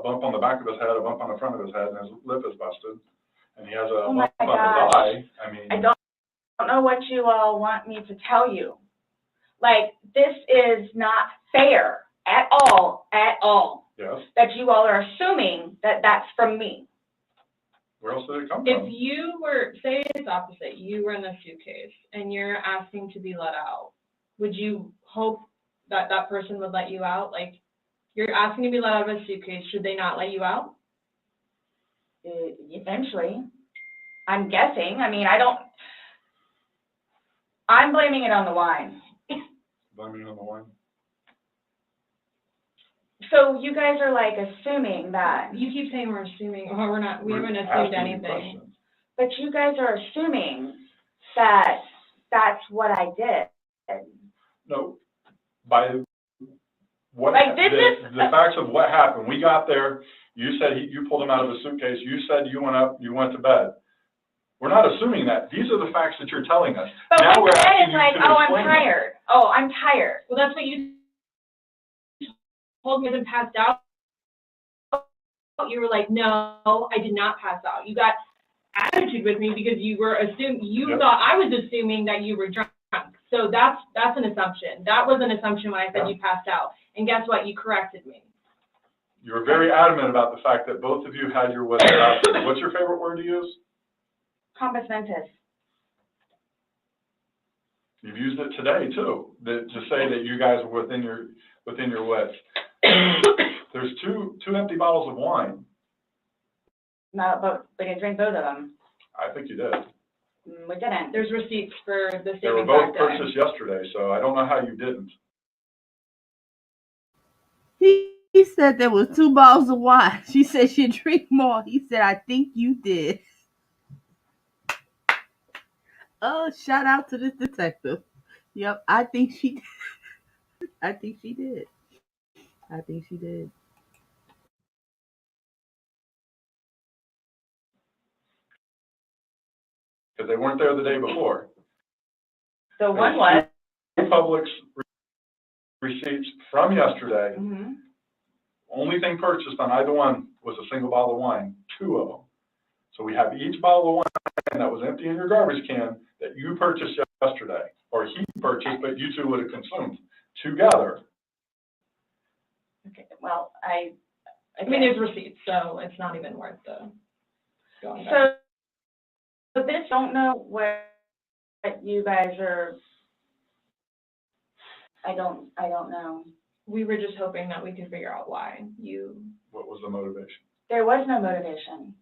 [SPEAKER 5] bump on the back of his head, a bump on the front of his head, and his lip is busted, and he has a
[SPEAKER 3] Oh my
[SPEAKER 5] bump on his eye. I mean,
[SPEAKER 3] I don't know what you all want me to tell you. Like, this is not fair at all,
[SPEAKER 5] yes.
[SPEAKER 3] that you all are assuming that that's from me.
[SPEAKER 5] Where else did it come
[SPEAKER 2] If
[SPEAKER 5] from?
[SPEAKER 2] you were, say it's opposite, you were in the suitcase and you're asking to be let out, would you hope that that person would let you out? Like, you're asking to be let out of a suitcase, should they not let you out?
[SPEAKER 3] Eventually, I'm guessing. I mean, I'm blaming it on the wine.
[SPEAKER 5] Blaming on the wine.
[SPEAKER 3] So you guys are like assuming that,
[SPEAKER 2] You keep saying we're assuming, well, we're not, we
[SPEAKER 5] We're
[SPEAKER 2] haven't assumed
[SPEAKER 5] asking you
[SPEAKER 2] anything.
[SPEAKER 5] questions.
[SPEAKER 3] but you guys are assuming that that's what I did.
[SPEAKER 5] No, by what,
[SPEAKER 3] Like, this is-
[SPEAKER 5] the facts of what happened, we got there, you said you pulled him out of a suitcase, you said you went up, you went to bed. We're not assuming that. These are the facts that you're telling us.
[SPEAKER 3] But
[SPEAKER 5] Now
[SPEAKER 3] what
[SPEAKER 5] we're
[SPEAKER 3] you said
[SPEAKER 5] asking
[SPEAKER 3] is
[SPEAKER 5] you
[SPEAKER 3] like,
[SPEAKER 5] to
[SPEAKER 3] oh, I'm
[SPEAKER 5] explain them.
[SPEAKER 3] tired. Oh, I'm tired.
[SPEAKER 2] Well, that's what you told me and passed out. You were like, no, I did not pass out. You got attitude with me because you were you
[SPEAKER 5] Yep.
[SPEAKER 2] thought I was assuming that you were drunk. So that's an assumption. That was an assumption when I said
[SPEAKER 5] Yeah.
[SPEAKER 2] you passed out. And guess what? You corrected me.
[SPEAKER 5] You were very adamant about the fact that both of you had your wits about you. What's your favorite word to use?
[SPEAKER 3] Compass mentis.
[SPEAKER 5] You've used it today too, to say that you guys were within your wits. There's two empty bottles of wine.
[SPEAKER 3] No, but we didn't drink both of them.
[SPEAKER 5] I think you did.
[SPEAKER 3] We didn't.
[SPEAKER 2] There's receipts for the
[SPEAKER 5] They
[SPEAKER 2] same
[SPEAKER 5] were both
[SPEAKER 2] exact day.
[SPEAKER 5] purchased yesterday, so I don't know how you didn't.
[SPEAKER 1] He said there was 2 bottles of wine. She said she'd drink more. He said, I think you did. Oh, shout out to this detective. Yep, I think she did. I think she did. I think she did.
[SPEAKER 5] Because they weren't there the day before.
[SPEAKER 3] So one was.
[SPEAKER 5] Publix receipts from yesterday.
[SPEAKER 3] Mm-hmm.
[SPEAKER 5] Only thing purchased on either one was a single bottle of wine, 2 of them. So we have each bottle of wine that was empty in your garbage can that you purchased yesterday, or he purchased, but you two would have consumed together.
[SPEAKER 3] Okay, well, I
[SPEAKER 2] mean, there's receipts, so it's not even worth the going back.
[SPEAKER 3] So this, don't know what you guys are, I don't know.
[SPEAKER 2] We were just hoping that we could figure out why you.
[SPEAKER 5] What was the motivation?
[SPEAKER 3] There was no motivation.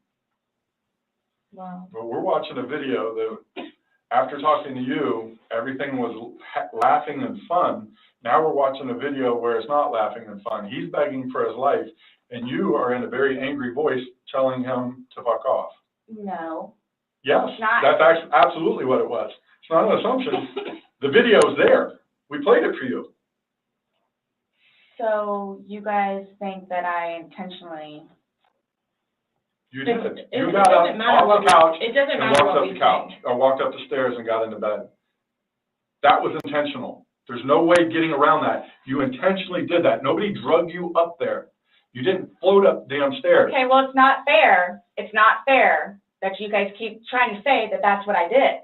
[SPEAKER 2] Wow.
[SPEAKER 5] But we're watching a video that, after talking to you, everything was laughing and fun. Now we're watching a video where it's not laughing and fun. He's begging for his life, and you are in a very angry voice telling him to fuck off.
[SPEAKER 3] No.
[SPEAKER 5] Yes,
[SPEAKER 3] Not.
[SPEAKER 5] that's absolutely what it was. It's not an assumption. The video's there. We played it for you.
[SPEAKER 3] So you guys think that I intentionally?
[SPEAKER 5] You did.
[SPEAKER 2] It
[SPEAKER 5] You got up
[SPEAKER 2] doesn't matter
[SPEAKER 5] off the couch
[SPEAKER 2] It doesn't
[SPEAKER 5] and
[SPEAKER 2] matter
[SPEAKER 5] walked
[SPEAKER 2] what
[SPEAKER 5] up
[SPEAKER 2] we
[SPEAKER 5] the couch,
[SPEAKER 2] think.
[SPEAKER 5] or walked up the stairs and got into bed. That was intentional. There's no way getting around that. You intentionally did that. Nobody drug you up there. You didn't float up damn stairs.
[SPEAKER 3] Okay, well, it's not fair. It's not fair that you guys keep trying to say that that's what I did.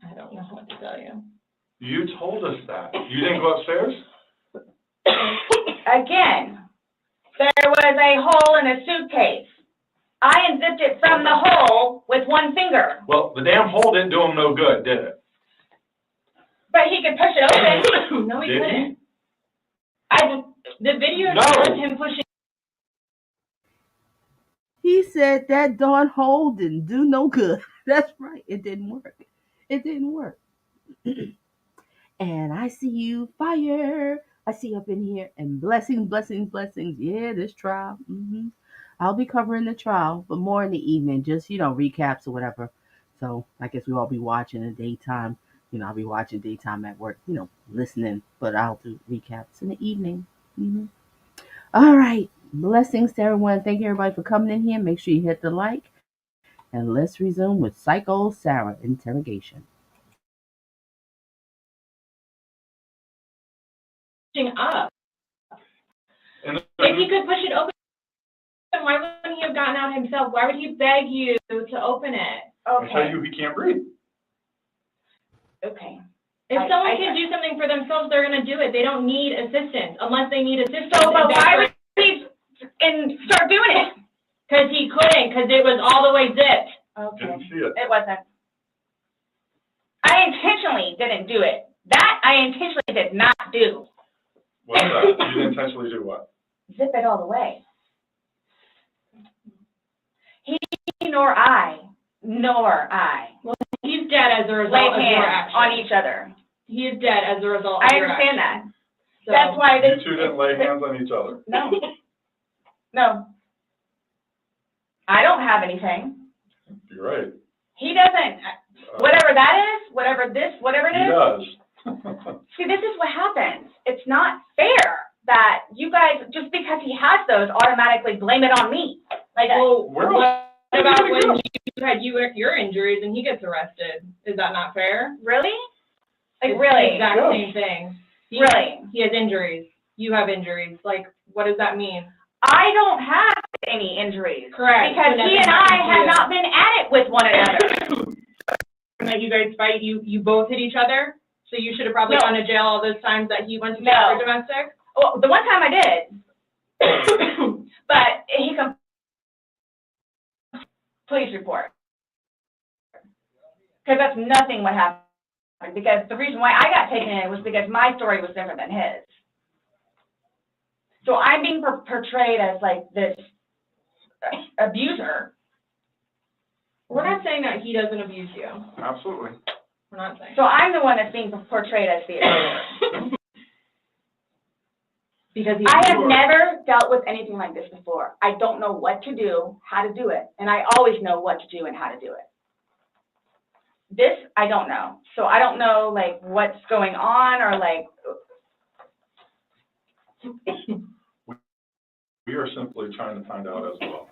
[SPEAKER 2] I don't know what to tell you.
[SPEAKER 5] You told us that. You didn't go upstairs?
[SPEAKER 3] Again, there was a hole in a suitcase. I unzipped it from the hole with one finger.
[SPEAKER 5] Well, the damn hole didn't do him no good, did it?
[SPEAKER 3] But he could push it open.
[SPEAKER 2] No, he
[SPEAKER 5] Did he?
[SPEAKER 2] couldn't. The video
[SPEAKER 5] No.
[SPEAKER 2] shows him pushing.
[SPEAKER 1] He said that darn hole didn't do no good. That's right. It didn't work. It didn't work. And I see you, fire. I see you up in here. And blessings, blessings, blessings. Yeah, this trial. I'll be covering the trial, but more in the evening, just, recaps or whatever. So I guess we'll all be watching in the daytime. I'll be watching daytime at work, listening, but I'll do recaps in the evening. All right. Blessings to everyone. Thank you, everybody, for coming in here. Make sure you hit the like. And let's resume with Psycho Sarah Interrogation.
[SPEAKER 2] Up.
[SPEAKER 5] And
[SPEAKER 2] If he could push it open, why wouldn't he have gotten out himself? Why would he beg you to open it?
[SPEAKER 5] I tell you, he can't breathe.
[SPEAKER 3] Okay.
[SPEAKER 2] If someone can do something for themselves, they're going to do it. They don't need assistance unless they need assistance.
[SPEAKER 3] So, but why would he start doing it?
[SPEAKER 2] Because he couldn't, because it was all the way zipped.
[SPEAKER 3] Okay.
[SPEAKER 5] Didn't see it.
[SPEAKER 3] It wasn't. I intentionally didn't do it. That I intentionally did not do.
[SPEAKER 5] What's that? You didn't intentionally do what?
[SPEAKER 3] Zip it all the way. He nor I.
[SPEAKER 2] Well, he's dead as a result
[SPEAKER 3] Laid
[SPEAKER 2] of your
[SPEAKER 3] hands
[SPEAKER 2] action.
[SPEAKER 3] on each other.
[SPEAKER 2] He is dead as a result
[SPEAKER 3] I
[SPEAKER 2] of your
[SPEAKER 3] understand
[SPEAKER 2] action. So.
[SPEAKER 3] That's why
[SPEAKER 5] You
[SPEAKER 3] this.
[SPEAKER 5] two didn't lay hands on each other.
[SPEAKER 3] No. No. I don't have anything.
[SPEAKER 5] You're right.
[SPEAKER 3] He doesn't. Whatever that is, whatever it
[SPEAKER 5] He
[SPEAKER 3] is.
[SPEAKER 5] does.
[SPEAKER 3] See, this is what happens. It's not fair that you guys, just because he has those, automatically blame it on me. Like,
[SPEAKER 2] Well,
[SPEAKER 5] We're
[SPEAKER 2] what about when
[SPEAKER 5] not-
[SPEAKER 2] you had your injuries and he gets arrested? Is that not fair?
[SPEAKER 3] really? Like,
[SPEAKER 2] It's
[SPEAKER 3] really?
[SPEAKER 2] the exact
[SPEAKER 5] Yeah.
[SPEAKER 2] same thing.
[SPEAKER 3] Really?
[SPEAKER 2] He has injuries. You have injuries. Like, what does that mean?
[SPEAKER 3] I don't have any injuries.
[SPEAKER 2] Correct.
[SPEAKER 3] Because
[SPEAKER 2] So
[SPEAKER 3] he
[SPEAKER 2] nothing
[SPEAKER 3] and I
[SPEAKER 2] happened to
[SPEAKER 3] have
[SPEAKER 2] you.
[SPEAKER 3] not been at it with one another.
[SPEAKER 2] That you guys fight, you both hit each other? So you should have probably
[SPEAKER 3] No.
[SPEAKER 2] gone to jail all those times that he went to
[SPEAKER 3] No.
[SPEAKER 2] jail for domestic?
[SPEAKER 3] Well, the one time I did. But he police report. Because that's nothing what happened. Because the reason why I got taken in was because my story was different than his. So I'm being portrayed as like this abuser.
[SPEAKER 2] We're not saying that he doesn't abuse you.
[SPEAKER 5] Absolutely.
[SPEAKER 2] We're not saying.
[SPEAKER 3] So I'm the one that's being portrayed as the abuser.
[SPEAKER 2] Because
[SPEAKER 3] I have never dealt with anything like this before. I don't know what to do, how to do it, and I always know what to do and how to do it. This, I don't know. So I don't know, like, what's going on or, like...
[SPEAKER 5] We are simply trying to find out as well.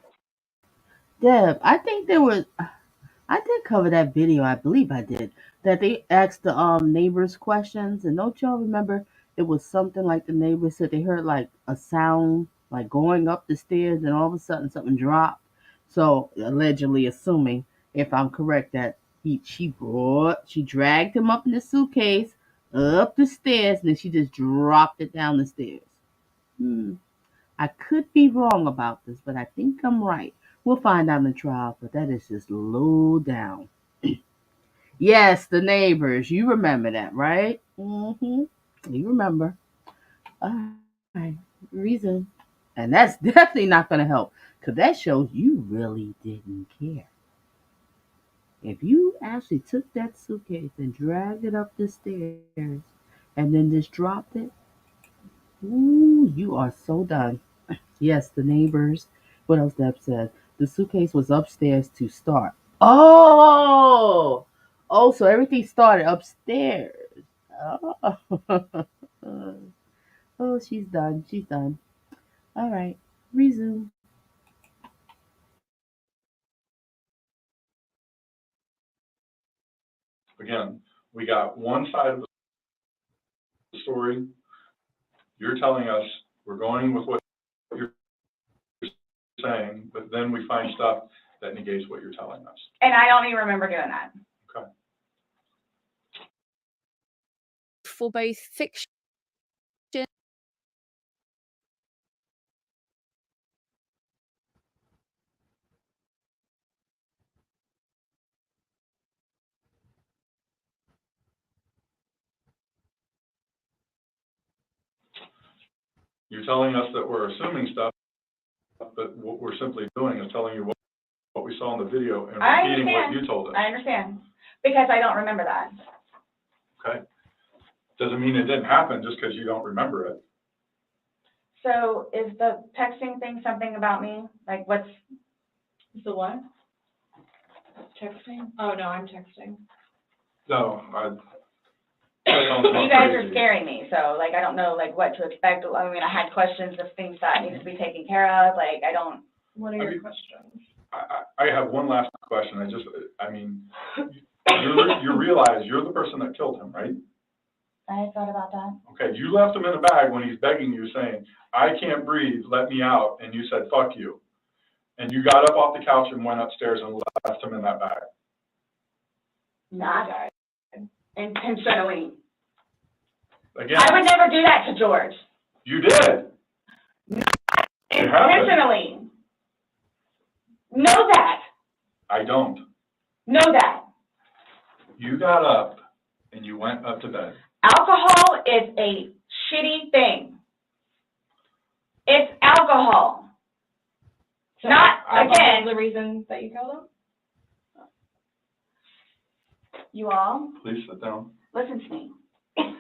[SPEAKER 1] Deb, I think I did cover that video, I believe I did, that they asked the neighbors questions, and don't y'all remember it was something like the neighbors said they heard like a sound like going up the stairs, and all of a sudden something dropped. So allegedly, assuming if I'm correct, that she dragged him up in the suitcase up the stairs, and then she just dropped it down the stairs. I could be wrong about this, but I think I'm right. We'll find out in the trial, but that is just low down. Yes, the neighbors. You remember that, right? You remember. All right. Reason. And that's definitely not going to help, because that shows you really didn't care. If you actually took that suitcase and dragged it up the stairs and then just dropped it, ooh, you are so done. Yes, the neighbors. What else Deb said? The suitcase was upstairs to start. Oh! Oh, so everything started upstairs. Oh. Oh, she's done. She's done. All right. Resume.
[SPEAKER 5] Again, we got one side of the story. You're telling us we're going with what you're saying, but then we find stuff that negates what you're telling us.
[SPEAKER 3] And I don't even remember doing that.
[SPEAKER 5] Okay.
[SPEAKER 4] For both fiction
[SPEAKER 5] You're telling us that we're assuming stuff, but what we're simply doing is telling you what we saw in the video and
[SPEAKER 3] I
[SPEAKER 5] repeating what
[SPEAKER 3] understand.
[SPEAKER 5] you told us.
[SPEAKER 3] I understand. Because I don't remember that.
[SPEAKER 5] Okay? Doesn't mean it didn't happen just because you don't remember it.
[SPEAKER 3] So is the texting thing something about me? Like, what's...
[SPEAKER 2] The what? Texting? Oh, no, I'm texting.
[SPEAKER 5] No,
[SPEAKER 3] You guys are scaring me, so, like, I don't know, like, what to expect. I mean, I had questions of things that need to be taken care of. Like, I don't...
[SPEAKER 2] What are your questions?
[SPEAKER 5] I have one last question. You realize you're the person that killed him, right?
[SPEAKER 3] I thought about that.
[SPEAKER 5] Okay, you left him in a bag when he's begging you, saying, I can't breathe, let me out, and you said, fuck you. And you got up off the couch and went upstairs and left him in that bag.
[SPEAKER 3] Not intentionally.
[SPEAKER 5] Again,
[SPEAKER 3] I would never do that to George.
[SPEAKER 5] you did. It happened.
[SPEAKER 3] Intentionally. Know that.
[SPEAKER 5] I don't.
[SPEAKER 3] Know that.
[SPEAKER 5] You got up and you went up to bed.
[SPEAKER 3] Alcohol is a shitty thing. It's alcohol.
[SPEAKER 2] So
[SPEAKER 3] Not,
[SPEAKER 2] alcohol
[SPEAKER 3] again,
[SPEAKER 2] is the reason that you killed him?
[SPEAKER 3] you all,
[SPEAKER 5] Please sit down.
[SPEAKER 3] listen to me.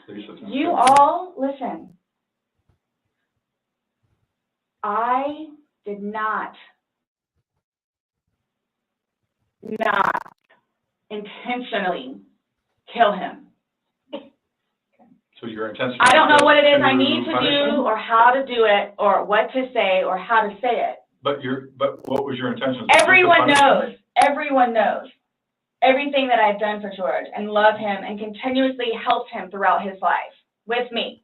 [SPEAKER 5] Please sit down.
[SPEAKER 3] You all, listen. I did not intentionally kill him.
[SPEAKER 5] So your intention.
[SPEAKER 3] I don't know what it is I
[SPEAKER 5] to
[SPEAKER 3] need to
[SPEAKER 5] punish
[SPEAKER 3] do
[SPEAKER 5] him?
[SPEAKER 3] or how to do it or what to say or how to say it.
[SPEAKER 5] But what was your intention? Just to
[SPEAKER 3] Everyone
[SPEAKER 5] punish him?
[SPEAKER 3] knows. Everyone knows everything that I've done for George and love him and continuously helped him throughout his life with me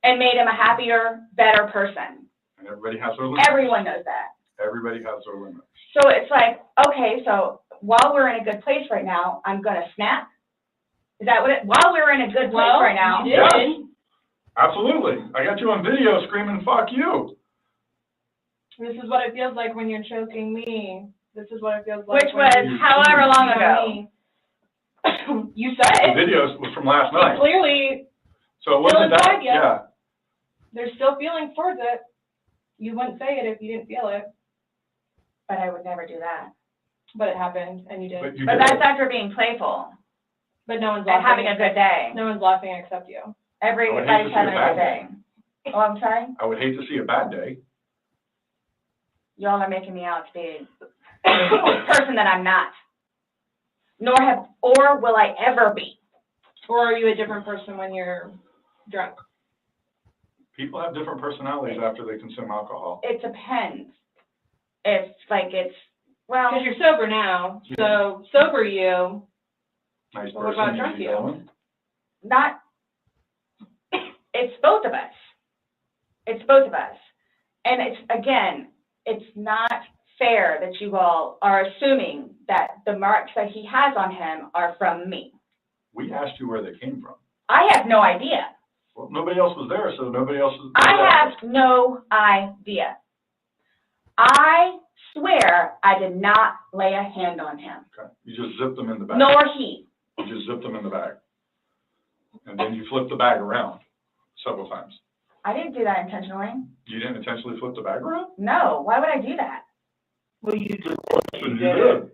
[SPEAKER 3] and made him a happier, better person.
[SPEAKER 5] And everybody has their limits.
[SPEAKER 3] Everyone knows that.
[SPEAKER 5] Everybody has their limits.
[SPEAKER 3] So it's like, okay, so while we're in a good place right now, I'm gonna snap. Is that what it, while we're in a good place right now?
[SPEAKER 2] You did.
[SPEAKER 5] Yes. Absolutely. I got you on video screaming, "Fuck you."
[SPEAKER 2] This is what it feels like when you're choking me. This is what it feels like.
[SPEAKER 3] Which was however long ago.
[SPEAKER 2] You said
[SPEAKER 5] The
[SPEAKER 2] it.
[SPEAKER 5] video was from last night.
[SPEAKER 2] Clearly,
[SPEAKER 5] So it wasn't
[SPEAKER 2] Still
[SPEAKER 5] that,
[SPEAKER 2] inside yet.
[SPEAKER 5] yeah.
[SPEAKER 2] there's still feelings towards it. You wouldn't say it if you didn't feel it,
[SPEAKER 3] But I would never do that.
[SPEAKER 2] but it happened and you did.
[SPEAKER 5] But you
[SPEAKER 3] But
[SPEAKER 5] did.
[SPEAKER 3] that's after being playful
[SPEAKER 2] But no one's
[SPEAKER 3] and
[SPEAKER 2] laughing.
[SPEAKER 3] having a good day.
[SPEAKER 2] No one's laughing except you.
[SPEAKER 3] Everybody's
[SPEAKER 5] I would hate to see
[SPEAKER 3] having
[SPEAKER 5] a
[SPEAKER 3] a good
[SPEAKER 5] bad
[SPEAKER 3] day. Oh, I'm sorry?
[SPEAKER 5] I would hate to see a bad day.
[SPEAKER 3] Y'all are making me out to be a person that I'm not. Or will I ever be.
[SPEAKER 2] Or are you a different person when you're drunk?
[SPEAKER 5] People have different personalities after they consume alcohol.
[SPEAKER 3] It depends. Well,
[SPEAKER 2] Because you're sober now, so sober you.
[SPEAKER 5] Nice
[SPEAKER 2] Well, what
[SPEAKER 5] person,
[SPEAKER 2] about drunk
[SPEAKER 5] easy
[SPEAKER 2] you?
[SPEAKER 5] going.
[SPEAKER 3] it's both of us. It's both of us. And it's not fair that you all are assuming that the marks that he has on him are from me.
[SPEAKER 5] We asked you where they came from.
[SPEAKER 3] I have no idea.
[SPEAKER 5] Well, nobody else was there, so nobody else is.
[SPEAKER 3] I have no idea. I swear I did not lay a hand on him,
[SPEAKER 5] Okay. You just zipped them in the bag.
[SPEAKER 3] nor he.
[SPEAKER 5] You just zipped them in the bag. And then you flipped the bag around several times.
[SPEAKER 3] I didn't do that intentionally.
[SPEAKER 5] You didn't intentionally flip the bag around?
[SPEAKER 3] No, why would I do that?
[SPEAKER 5] So you did.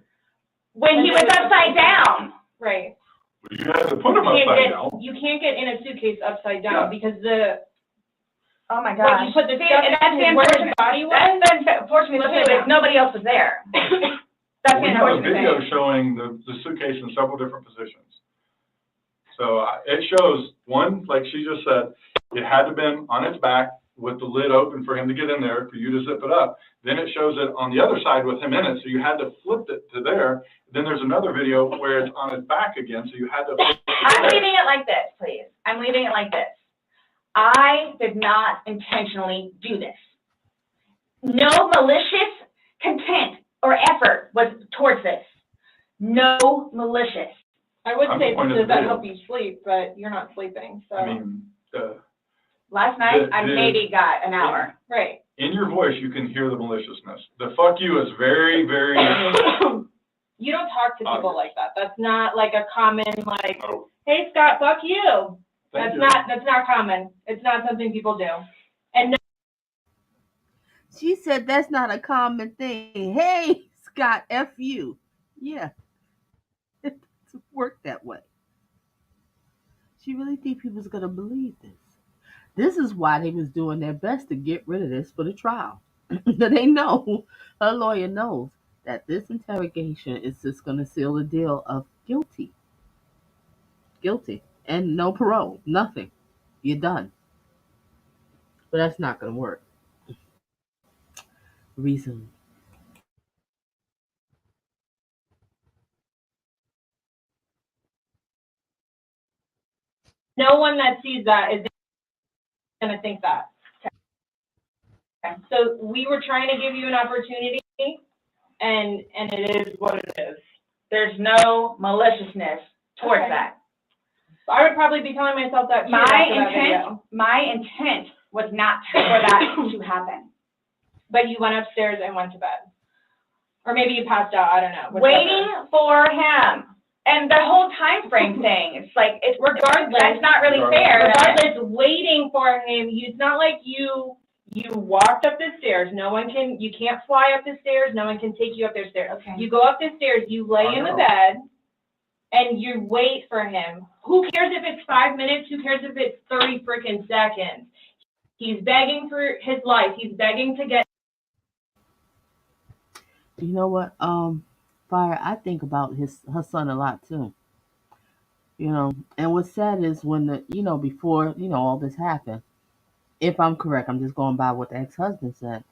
[SPEAKER 3] When he was upside down.
[SPEAKER 2] Right.
[SPEAKER 5] Well, you had to put them upside down.
[SPEAKER 2] You can't get in a suitcase upside down
[SPEAKER 5] Yeah.
[SPEAKER 2] because
[SPEAKER 3] Oh my
[SPEAKER 2] what
[SPEAKER 3] gosh.
[SPEAKER 2] you put the
[SPEAKER 3] See,
[SPEAKER 2] stuff
[SPEAKER 3] and that's the
[SPEAKER 2] in where his
[SPEAKER 3] unfortunate.
[SPEAKER 2] body was.
[SPEAKER 3] That's the unfortunate too, is nobody else was there. That's
[SPEAKER 5] We
[SPEAKER 3] the
[SPEAKER 5] have a
[SPEAKER 3] unfortunate
[SPEAKER 5] video
[SPEAKER 3] thing.
[SPEAKER 5] showing the suitcase in several different positions. So it shows, one, like she just said, it had to have been on its back with the lid open for him to get in there, for you to zip it up. Then it shows it on the other side with him in it, so you had to flip it to there. Then there's another video where it's on its back again, so you had to flip it to
[SPEAKER 3] I'm
[SPEAKER 5] there.
[SPEAKER 3] leaving it like this, please. I'm leaving it like this. I did not intentionally do this. No malicious content or effort was towards this. No malicious.
[SPEAKER 2] I would
[SPEAKER 5] I'm
[SPEAKER 2] say,
[SPEAKER 5] the point of
[SPEAKER 2] does
[SPEAKER 5] the
[SPEAKER 2] that
[SPEAKER 5] video.
[SPEAKER 2] help you sleep? But you're not sleeping, so.
[SPEAKER 5] I mean,
[SPEAKER 3] Last night, I
[SPEAKER 5] The-
[SPEAKER 3] maybe got an hour.
[SPEAKER 2] Right.
[SPEAKER 5] in your voice, you can hear the maliciousness. The fuck you is very, very,
[SPEAKER 2] You don't talk to people like that. That's not like a common like,
[SPEAKER 5] oh,
[SPEAKER 2] hey Scott, fuck you.
[SPEAKER 5] thank
[SPEAKER 2] That's
[SPEAKER 5] you.
[SPEAKER 2] not common. It's not something people do. And
[SPEAKER 1] She said that's not a common thing. Hey, Scott, F you. Yeah, it doesn't work that way. She really think people's gonna believe this. This is why they was doing their best to get rid of this for the trial. They know, her lawyer knows that this interrogation is just gonna seal the deal of guilty. Guilty. And no parole. Nothing. You're done. But that's not gonna work. Reason.
[SPEAKER 2] no one that sees that is gonna think that. Okay. So we were trying to give you an opportunity, and it is what it is.
[SPEAKER 3] There's no maliciousness towards
[SPEAKER 2] Okay.
[SPEAKER 3] that.
[SPEAKER 2] So I would probably be telling myself that too after that video.
[SPEAKER 3] My intent was not for that to happen.
[SPEAKER 2] But you went upstairs and went to bed. Or maybe you passed out, I don't know. whichever.
[SPEAKER 3] Waiting for him. And the whole time frame thing, it's like, it's
[SPEAKER 2] Regardless.
[SPEAKER 3] that's not really fair.
[SPEAKER 2] Regardless, waiting for him, it's not like you walked up the stairs. You can't fly up the stairs. No one can take you up the stairs.
[SPEAKER 3] Okay.
[SPEAKER 2] You go up the stairs, you lay in the bed, and you wait for him. Who cares if it's 5 minutes? Who cares if it's 30 freaking seconds? He's begging for his life. He's begging to get.
[SPEAKER 1] You know what? Fire, I think about her son a lot too. And what's sad is when before, all this happened, if I'm correct, I'm just going by what the ex-husband said.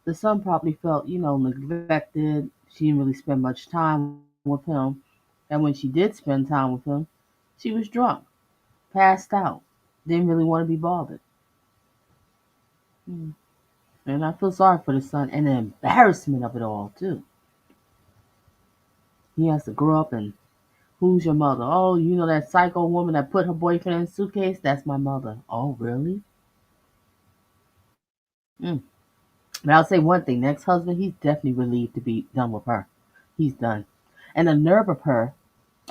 [SPEAKER 1] The son probably felt, neglected. She didn't really spend much time with him. And when she did spend time with him, she was drunk, passed out, didn't really want to be bothered. Hmm. And I feel sorry for the son and the embarrassment of it all, too. He has to grow up and who's your mother? Oh, that psycho woman that put her boyfriend in a suitcase? That's my mother. Oh, really? Mm. But I'll say one thing. Next husband, he's definitely relieved to be done with her. He's done. And the nerve of her,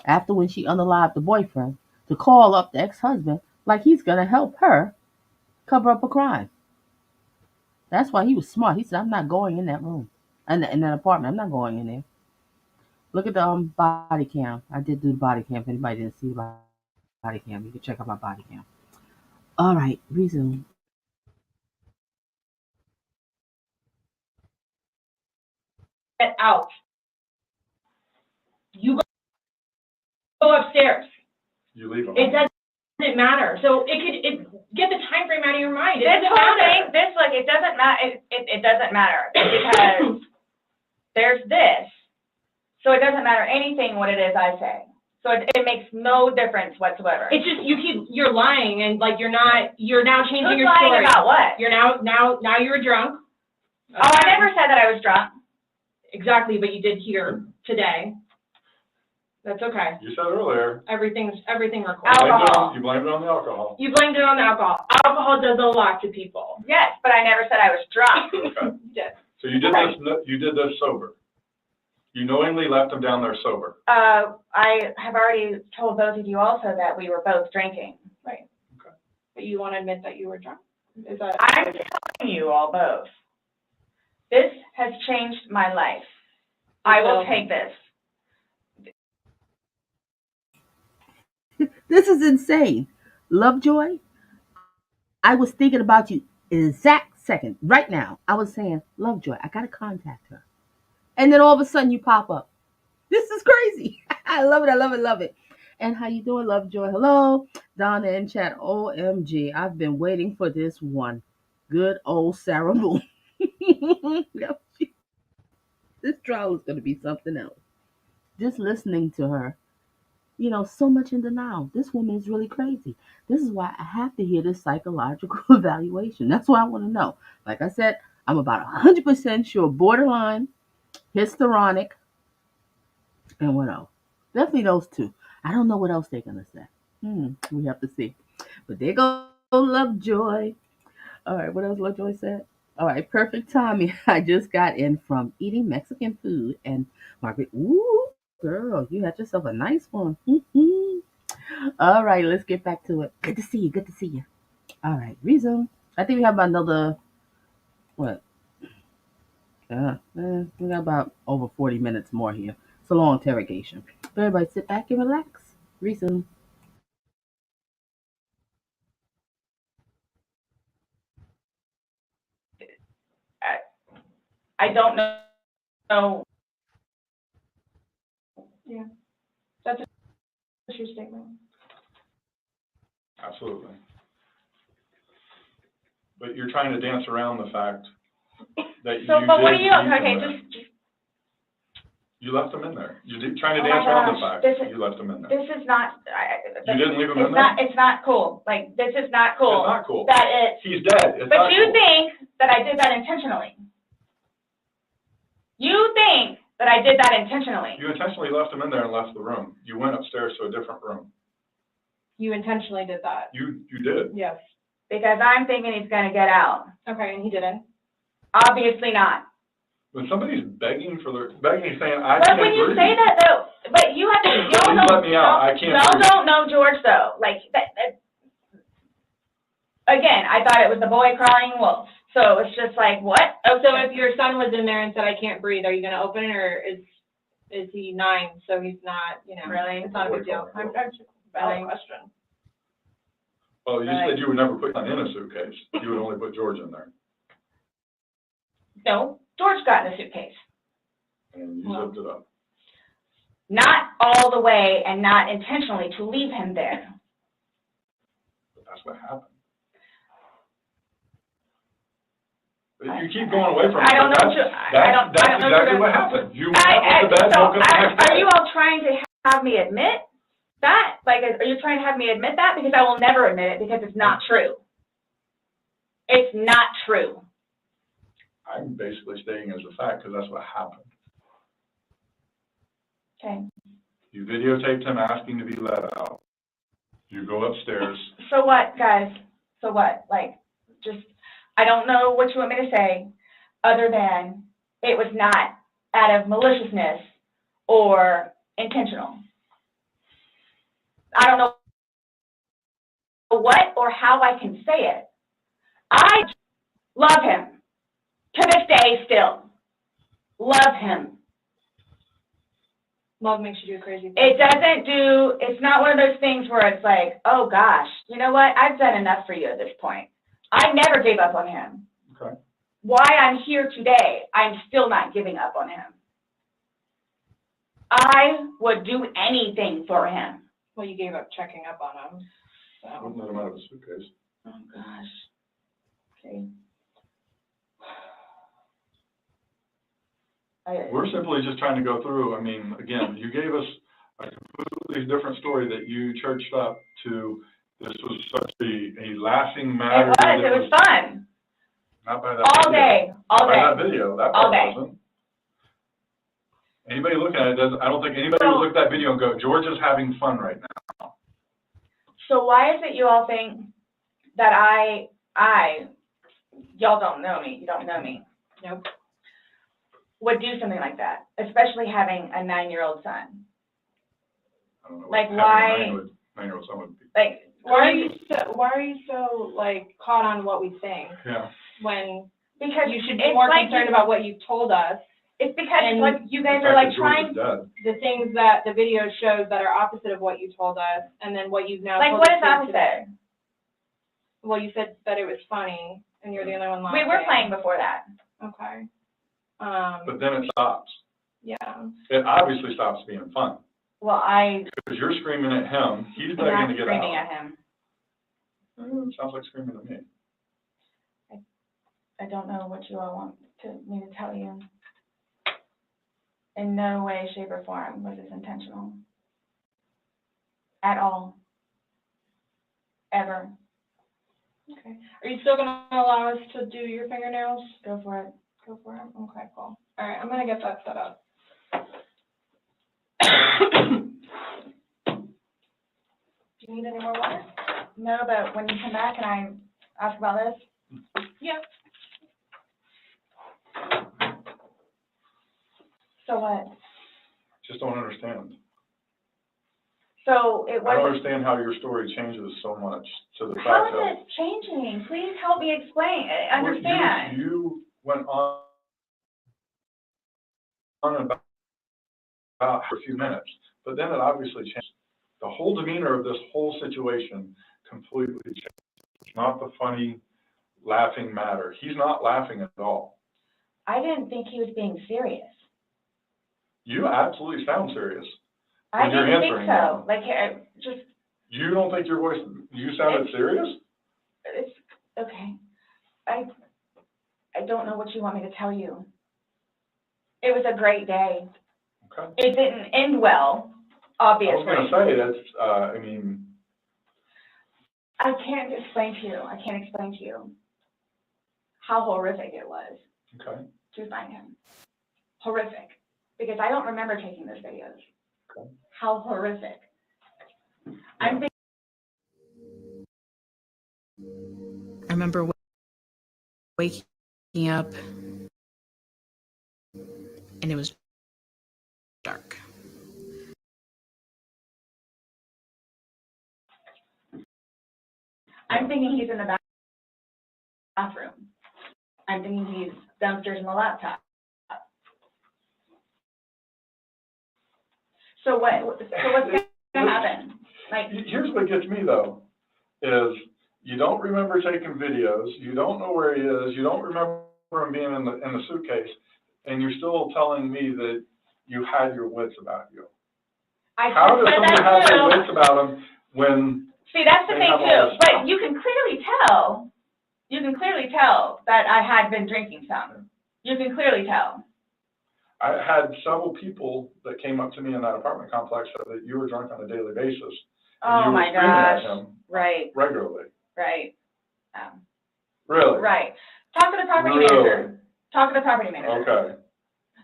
[SPEAKER 1] after when she unalived the boyfriend, to call up the ex-husband like he's going to help her cover up a crime. That's why he was smart. He said, I'm not going in that room. In that apartment. I'm not going in there. Look at the body cam. I did do the body cam. If anybody didn't see the body cam, you can check out my body cam. All right, resume.
[SPEAKER 2] Get out. You go upstairs.
[SPEAKER 5] You leave them.
[SPEAKER 2] It doesn't matter. So get the time frame out of your mind.
[SPEAKER 3] This whole thing, it doesn't matter, it doesn't matter, because there's this, so it doesn't matter anything what it is I say. So it makes no difference whatsoever.
[SPEAKER 2] It's just, you're lying, and like, you're now changing
[SPEAKER 3] Who's
[SPEAKER 2] your
[SPEAKER 3] lying
[SPEAKER 2] story.
[SPEAKER 3] about what?
[SPEAKER 2] You're now you were drunk.
[SPEAKER 3] Oh, I never said that I was drunk.
[SPEAKER 2] Exactly, but you did here today. That's okay.
[SPEAKER 5] You said earlier.
[SPEAKER 2] Everything recorded.
[SPEAKER 3] Alcohol.
[SPEAKER 5] You blamed it on the alcohol.
[SPEAKER 2] You blamed it on the alcohol. Alcohol does a lot to people.
[SPEAKER 3] Yes, but I never said I was drunk.
[SPEAKER 5] Okay.
[SPEAKER 2] Yes.
[SPEAKER 5] So you did this sober. You knowingly left them down there sober.
[SPEAKER 3] I have already told both of you also that we were both drinking.
[SPEAKER 2] Right.
[SPEAKER 5] Okay.
[SPEAKER 2] But you want to admit that you were drunk? Is that?
[SPEAKER 3] I'm telling you all both. This has changed my life. I will take this.
[SPEAKER 1] This is insane. Lovejoy, I was thinking about you exact second. Right now, I was saying, Lovejoy, I got to contact her. And then all of a sudden you pop up. This is crazy. I love it. I love it. Love it. And how you doing, Lovejoy? Hello, Donna in chat. OMG, I've been waiting for this one. Good old Sarah Boone. This trial is going to be something else. Just listening to her, so much in denial. This woman is really crazy. This is why I have to hear this psychological evaluation. That's what I want to know. Like I said, I'm about 100% sure borderline, histrionic, and what else? Definitely those two. I don't know what else they're going to say. We have to see. But there goes Lovejoy. All right, what else Lovejoy said? All right, perfect timing. I just got in from eating Mexican food, and Margaret, ooh, girl, you had yourself a nice one. All right, let's get back to it. Good to see you. Good to see you. All right, resume. I think we have another, what? We got about over 40 minutes more here. It's a long interrogation. But everybody sit back and relax. Resume.
[SPEAKER 3] I don't know.
[SPEAKER 2] Yeah. That's a true statement.
[SPEAKER 5] Absolutely. But you're trying to dance around the fact that
[SPEAKER 3] So,
[SPEAKER 5] you
[SPEAKER 3] but what
[SPEAKER 5] did
[SPEAKER 3] do you,
[SPEAKER 5] leave them
[SPEAKER 3] okay,
[SPEAKER 5] there.
[SPEAKER 3] just
[SPEAKER 5] You left them in there. Trying to
[SPEAKER 3] Oh my
[SPEAKER 5] dance around the
[SPEAKER 3] gosh,
[SPEAKER 5] fact
[SPEAKER 3] this
[SPEAKER 5] that
[SPEAKER 3] is-
[SPEAKER 5] you left them in there.
[SPEAKER 3] this is not,
[SPEAKER 5] You didn't leave them in there?
[SPEAKER 3] it's not cool. Like, this is not cool.
[SPEAKER 5] It's not cool.
[SPEAKER 3] That it's,
[SPEAKER 5] He's dead. It's
[SPEAKER 3] but
[SPEAKER 5] not
[SPEAKER 3] you
[SPEAKER 5] cool.
[SPEAKER 3] think that I did that intentionally. You think that I did that intentionally.
[SPEAKER 5] You intentionally left them in there and left the room. You went upstairs to a different room.
[SPEAKER 2] You intentionally did that.
[SPEAKER 5] You did.
[SPEAKER 2] Yes.
[SPEAKER 3] Because I'm thinking he's gonna get out.
[SPEAKER 2] Okay, and he didn't.
[SPEAKER 3] Obviously not.
[SPEAKER 5] When somebody's begging, saying, I
[SPEAKER 3] But
[SPEAKER 5] can't
[SPEAKER 3] when you
[SPEAKER 5] breathe.
[SPEAKER 3] say that though, but you have to, y'all
[SPEAKER 5] Please
[SPEAKER 3] don't,
[SPEAKER 5] let me out. I can't
[SPEAKER 3] y'all
[SPEAKER 5] breathe.
[SPEAKER 3] don't know George though. Like, again, I thought it was the boy crying wolf. So it's just like, what?
[SPEAKER 2] Oh, so if your son was in there and said, I can't breathe, are you going to open it, or is he 9, so he's not,
[SPEAKER 3] Really?
[SPEAKER 2] it's not a big deal? I'm just valid question.
[SPEAKER 5] Well, you said you would never put Son in a suitcase. You would only put George in there.
[SPEAKER 3] No, George got in the suitcase.
[SPEAKER 5] And you zipped it up.
[SPEAKER 3] Not all the way and not intentionally to leave him there.
[SPEAKER 5] But that's what happened. But you keep going away from it.
[SPEAKER 3] I don't know.
[SPEAKER 5] That's exactly what happened. You went out to bed, woke up the next day.
[SPEAKER 3] Are you all trying to have me admit that? Like, are you trying to have me admit that? Because I will never admit it because it's not true. It's not true.
[SPEAKER 5] I'm basically stating as a fact because that's what happened.
[SPEAKER 3] Okay.
[SPEAKER 5] You videotaped him asking to be let out. You go upstairs.
[SPEAKER 3] So what, guys? So what? Like, just, I don't know what you want me to say other than it was not out of maliciousness or intentional. I don't know what or how I can say it. I love him to this day still. Love him.
[SPEAKER 2] Love makes you do crazy things.
[SPEAKER 3] It doesn't do, it's not one of those things where it's like, oh gosh, you know what? I've done enough for you at this point. I never gave up on him.
[SPEAKER 5] Okay.
[SPEAKER 3] Why I'm here today, I'm still not giving up on him. I would do anything for him.
[SPEAKER 2] Well, you gave up checking up on him.
[SPEAKER 5] I wouldn't let him out of a suitcase.
[SPEAKER 3] Oh gosh. Okay.
[SPEAKER 5] We're simply just trying to go through. I mean, again, you gave us a completely different story that you churched up to. This was such a laughing matter.
[SPEAKER 3] It was fun.
[SPEAKER 5] Not by that
[SPEAKER 3] All
[SPEAKER 5] video.
[SPEAKER 3] day, all
[SPEAKER 5] Not
[SPEAKER 3] day.
[SPEAKER 5] by that video. That
[SPEAKER 3] All
[SPEAKER 5] part
[SPEAKER 3] day.
[SPEAKER 5] wasn't. Anybody looking at it doesn't. I don't think anybody would look at that video and go, George is having fun right now.
[SPEAKER 3] So why is it you all think that y'all don't know me, you don't know me.
[SPEAKER 2] Nope.
[SPEAKER 3] Would do something like that, especially having a 9-year-old son.
[SPEAKER 5] I don't know.
[SPEAKER 3] Like,
[SPEAKER 5] having
[SPEAKER 3] why-
[SPEAKER 5] a 9-year-old son would be.
[SPEAKER 3] Like,
[SPEAKER 2] Why are you so like caught on what we think
[SPEAKER 5] Yeah.
[SPEAKER 2] when
[SPEAKER 3] because
[SPEAKER 2] you should be
[SPEAKER 3] it's
[SPEAKER 2] more
[SPEAKER 3] like
[SPEAKER 2] concerned about what you've told us,
[SPEAKER 3] it's because
[SPEAKER 2] and
[SPEAKER 3] like you guys
[SPEAKER 5] The
[SPEAKER 3] are
[SPEAKER 5] fact
[SPEAKER 3] like
[SPEAKER 5] that George
[SPEAKER 3] trying,
[SPEAKER 5] is dead.
[SPEAKER 2] the things that the video shows that are opposite of what you told us, and then what you've now
[SPEAKER 3] like
[SPEAKER 2] told
[SPEAKER 3] what
[SPEAKER 2] us
[SPEAKER 3] is
[SPEAKER 2] here
[SPEAKER 3] opposite?
[SPEAKER 2] today. Well, you said that it was funny, and you're the only one laughing.
[SPEAKER 3] We were playing before that.
[SPEAKER 2] Okay.
[SPEAKER 5] But then it stops.
[SPEAKER 2] Yeah.
[SPEAKER 5] It obviously stops being fun.
[SPEAKER 3] Well, I
[SPEAKER 5] Because you're screaming at him. He's
[SPEAKER 3] am
[SPEAKER 5] begging
[SPEAKER 3] not
[SPEAKER 5] to get
[SPEAKER 3] screaming
[SPEAKER 5] out.
[SPEAKER 3] at him.
[SPEAKER 5] Sounds like screaming at me.
[SPEAKER 3] I don't know what you all want me to tell you. In no way, shape, or form was this intentional. At all. Ever.
[SPEAKER 2] Okay. Are you still gonna allow us to do your fingernails?
[SPEAKER 3] Go for it.
[SPEAKER 2] Go for it. Okay, cool. All right, I'm gonna get that set up. Do you need any more water?
[SPEAKER 3] No, but when you come back and I ask about this,
[SPEAKER 2] Yeah.
[SPEAKER 3] so what?
[SPEAKER 5] Just don't understand.
[SPEAKER 3] So it
[SPEAKER 5] I don't
[SPEAKER 3] wasn't.
[SPEAKER 5] understand how your story changes so much to the
[SPEAKER 3] How
[SPEAKER 5] fact
[SPEAKER 3] is
[SPEAKER 5] of.
[SPEAKER 3] it changing? Please help me explain,
[SPEAKER 5] Well,
[SPEAKER 3] understand.
[SPEAKER 5] You went on and about for a few minutes, but then it obviously changed. The whole demeanor of this whole situation completely changed. It's not the funny, laughing matter. He's not laughing at all.
[SPEAKER 3] I didn't think he was being serious.
[SPEAKER 5] You absolutely sound serious.
[SPEAKER 3] I
[SPEAKER 5] When you're
[SPEAKER 3] didn't think
[SPEAKER 5] answering
[SPEAKER 3] so.
[SPEAKER 5] them.
[SPEAKER 3] Like, just,
[SPEAKER 5] You don't think your voice, you sounded serious?
[SPEAKER 3] it's, okay. I don't know what you want me to tell you. It was a great day.
[SPEAKER 5] Okay.
[SPEAKER 3] It didn't end well, obviously.
[SPEAKER 5] I was gonna say, that's, I mean.
[SPEAKER 3] I can't explain to you. I can't explain to you how horrific it was
[SPEAKER 5] Okay.
[SPEAKER 3] to find him. Horrific. Because I don't remember taking those videos.
[SPEAKER 5] Okay.
[SPEAKER 3] How horrific. I'm thinking.
[SPEAKER 11] I remember waking up and it was dark.
[SPEAKER 3] I'm thinking he's in the bathroom. I'm thinking he's downstairs in the laptop. So what's going to happen? Like,
[SPEAKER 5] Here's what gets me though. is you don't remember taking videos, you don't know where he is, you don't remember him being in the suitcase, and you're still telling me that you had your wits about you. How does somebody have their wits about them when?
[SPEAKER 3] See, that's the
[SPEAKER 5] they
[SPEAKER 3] thing
[SPEAKER 5] have all
[SPEAKER 3] too,
[SPEAKER 5] this
[SPEAKER 3] but
[SPEAKER 5] stuff?
[SPEAKER 3] you can clearly tell that I had been drinking some. You can clearly tell.
[SPEAKER 5] I had several people that came up to me in that apartment complex said that you were drunk on a daily basis. And
[SPEAKER 3] Oh
[SPEAKER 5] you were
[SPEAKER 3] my
[SPEAKER 5] screaming at
[SPEAKER 3] gosh,
[SPEAKER 5] him
[SPEAKER 3] right,
[SPEAKER 5] regularly.
[SPEAKER 3] right.
[SPEAKER 5] Really?
[SPEAKER 3] Right. Talk to the property
[SPEAKER 5] Really?
[SPEAKER 3] manager. Talk to the property manager.
[SPEAKER 5] Okay.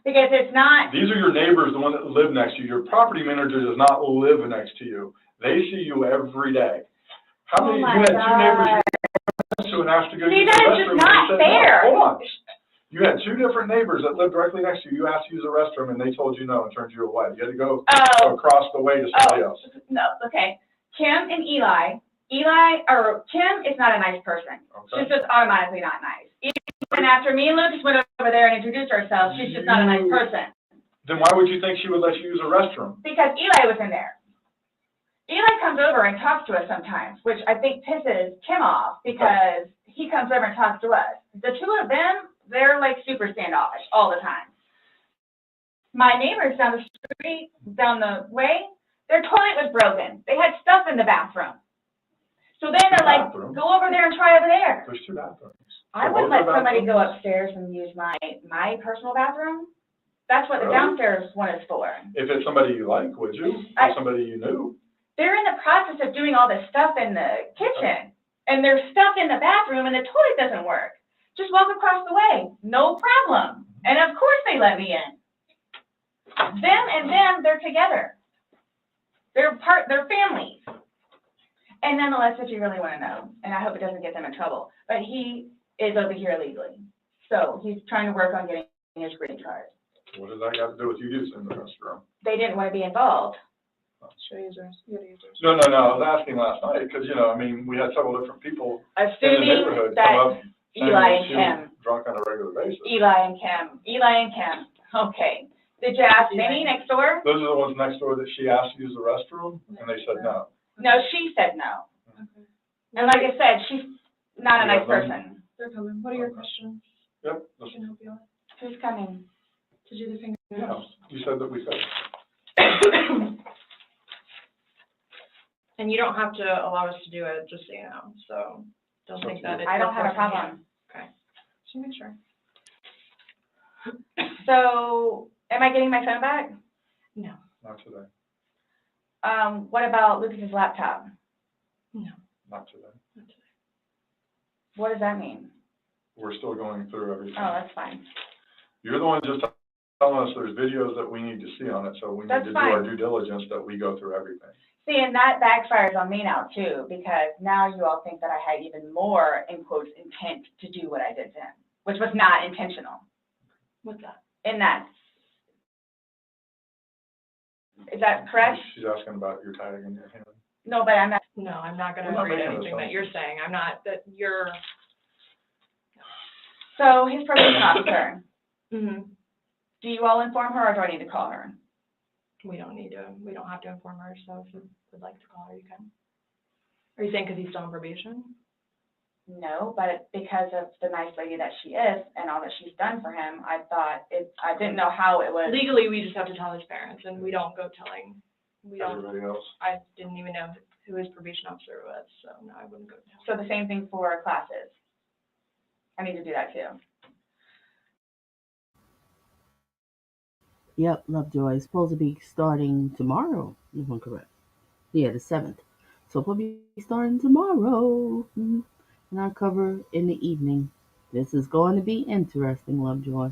[SPEAKER 3] Because it's not,
[SPEAKER 5] These are your neighbors, the one that live next to you. Your property manager does not live next to you. They see you every day. How
[SPEAKER 3] oh
[SPEAKER 5] many,
[SPEAKER 3] my
[SPEAKER 5] you had two neighbors
[SPEAKER 3] God.
[SPEAKER 5] you went to and asked to go
[SPEAKER 3] See,
[SPEAKER 5] use the
[SPEAKER 3] that is
[SPEAKER 5] restroom
[SPEAKER 3] just
[SPEAKER 5] and
[SPEAKER 3] not
[SPEAKER 5] they said no.
[SPEAKER 3] fair.
[SPEAKER 5] Hold on. You had two different neighbors that lived directly next to you. You asked to use the restroom and they told you no and turned you away. You had to go across the way to somebody else.
[SPEAKER 3] No, okay. Kim and Kim is not a nice person.
[SPEAKER 5] Okay.
[SPEAKER 3] She's just automatically not nice. Even after me and Lucas went over there and introduced ourselves, she's just not a nice person.
[SPEAKER 5] Then why would you think she would let you use a restroom?
[SPEAKER 3] Because Eli was in there. Eli comes over and talks to us sometimes, which I think pisses Kim off because he comes over and talks to us. The two of them, they're like super standoffish all the time. My neighbors down the street, down the way, their toilet was broken. They had stuff in the bathroom. So then they're like, go over there and try over there.
[SPEAKER 5] There's two bathrooms.
[SPEAKER 3] I wouldn't let somebody go upstairs and use my personal bathroom. That's what the downstairs one is for.
[SPEAKER 5] If it's somebody you like, would you? Or somebody you knew?
[SPEAKER 3] They're in the process of doing all this stuff in the kitchen, and there's stuff in the bathroom, and the toilet doesn't work. Just walk across the way, no problem. And of course they let me in. Them, they're together. They're families. And nonetheless, if you really want to know, and I hope it doesn't get them in trouble, but he is over here illegally. So he's trying to work on getting his green card.
[SPEAKER 5] What does that got to do with you using the restroom?
[SPEAKER 3] They didn't want to be involved.
[SPEAKER 5] No, I was asking last night, because, we had several different people in the
[SPEAKER 3] Assuming
[SPEAKER 5] neighborhood come
[SPEAKER 3] that
[SPEAKER 5] up saying
[SPEAKER 3] Eli
[SPEAKER 5] that
[SPEAKER 3] and
[SPEAKER 5] she was
[SPEAKER 3] Kim.
[SPEAKER 5] drunk on a regular basis.
[SPEAKER 3] Eli and Kim. Okay. Did you ask Benny next door?
[SPEAKER 5] Those are the ones next door that she asked to use the restroom, and they said no.
[SPEAKER 3] No, she said no. And like I said, she's not a nice person.
[SPEAKER 2] They're coming. What are your questions?
[SPEAKER 5] Yep.
[SPEAKER 2] I can help you with.
[SPEAKER 3] Who's coming?
[SPEAKER 2] To do the
[SPEAKER 5] Yeah,
[SPEAKER 2] fingernails.
[SPEAKER 5] you said that we said.
[SPEAKER 2] And you don't have to allow us to do it, just so you know, so don't think that it's.
[SPEAKER 3] I don't have a problem.
[SPEAKER 2] Okay. Just make sure.
[SPEAKER 3] So, am I getting my phone back?
[SPEAKER 2] No.
[SPEAKER 5] Not today.
[SPEAKER 3] What about Lucas's laptop?
[SPEAKER 2] No.
[SPEAKER 5] Not today.
[SPEAKER 2] Not today.
[SPEAKER 3] What does that mean?
[SPEAKER 5] We're still going through everything.
[SPEAKER 3] Oh, that's fine.
[SPEAKER 5] You're the one just telling us there's videos that we need to see on it, so we need to do our due diligence that we go through everything.
[SPEAKER 3] See, and that backfires on me now too, because now you all think that I had even more, in quotes, intent to do what I did to him, which was not intentional.
[SPEAKER 2] What's that?
[SPEAKER 3] In that. Is that correct?
[SPEAKER 5] She's asking about your tag in your hand.
[SPEAKER 3] No, but I'm not.
[SPEAKER 2] No, I'm not gonna
[SPEAKER 5] We're not
[SPEAKER 2] agree to
[SPEAKER 5] making
[SPEAKER 2] anything that
[SPEAKER 5] assumptions.
[SPEAKER 2] you're saying. I'm not, that you're.
[SPEAKER 3] So his probation officer,
[SPEAKER 2] Mm-hmm.
[SPEAKER 3] do you all inform her or do I need to call her?
[SPEAKER 2] We don't have to inform her, so if you would like to call her, you can. Are you saying because he's still on probation?
[SPEAKER 3] No, but because of the nice lady that she is and all that she's done for him, I didn't know how it was.
[SPEAKER 2] Legally, we just have to tell his parents, and we don't go telling,
[SPEAKER 5] Everybody else?
[SPEAKER 2] I didn't even know who his probation officer was, so no, I wouldn't go tell.
[SPEAKER 3] So the same thing for classes. I need to do that too.
[SPEAKER 1] Yep, Lovejoy is supposed to be starting tomorrow, if I'm correct. Yeah, the 7th. So we'll be starting tomorrow. And I'll cover in the evening. This is going to be interesting, Lovejoy.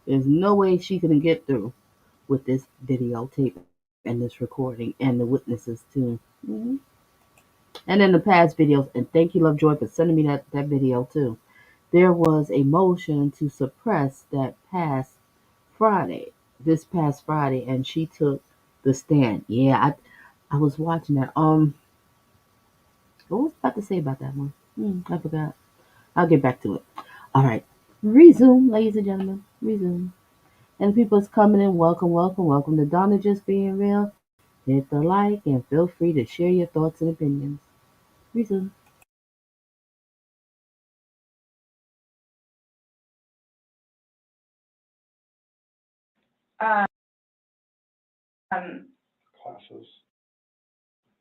[SPEAKER 1] There's no way she can get through with this videotape and this recording and the witnesses too. And then the past videos, and thank you, Lovejoy, for sending me that video too. There was a motion to suppress that this past Friday, and she took the stand. Yeah, I was watching that. What was I about to say about that one? I forgot. I'll get back to it. All right. Resume, ladies and gentlemen. Resume. And people's coming in. Welcome, welcome, welcome to Donna Just Being Real. Hit the like and feel free to share your thoughts and opinions. Reason.
[SPEAKER 3] Um,
[SPEAKER 5] Classes.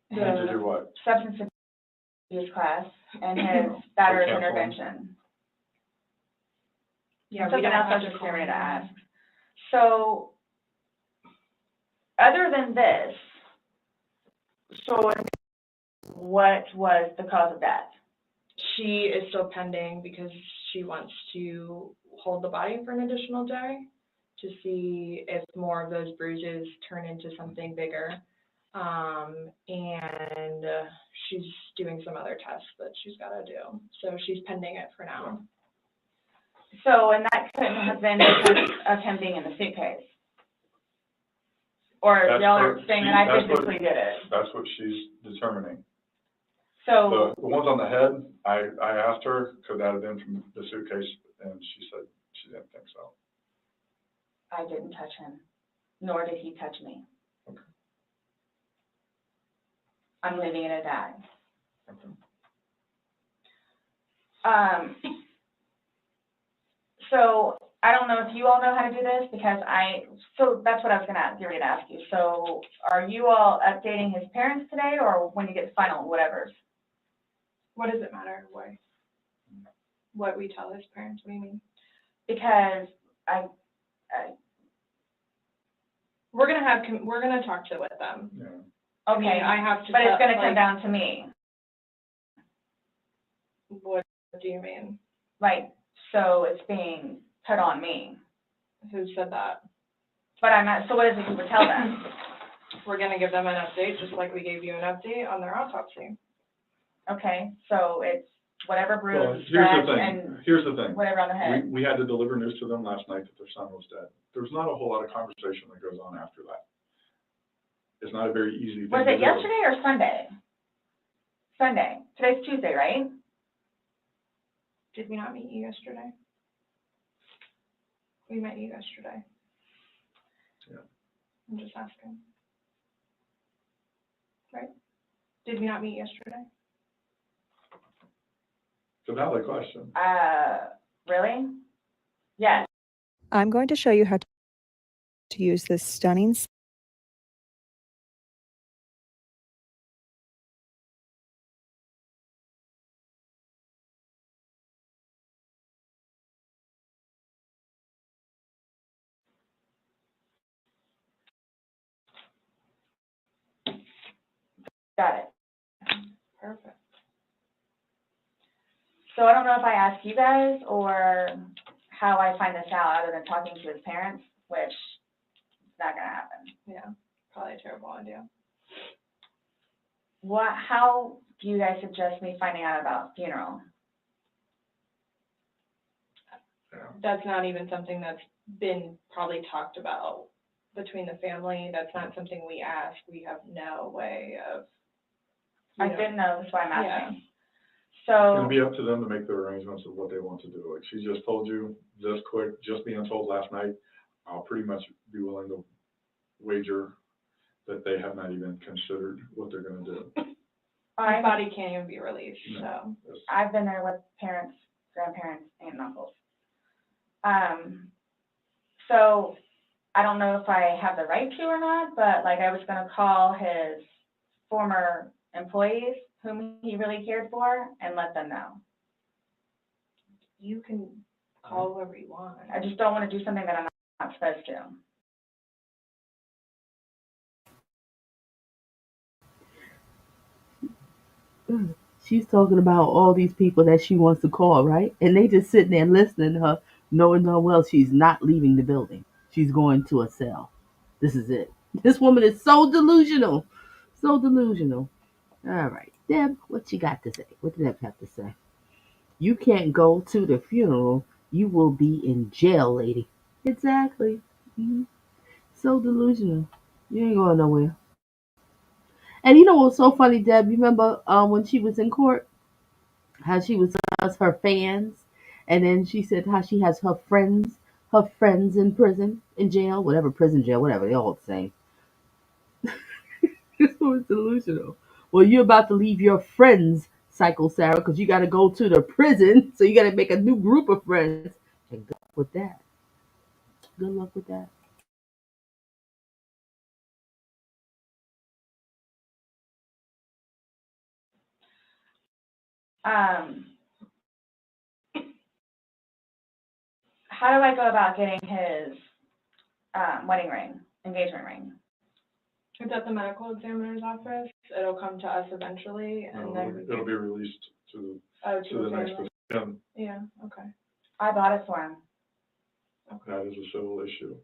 [SPEAKER 5] You need to do
[SPEAKER 3] the
[SPEAKER 5] what?
[SPEAKER 3] substance abuse class and his batterer's
[SPEAKER 5] cancel 'em.
[SPEAKER 3] intervention.
[SPEAKER 2] Yeah, we
[SPEAKER 3] Something
[SPEAKER 2] don't
[SPEAKER 3] else I
[SPEAKER 2] have
[SPEAKER 3] was
[SPEAKER 2] to
[SPEAKER 3] just
[SPEAKER 2] call
[SPEAKER 3] getting ready to
[SPEAKER 2] them.
[SPEAKER 3] ask. So, other than this, so what was the cause of death?
[SPEAKER 2] She is still pending because she wants to hold the body for an additional day to see if more of those bruises turn into something bigger. And she's doing some other tests that she's got to do. So she's pending it for now.
[SPEAKER 3] So, and that couldn't have been because of him being in the suitcase? Or
[SPEAKER 5] That's
[SPEAKER 3] y'all are
[SPEAKER 5] her-
[SPEAKER 3] saying
[SPEAKER 5] she-
[SPEAKER 3] that I
[SPEAKER 5] that's what-
[SPEAKER 3] physically did it?
[SPEAKER 5] That's what she's determining.
[SPEAKER 3] So,
[SPEAKER 5] The ones on the head, I asked her, could that have been from the suitcase, and she said she didn't think so.
[SPEAKER 3] I didn't touch him, nor did he touch me.
[SPEAKER 5] Okay.
[SPEAKER 3] I'm leaving it at that.
[SPEAKER 5] Okay.
[SPEAKER 3] So I don't know if you all know how to do this because so that's what I was gonna get ready to ask you. So are you all updating his parents today or when you get final whatevers?
[SPEAKER 2] What does it matter? What we tell his parents? What do you mean?
[SPEAKER 3] Because
[SPEAKER 2] We're gonna talk with them.
[SPEAKER 5] Yeah.
[SPEAKER 3] okay,
[SPEAKER 2] I have to.
[SPEAKER 3] but it's gonna
[SPEAKER 2] like,
[SPEAKER 3] come down to me.
[SPEAKER 2] What do you mean?
[SPEAKER 3] Like, so it's being put on me.
[SPEAKER 2] Who said that?
[SPEAKER 3] But I'm not, so what is it you would tell them?
[SPEAKER 2] We're gonna give them an update, just like we gave you an update on their autopsy.
[SPEAKER 3] Okay, so it's whatever
[SPEAKER 5] Well,
[SPEAKER 3] bruise,
[SPEAKER 5] here's the
[SPEAKER 3] scratch, and
[SPEAKER 5] thing, here's the thing.
[SPEAKER 3] whatever on the head.
[SPEAKER 5] We had to deliver news to them last night that their son was dead. There's not a whole lot of conversation that goes on after that. It's not a very easy thing
[SPEAKER 3] Was
[SPEAKER 5] to
[SPEAKER 3] it
[SPEAKER 5] do.
[SPEAKER 3] yesterday or Sunday? Sunday. Today's Tuesday, right?
[SPEAKER 2] Did we not meet you yesterday? We met you yesterday.
[SPEAKER 5] Yeah.
[SPEAKER 2] I'm just asking. Right? Did we not meet yesterday?
[SPEAKER 5] It's a valid question.
[SPEAKER 3] Really? Yes.
[SPEAKER 12] I'm going to show you how to use this stunning
[SPEAKER 3] Got it.
[SPEAKER 2] Perfect.
[SPEAKER 3] So I don't know if I asked you guys or how I find this out other than talking to his parents, which is not gonna happen.
[SPEAKER 2] Yeah, probably a terrible idea.
[SPEAKER 3] How do you guys suggest me finding out about funeral?
[SPEAKER 2] That's not even something that's been probably talked about between the family. That's not something we ask. We have no way of.
[SPEAKER 3] I didn't know, that's why I'm asking.
[SPEAKER 5] It's gonna
[SPEAKER 3] So,
[SPEAKER 5] be up to them to make their arrangements of what they want to do. Like she just told you this quick, just being told last night, I'll pretty much be willing to wager that they have not even considered what they're gonna do.
[SPEAKER 2] My body can't even be released, so.
[SPEAKER 5] It's-
[SPEAKER 3] I've been there with parents, grandparents, and uncles. So I don't know if I have the right to or not, but like I was gonna call his former employees whom he really cared for and let them know.
[SPEAKER 2] You can call whoever you want.
[SPEAKER 3] I just don't want to do something that I'm not supposed to.
[SPEAKER 1] She's talking about all these people that she wants to call, right? And they just sitting there listening to her, knowing her well she's not leaving the building. She's going to a cell. This is it. This woman is so delusional. So delusional. All right. Deb, what you got to say? What did Deb have to say? You can't go to the funeral. You will be in jail, lady. Exactly. So delusional. You ain't going nowhere. And you know what's so funny, Deb? You remember when she was in court, how she was us her fans, and then she said how she has her friends in prison, in jail, whatever, prison, jail, whatever, they're all the same. This was delusional. Well, you're about to leave your friends cycle, Sarah, because you got to go to the prison, so you got to make a new group of friends. And good luck with that. Good luck with that.
[SPEAKER 3] How do I go about getting his wedding ring, engagement ring?
[SPEAKER 2] It's at the medical examiner's office. It'll come to us eventually, and then
[SPEAKER 5] It'll be released to
[SPEAKER 2] to
[SPEAKER 5] the next
[SPEAKER 2] family.
[SPEAKER 5] of kin.
[SPEAKER 2] Yeah. Okay.
[SPEAKER 3] I bought it for him.
[SPEAKER 5] That is a civil issue.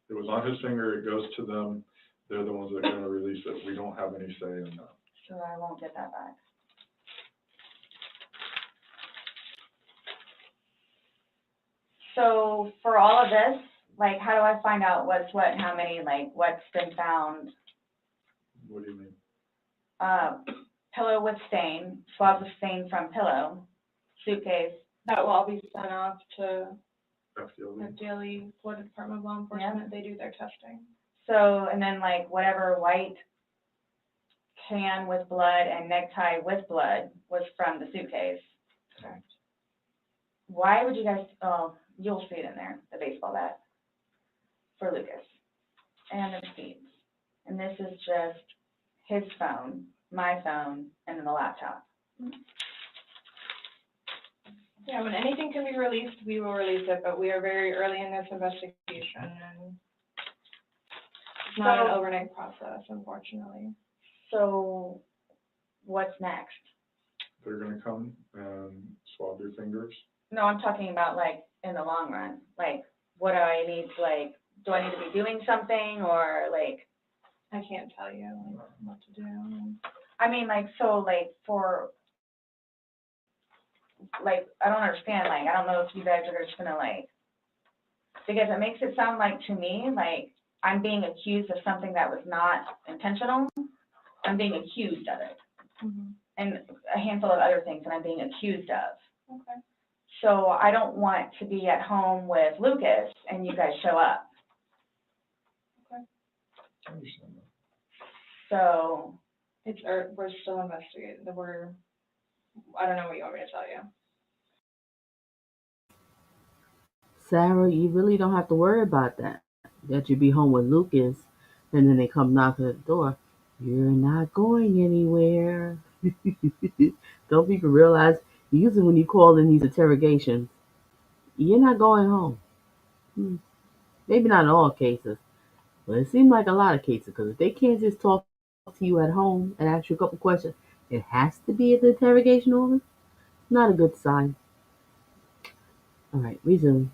[SPEAKER 5] It was on his finger, it goes to them, they're the ones that are gonna release it, we don't have any say in that.
[SPEAKER 3] So I won't get that back. So for all of this, like, how do I find out what's what, and how many, like, what's been found?
[SPEAKER 5] What do you mean?
[SPEAKER 3] Pillow with stain, swabs of stain from pillow, suitcase.
[SPEAKER 2] That will all be sent off to
[SPEAKER 5] FDLE?
[SPEAKER 2] FDLE, Florida Department of Law Enforcement. They do their testing.
[SPEAKER 3] So, and then like whatever white can with blood and necktie with blood was from the suitcase.
[SPEAKER 2] Correct.
[SPEAKER 3] Why would you guys, oh, you'll see it in there, the baseball bat for Lucas and the receipts. And this is just his phone, my phone, and then the laptop.
[SPEAKER 2] Yeah, when anything can be released, we will release it, but we are very early in this investigation, and it's not an overnight process, unfortunately.
[SPEAKER 3] So what's next?
[SPEAKER 5] They're gonna come and swab your fingers.
[SPEAKER 3] No, I'm talking about like in the long run. Like, what do I need to like, do I need to be doing something or like?
[SPEAKER 2] I can't tell you like, what to do.
[SPEAKER 3] I mean, like, so like for, like, I don't understand, like, I don't know if you guys are just gonna like, because it makes it sound like to me, like I'm being accused of something that was not intentional. I'm being accused of it.
[SPEAKER 2] Mm-hmm.
[SPEAKER 3] And a handful of other things that I'm being accused of.
[SPEAKER 2] Okay.
[SPEAKER 3] So I don't want to be at home with Lucas and you guys show up.
[SPEAKER 2] Okay.
[SPEAKER 5] I understand that.
[SPEAKER 3] So
[SPEAKER 2] We're still investigating. I don't know what you want me to tell you.
[SPEAKER 1] Sarah, you really don't have to worry about that. That you be home with Lucas, and then they come knocking at the door. You're not going anywhere. Don't people realize, usually when you call in these interrogations, you're not going home. Maybe not in all cases, but it seems like a lot of cases, because if they can't just talk to you at home and ask you a couple questions, it has to be at the interrogation room. Not a good sign. All right, resume.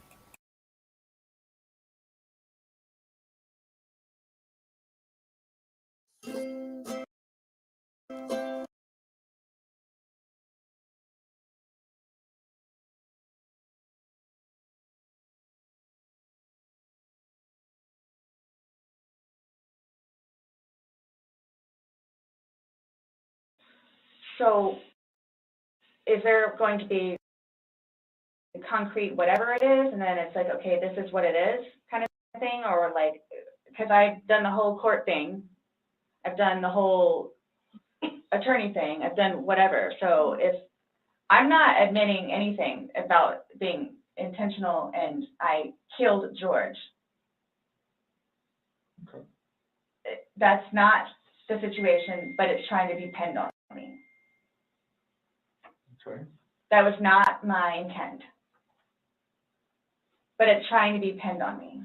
[SPEAKER 3] So is there going to be concrete whatever it is, and then it's like, okay, this is what it is kind of thing, or like, because I've done the whole court thing, I've done the whole attorney thing, I've done whatever. So if I'm not admitting anything about being intentional and I killed George,
[SPEAKER 5] Okay.
[SPEAKER 3] that's not the situation, but it's trying to be pinned on me.
[SPEAKER 5] Okay.
[SPEAKER 3] That was not my intent, but it's trying to be pinned on me.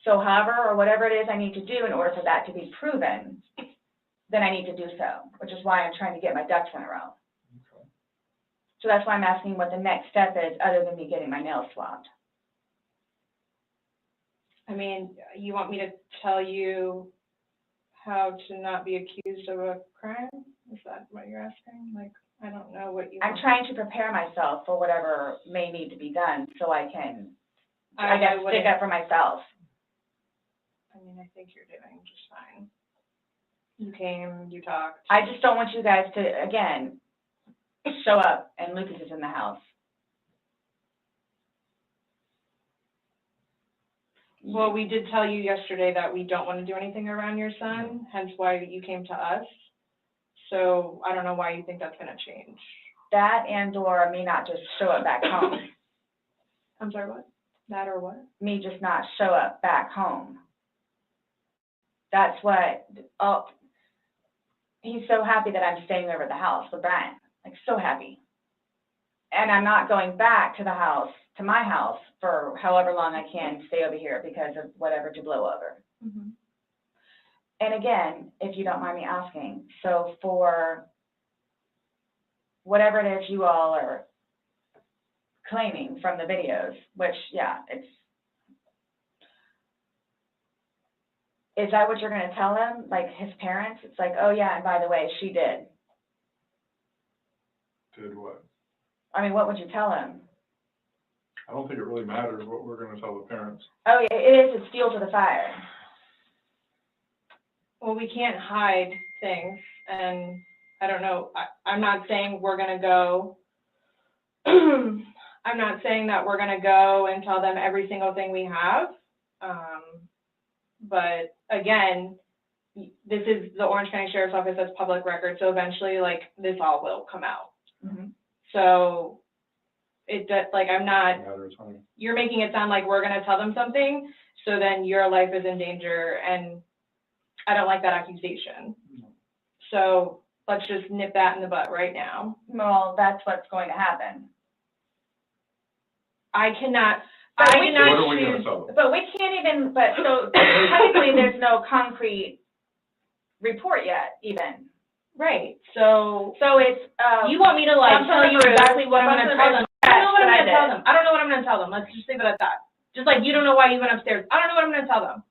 [SPEAKER 3] So however, or whatever it is I need to do in order for that to be proven, then I need to do so, which is why I'm trying to get my ducks in a row.
[SPEAKER 5] Okay.
[SPEAKER 3] So that's why I'm asking what the next step is, other than me getting my nails swabbed.
[SPEAKER 2] I mean, you want me to tell you how to not be accused of a crime? Is that what you're asking? Like, I don't know what you
[SPEAKER 3] I'm
[SPEAKER 2] want.
[SPEAKER 3] trying to prepare myself for whatever may need to be done, so I can, I guess, stick up for myself.
[SPEAKER 2] I mean, I think you're doing just fine. You came, you talked.
[SPEAKER 3] I just don't want you guys to, again, show up and Lucas is in the house.
[SPEAKER 2] Well, we did tell you yesterday that we don't want to do anything around your son, hence why you came to us. So I don't know why you think that's gonna change.
[SPEAKER 3] That and/or me not just show up back home.
[SPEAKER 2] I'm sorry, what? That or what?
[SPEAKER 3] Me just not show up back home. That's what, oh, he's so happy that I'm staying over at the house with Brian, like so happy. And I'm not going back to the house, to my house, for however long I can stay over here because of whatever to blow over.
[SPEAKER 2] Mm-hmm.
[SPEAKER 3] And again, if you don't mind me asking, so for whatever it is you all are claiming from the videos, which, yeah, is that what you're going to tell him? Like his parents? It's like, oh yeah, and by the way, she did.
[SPEAKER 5] Did what?
[SPEAKER 3] I mean, what would you tell him?
[SPEAKER 5] I don't think it really matters what we're gonna tell the parents.
[SPEAKER 3] Oh, yeah, it is. It's fuel to the fire.
[SPEAKER 2] Well, we can't hide things, and I don't know, I'm not saying we're gonna go, I'm not saying that we're gonna go and tell them every single thing we have. But again, this is the Orange County Sheriff's Office, that's public record, so eventually, like, this all will come out.
[SPEAKER 3] Mm-hmm.
[SPEAKER 2] So, like, I'm not,
[SPEAKER 5] Matters, honey.
[SPEAKER 2] you're making it sound like we're gonna tell them something, so then your life is in danger, and I don't like that accusation. So, let's just nip that in the butt right now.
[SPEAKER 3] Well, that's what's going to happen.
[SPEAKER 2] I cannot
[SPEAKER 3] But
[SPEAKER 5] What are we gonna
[SPEAKER 2] choose,
[SPEAKER 5] tell them?
[SPEAKER 3] But we can't even, so technically there's no concrete report yet, even.
[SPEAKER 2] right, so,
[SPEAKER 3] it's,
[SPEAKER 2] you want me to, like,
[SPEAKER 3] Some
[SPEAKER 2] tell you
[SPEAKER 3] sort of
[SPEAKER 2] exactly what I'm gonna tell them? I don't know what I'm
[SPEAKER 3] That's
[SPEAKER 2] gonna tell them. I don't know what I'm gonna tell them. Let's just leave it at that. Just like you don't know why you went upstairs. I don't know what I'm gonna tell them.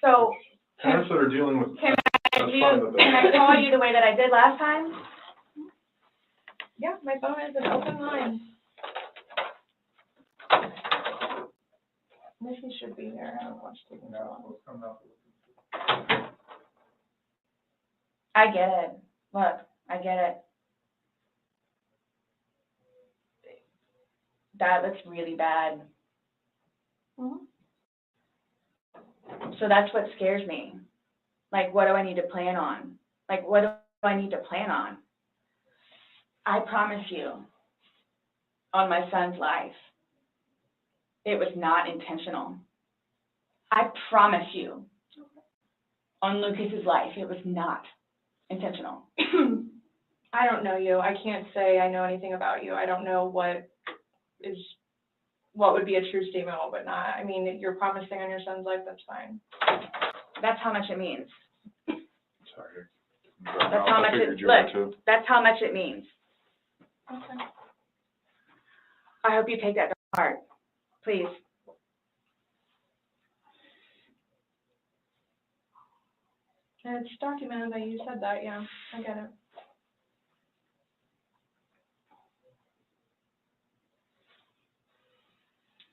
[SPEAKER 3] So,
[SPEAKER 5] Parents that are dealing with.
[SPEAKER 3] can
[SPEAKER 5] That's fine with
[SPEAKER 3] can I
[SPEAKER 5] that.
[SPEAKER 3] call you the way that I did last time?
[SPEAKER 2] Yeah, my phone is an open line. Missy should be here. I don't watch TV.
[SPEAKER 5] No, let's come out.
[SPEAKER 3] I get it. Look, I get it. That looks really bad.
[SPEAKER 2] Mhm.
[SPEAKER 3] So that's what scares me. Like, what do I need to plan on? Like, what do I need to plan on? I promise you, on my son's life, it was not intentional. I promise you, on Lucas's life, it was not intentional.
[SPEAKER 2] I don't know you. I can't say I know anything about you. I don't know what would be a true statement, what would not. I mean, you're promising on your son's life, that's fine.
[SPEAKER 3] That's how much it means.
[SPEAKER 5] Sorry.
[SPEAKER 3] That's how much it, look, that's how much it means.
[SPEAKER 2] Okay.
[SPEAKER 3] I hope you take that to heart, please.
[SPEAKER 2] And it's documented that you said that, yeah, I get it.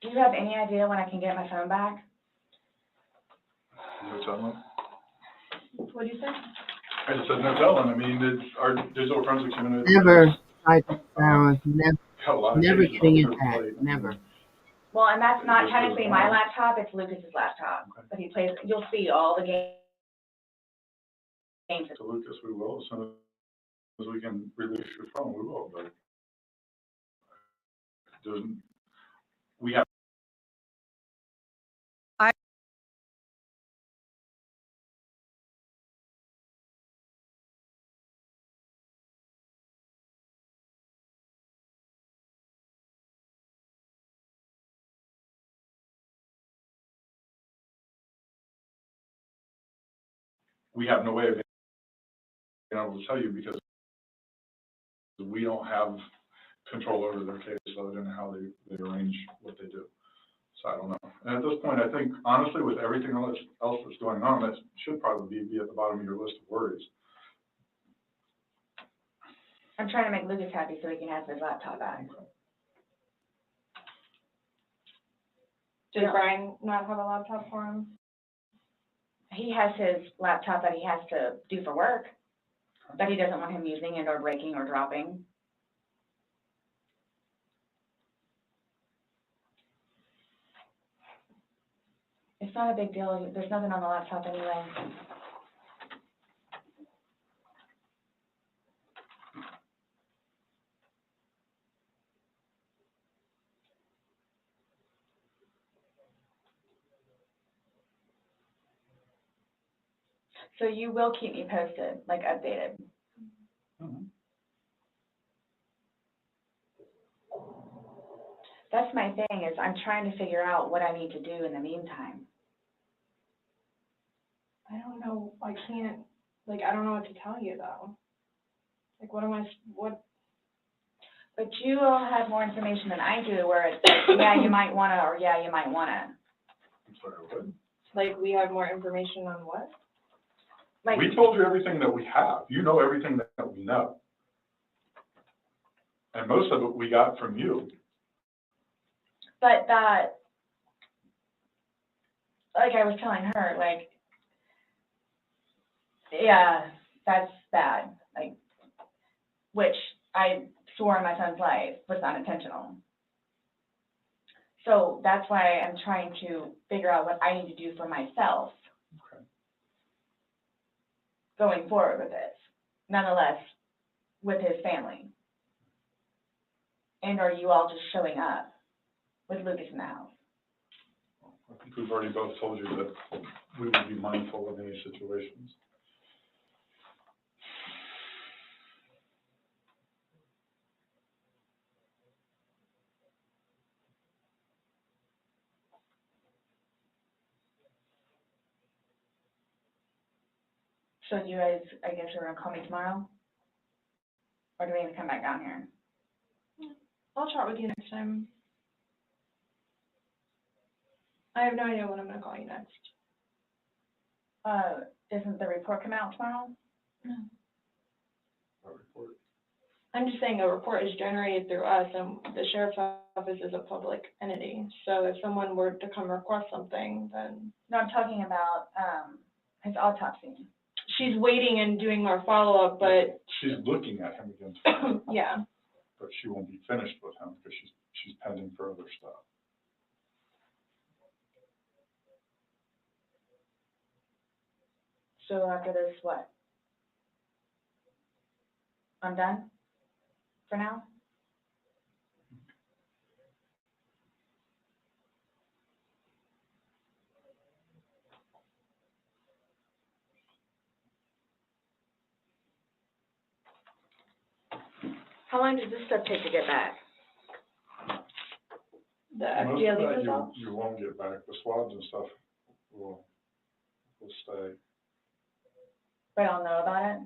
[SPEAKER 3] Do you have any idea when I can get my phone back?
[SPEAKER 5] No telling.
[SPEAKER 2] What'd you say?
[SPEAKER 5] I just said no telling. I mean, it's our digital forensics unit.
[SPEAKER 1] Never tried to sound,
[SPEAKER 5] Got a lot of
[SPEAKER 1] never
[SPEAKER 5] cases
[SPEAKER 1] getting
[SPEAKER 5] on
[SPEAKER 1] it
[SPEAKER 5] their
[SPEAKER 1] back,
[SPEAKER 5] plate.
[SPEAKER 1] never.
[SPEAKER 3] Well, and that's not technically my laptop, it's Lucas's laptop.
[SPEAKER 5] Okay.
[SPEAKER 3] But he plays, you'll see all the games.
[SPEAKER 5] To Lucas, we will, as soon as we can release your phone, we will, but we have. We have no way of being able to tell you because we don't have control over their case other than how they arrange what they do. So I don't know. And at this point, I think honestly, with everything else that's going on, that should probably be at the bottom of your list of worries.
[SPEAKER 3] I'm trying to make Lucas happy so he can have his laptop back.
[SPEAKER 2] Does Brian not have a laptop for him?
[SPEAKER 3] He has his laptop that he has to do for work, that he doesn't want him using it or breaking or dropping. It's not a big deal. There's nothing on the laptop anyway. So you will keep me posted, like updated.
[SPEAKER 5] Mhm.
[SPEAKER 3] That's my thing, is I'm trying to figure out what I need to do in the meantime.
[SPEAKER 2] I don't know, I can't, like, I don't know what to tell you though. Like, what am I, what,
[SPEAKER 3] But you all have more information than I do, where it's like, yeah, you might wanna, or yeah, you might wanna.
[SPEAKER 5] I'm sorry, what?
[SPEAKER 2] like, we have more information on what?
[SPEAKER 3] Like,
[SPEAKER 5] We told you everything that we have. You know everything that we know. And most of it we got from you.
[SPEAKER 3] but that, like I was telling her, like, yeah, that's bad, like, which I swore in my son's life was unintentional. So that's why I'm trying to figure out what I need to do for myself
[SPEAKER 5] Okay.
[SPEAKER 3] going forward with this, nonetheless, with his family. And are you all just showing up with Lucas in the house?
[SPEAKER 5] I think we've already both told you that we would be mindful of any situations.
[SPEAKER 3] So you guys, I guess you're gonna call me tomorrow? Or do we need to come back down here?
[SPEAKER 2] I'll chat with you next time. I have no idea when I'm gonna call you next.
[SPEAKER 3] Isn't the report coming out tomorrow?
[SPEAKER 5] That report.
[SPEAKER 2] I'm just saying a report is generated through us, and the sheriff's office is a public entity. So if someone were to come request something, then
[SPEAKER 3] No, I'm talking about, his autopsy.
[SPEAKER 2] she's waiting and doing our follow-up, but,
[SPEAKER 5] She's looking at him again tomorrow,
[SPEAKER 2] yeah.
[SPEAKER 5] but she won't be finished with him because she's pending for other stuff.
[SPEAKER 3] So after this, what? I'm done? For now? How long does this stuff take to get back?
[SPEAKER 2] The
[SPEAKER 5] Most
[SPEAKER 2] FDLE
[SPEAKER 5] of that
[SPEAKER 2] results.
[SPEAKER 5] you won't get back. The swabs and stuff will stay.
[SPEAKER 3] But I'll know about it?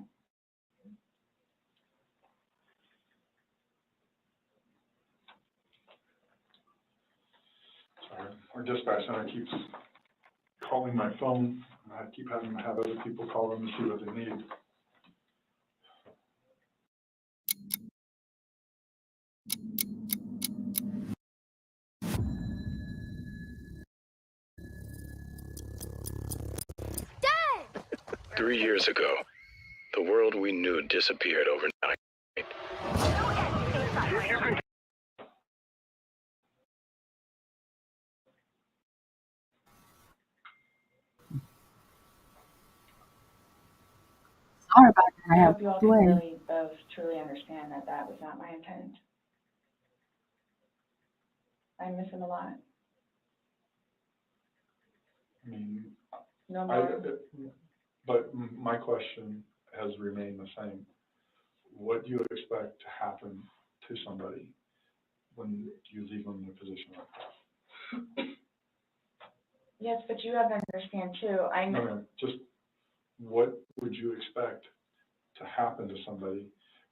[SPEAKER 5] Sorry, our dispatch center keeps calling my phone. I keep having to have other people call them to see what they need.
[SPEAKER 13] Dad! 3 years ago, the world we knew disappeared overnight.
[SPEAKER 1] Sorry about that. I
[SPEAKER 3] I
[SPEAKER 1] have
[SPEAKER 3] hope you all
[SPEAKER 1] to
[SPEAKER 3] can
[SPEAKER 1] wait.
[SPEAKER 3] really both truly understand that that was not my intent. I miss him a lot.
[SPEAKER 5] I mean,
[SPEAKER 3] No more.
[SPEAKER 5] but my question has remained the same. What do you expect to happen to somebody when you leave them in a position like that?
[SPEAKER 3] Yes, but you have to understand too,
[SPEAKER 5] No, just what would you expect to happen to somebody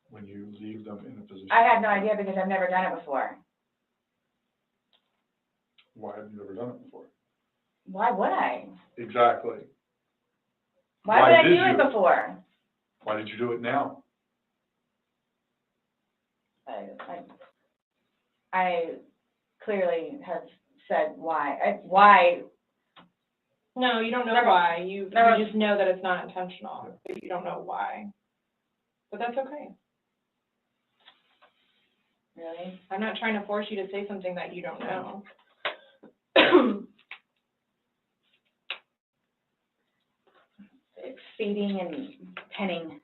[SPEAKER 5] when you leave them in a position?
[SPEAKER 3] I had no idea because I've never done it before.
[SPEAKER 5] Why have you never done it before?
[SPEAKER 3] Why would I?
[SPEAKER 5] Exactly.
[SPEAKER 3] Why would I
[SPEAKER 5] did
[SPEAKER 3] do
[SPEAKER 5] you?
[SPEAKER 3] it before?
[SPEAKER 5] Why did you do it now?
[SPEAKER 3] I clearly have said why. Why?
[SPEAKER 2] No, you don't know
[SPEAKER 3] Never-
[SPEAKER 2] why. You
[SPEAKER 3] never-
[SPEAKER 2] just know that it's not intentional, but you don't know why. But that's okay.
[SPEAKER 3] Really?
[SPEAKER 2] I'm not trying to force you to say something that you don't know.
[SPEAKER 3] It's feeding and penning.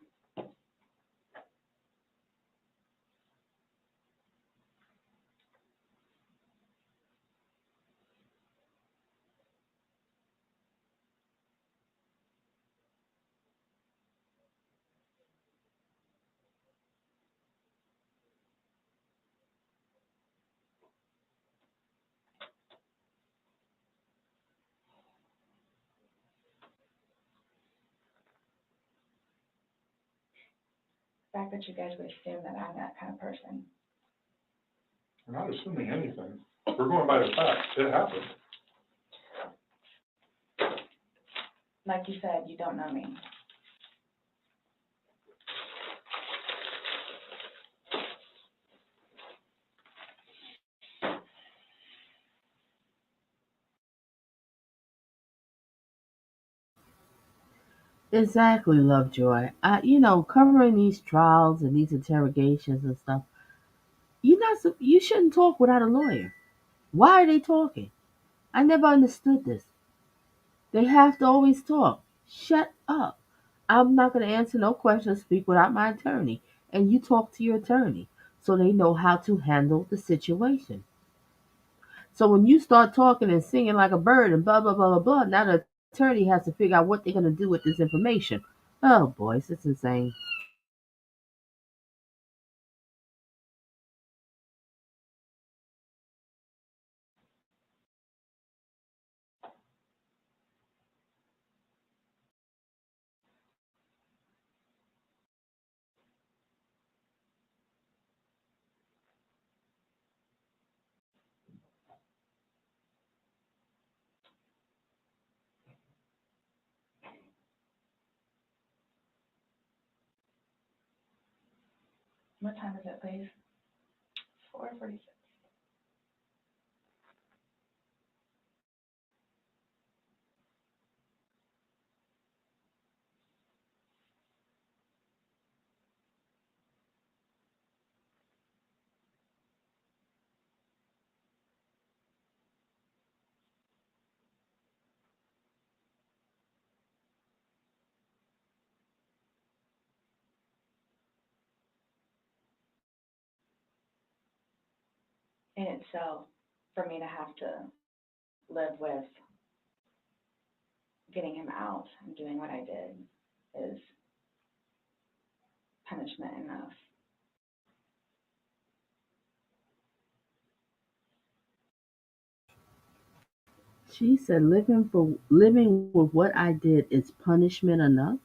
[SPEAKER 3] fact that you guys would assume that I'm that kind of person.
[SPEAKER 5] We're not assuming anything. We're going by the facts. It happened.
[SPEAKER 3] Like you said, you don't know me.
[SPEAKER 1] Exactly, Lovejoy. Covering these trials and these interrogations and stuff, you shouldn't talk without a lawyer. Why are they talking? I never understood this. They have to always talk. Shut up. I'm not going to answer no questions, speak without my attorney. And you talk to your attorney so they know how to handle the situation. So when you start talking and singing like a bird and blah, blah, blah, blah, blah, now the attorney has to figure out what they're going to do with this information. Oh, boys, it's insane.
[SPEAKER 3] What time is it, please?
[SPEAKER 2] 4:46.
[SPEAKER 3] In itself, for me to have to live with getting him out and doing what I did is punishment enough.
[SPEAKER 1] She said living with what I did is punishment enough.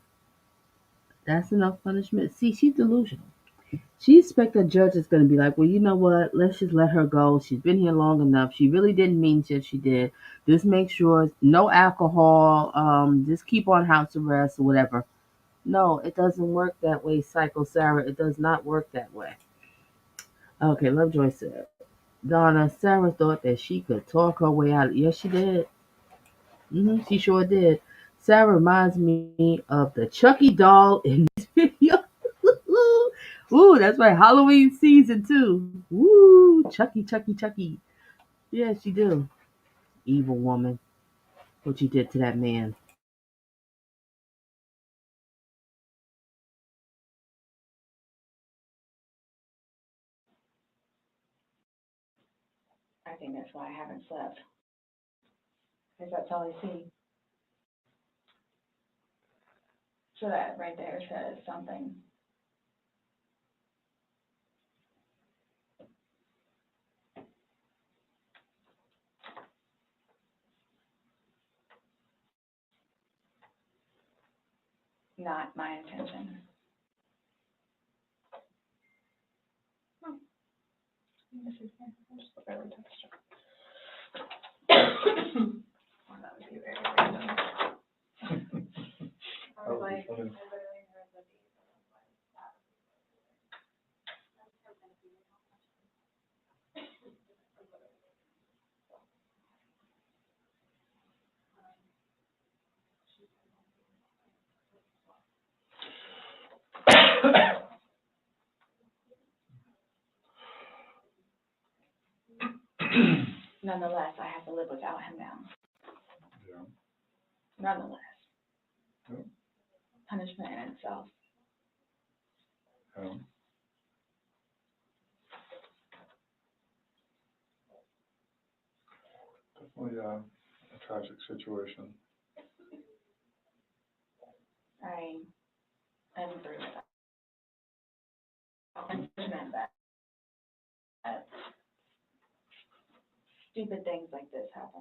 [SPEAKER 1] That's enough punishment. See, she's delusional. She expects a judge is going to be like, well, you know what? Let's just let her go. She's been here long enough. She really didn't mean shit. She did. Just make sure no alcohol. Just keep on house arrest or whatever. No, it doesn't work that way, Psycho Sarah. It does not work that way. Okay, Lovejoy said. Donna, Sarah thought that she could talk her way out. Yes, she did. She sure did. Sarah reminds me of the Chucky doll in this video. Ooh, that's right. Halloween season too. Woo, Chucky, Chucky, Chucky. Yeah, she do. Evil woman. What you did to that man.
[SPEAKER 3] I think that's why I haven't slept. Because that's all I see. So that right there says something. Not my intention.
[SPEAKER 2] This is here. I'll just put early texture. Oh, that would be very random. I was like, I literally heard the beat.
[SPEAKER 3] Nonetheless, I have to live without him now.
[SPEAKER 5] Yeah.
[SPEAKER 3] Nonetheless.
[SPEAKER 5] Yeah.
[SPEAKER 3] Punishment in itself.
[SPEAKER 5] Yeah. Definitely a tragic situation.
[SPEAKER 3] I am through with that. Punishment that stupid things like this happen.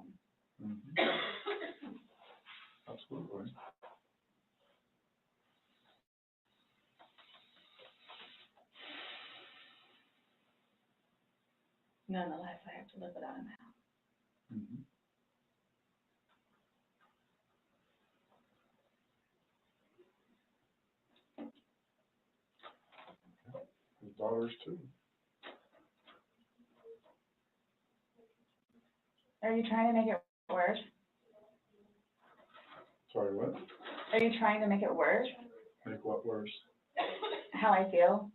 [SPEAKER 5] Mm-hmm. Absolutely.
[SPEAKER 3] Nonetheless, I have to live without him now.
[SPEAKER 5] Mhm. His daughters too.
[SPEAKER 3] Are you trying to make it worse?
[SPEAKER 5] Sorry, what?
[SPEAKER 3] Are you trying to make it worse?
[SPEAKER 5] Make what worse?
[SPEAKER 3] How I feel?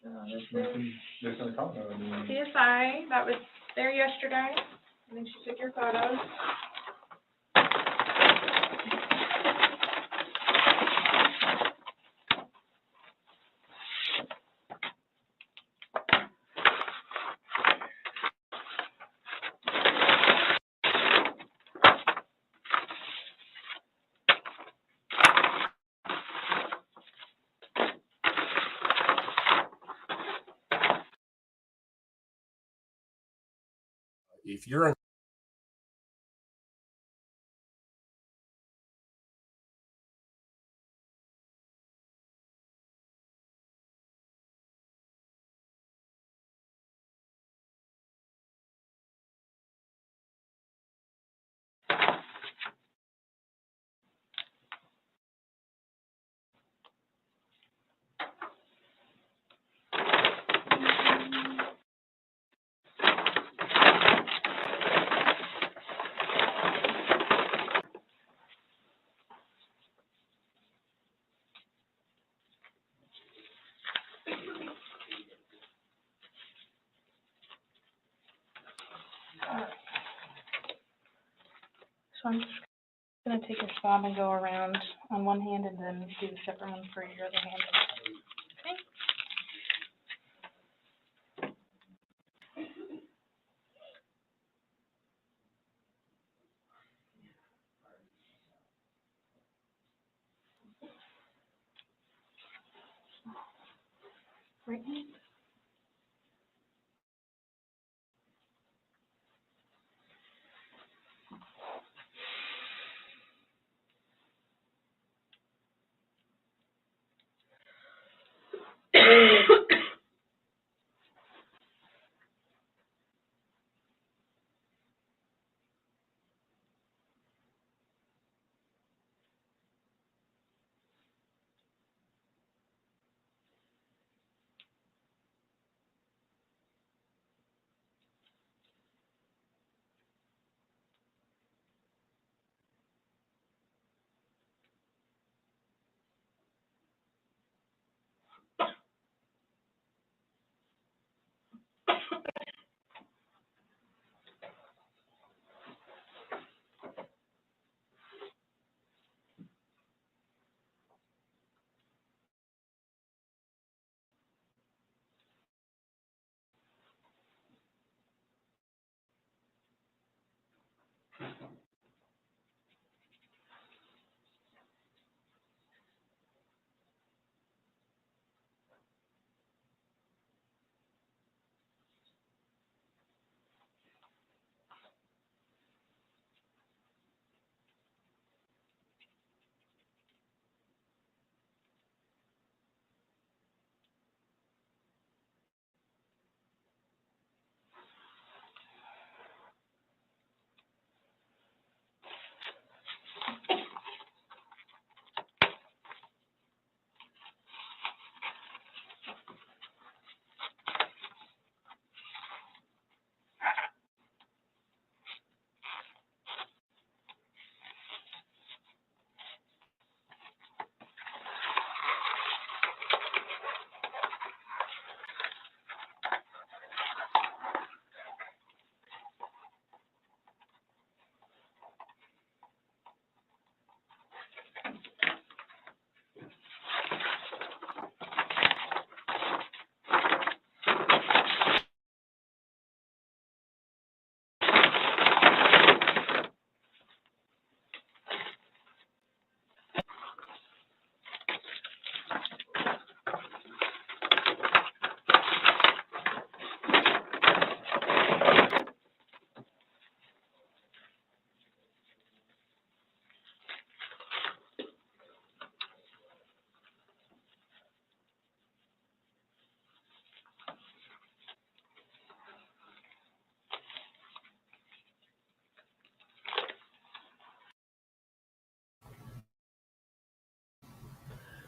[SPEAKER 2] So this is
[SPEAKER 5] Making a comment. I mean,
[SPEAKER 2] CSI that was there yesterday. I think she took your photos.
[SPEAKER 13] If you're
[SPEAKER 2] So I'm just gonna take a swab and go around on one hand and then do the separate one for your other hand. Okay. Right hand.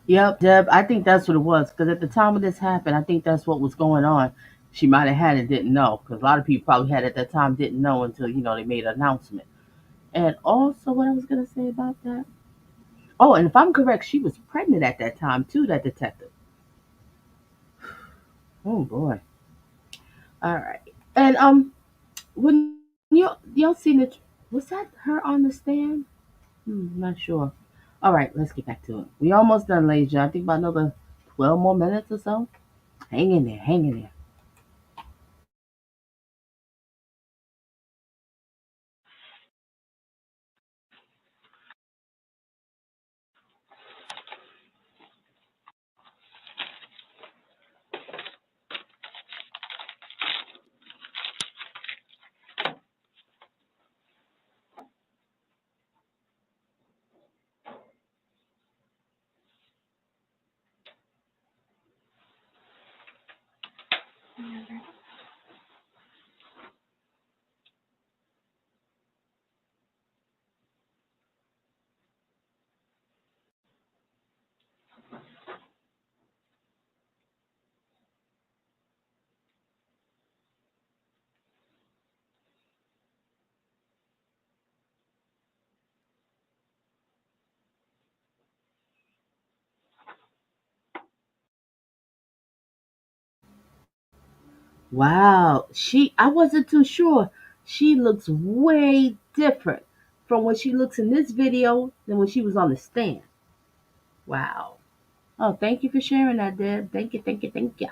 [SPEAKER 1] Yep, Deb. I think that's what it was. Because at the time when this happened, I think that's what was going on. She might have had it, didn't know. Because a lot of people probably had it at that time, didn't know until they made an announcement. And also, what I was gonna say about that. Oh, and if I'm correct, she was pregnant at that time too. That detective. Oh boy. All right. And when y'all seen it, was that her on the stand? Not sure. All right, let's get back to it. We almost done, ladies. I think about another 12 more minutes or so. Hang in there. Hang in there. Wow, I wasn't too sure. She looks way different from when she looks in this video than when she was on the stand. Wow. Oh, thank you for sharing that, Deb. Thank you, thank you, thank you.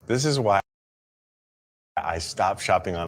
[SPEAKER 14] This is why I stopped shopping on.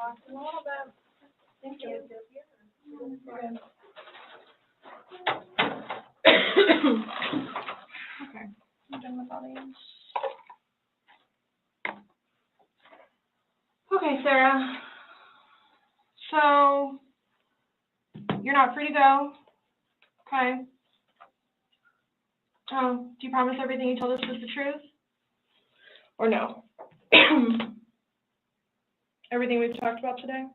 [SPEAKER 2] A little bit. Thank you. Okay, I'm done with all these. Okay, Sarah. So you're not free to go. Okay. Oh, do you promise everything you told us was the truth? Or no? Everything we've talked about today?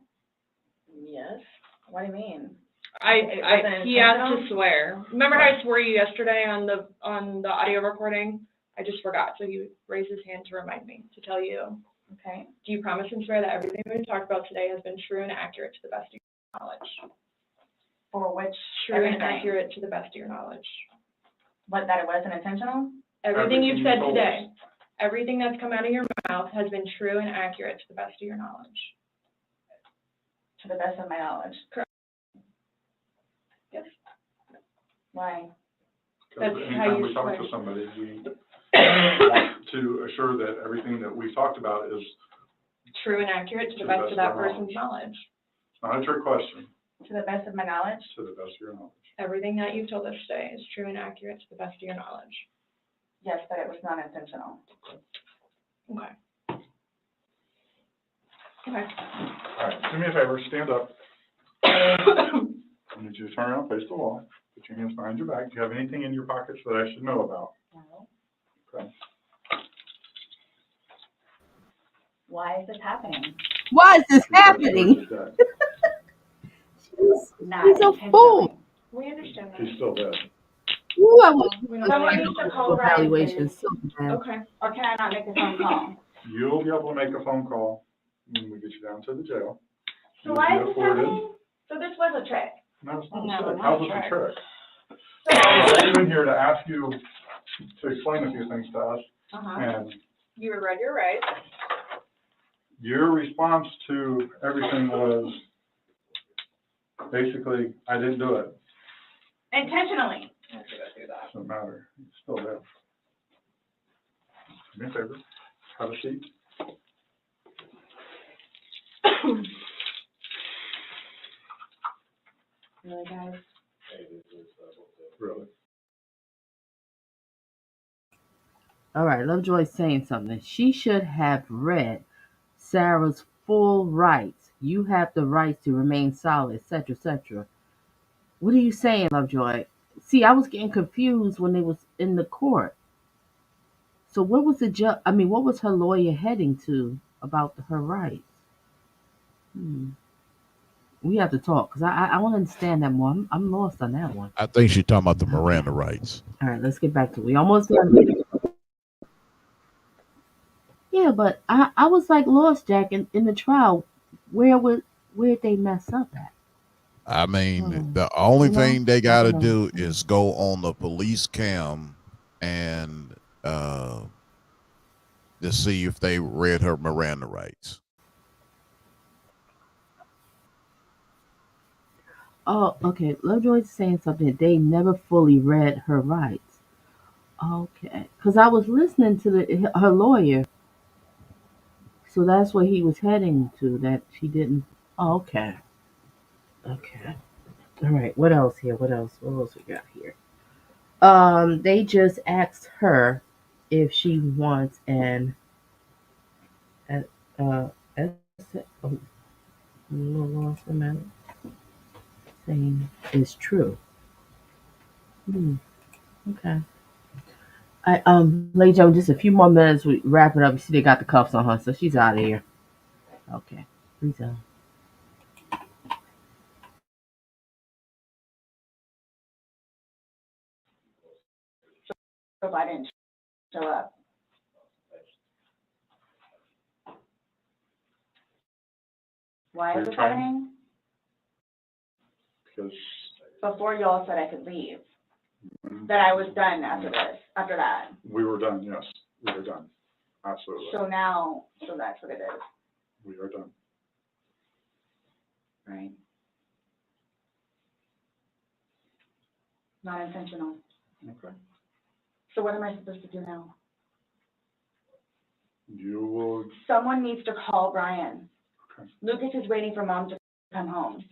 [SPEAKER 3] Yes. What do you mean?
[SPEAKER 2] He asked to swear. Remember how I swore you yesterday on the audio recording I just forgot, so he raised his hand to remind me, to tell you.
[SPEAKER 3] Okay.
[SPEAKER 2] Do you promise and swear that everything we talked about today has been true and accurate to the best of your knowledge?
[SPEAKER 3] For which?
[SPEAKER 2] True and
[SPEAKER 3] everything?
[SPEAKER 2] accurate to the best of your knowledge.
[SPEAKER 3] What, that it wasn't intentional?
[SPEAKER 2] Everything you've said
[SPEAKER 5] told
[SPEAKER 2] today,
[SPEAKER 5] us.
[SPEAKER 2] everything that's come out of your mouth has been true and accurate to the best of your knowledge.
[SPEAKER 3] To the best of my knowledge.
[SPEAKER 2] Correct. Yes.
[SPEAKER 3] Why?
[SPEAKER 2] That's
[SPEAKER 5] Because
[SPEAKER 2] how
[SPEAKER 5] anytime
[SPEAKER 2] you
[SPEAKER 5] we talk
[SPEAKER 2] swear.
[SPEAKER 5] to somebody, we want to assure that everything that we talked about is
[SPEAKER 2] True and accurate to the best of that person's knowledge.
[SPEAKER 5] not a trick question,
[SPEAKER 3] To the best of my knowledge?
[SPEAKER 5] to the best of your knowledge.
[SPEAKER 2] Everything that you've told us today is true and accurate to the best of your knowledge.
[SPEAKER 3] Yes, but it was not intentional.
[SPEAKER 2] Okay. Okay.
[SPEAKER 5] All right, do me a favor, stand up. I need you to turn around, face the wall, put your hands behind your back. Do you have anything in your pockets that I should know about?
[SPEAKER 3] No.
[SPEAKER 5] Okay.
[SPEAKER 3] Why is this happening?
[SPEAKER 1] Why is this
[SPEAKER 5] Because
[SPEAKER 1] happening?
[SPEAKER 5] George is dead.
[SPEAKER 3] Not
[SPEAKER 1] He's a
[SPEAKER 3] intentionally.
[SPEAKER 1] fool.
[SPEAKER 2] We understand that.
[SPEAKER 5] He's still dead.
[SPEAKER 1] Ooh, I wish
[SPEAKER 2] We
[SPEAKER 1] I
[SPEAKER 3] Someone
[SPEAKER 1] was
[SPEAKER 3] needs to
[SPEAKER 1] doing
[SPEAKER 3] call Brian,
[SPEAKER 1] evaluation
[SPEAKER 3] please.
[SPEAKER 1] so bad.
[SPEAKER 2] Okay.
[SPEAKER 3] Or can I not make a phone call?
[SPEAKER 5] You'll be able to make a phone call when we get you down to the jail.
[SPEAKER 3] So
[SPEAKER 5] You'll
[SPEAKER 3] why
[SPEAKER 5] be
[SPEAKER 3] is this
[SPEAKER 5] afforded-
[SPEAKER 3] happening? So this was a trick.
[SPEAKER 5] No, it's not
[SPEAKER 3] No,
[SPEAKER 5] a trick.
[SPEAKER 3] not
[SPEAKER 5] How's
[SPEAKER 3] a
[SPEAKER 5] this a
[SPEAKER 3] trick.
[SPEAKER 5] trick? I'm in here to ask you to explain a few things to us,
[SPEAKER 3] Uh-huh.
[SPEAKER 5] and
[SPEAKER 2] You were read your rights.
[SPEAKER 5] your response to everything was basically, I didn't do it.
[SPEAKER 3] Intentionally.
[SPEAKER 2] I have to go through that.
[SPEAKER 5] Doesn't matter. It's still there. Do me a favor. Have a seat.
[SPEAKER 3] Really, guys?
[SPEAKER 5] Really.
[SPEAKER 1] All right, Lovejoy's saying something. She should have read Sarah's full rights. You have the rights to remain silent, etc., etc. What are you saying, Lovejoy? See, I was getting confused when they was in the court. So what was the what was her lawyer heading to about her rights? We have to talk because I want to understand that more. I'm lost on that one.
[SPEAKER 8] I think she's talking about the Miranda rights.
[SPEAKER 1] All right, let's get back to it. We almost done. Yeah, but I was like lost, Jack, in the trial. Where'd they mess up at?
[SPEAKER 8] I mean, the only
[SPEAKER 1] You know?
[SPEAKER 8] thing they
[SPEAKER 1] I
[SPEAKER 8] got to
[SPEAKER 1] don't know.
[SPEAKER 8] do is go on the police cam and to see if they read her Miranda rights.
[SPEAKER 1] Oh, okay. Lovejoy's saying something. They never fully read her rights. Okay, because I was listening to her lawyer, so that's what he was heading to. That she didn't. Oh, okay. Okay. All right. What else here? What else? What else we got here? They just asked her if she wants an uh, oh, lost a minute. Saying is true. Okay. Ladies and gentlemen, just a few more minutes. We wrap it up. You see, they got the cuffs on her, so she's out of here. Okay. Please.
[SPEAKER 3] So if I didn't show up. Why is
[SPEAKER 5] You're
[SPEAKER 3] this
[SPEAKER 5] trying-
[SPEAKER 3] happening?
[SPEAKER 5] Because
[SPEAKER 3] Before y'all said I could leave, that I was done after that.
[SPEAKER 5] we were done, yes, we were done. Absolutely.
[SPEAKER 3] So now, so that's what it is,
[SPEAKER 5] We are done.
[SPEAKER 3] right? Not intentional.
[SPEAKER 5] Okay.
[SPEAKER 3] So what am I supposed to do now?
[SPEAKER 5] You will,
[SPEAKER 3] Someone needs to call Brian.
[SPEAKER 5] okay.
[SPEAKER 3] Lucas is waiting for mom to come home.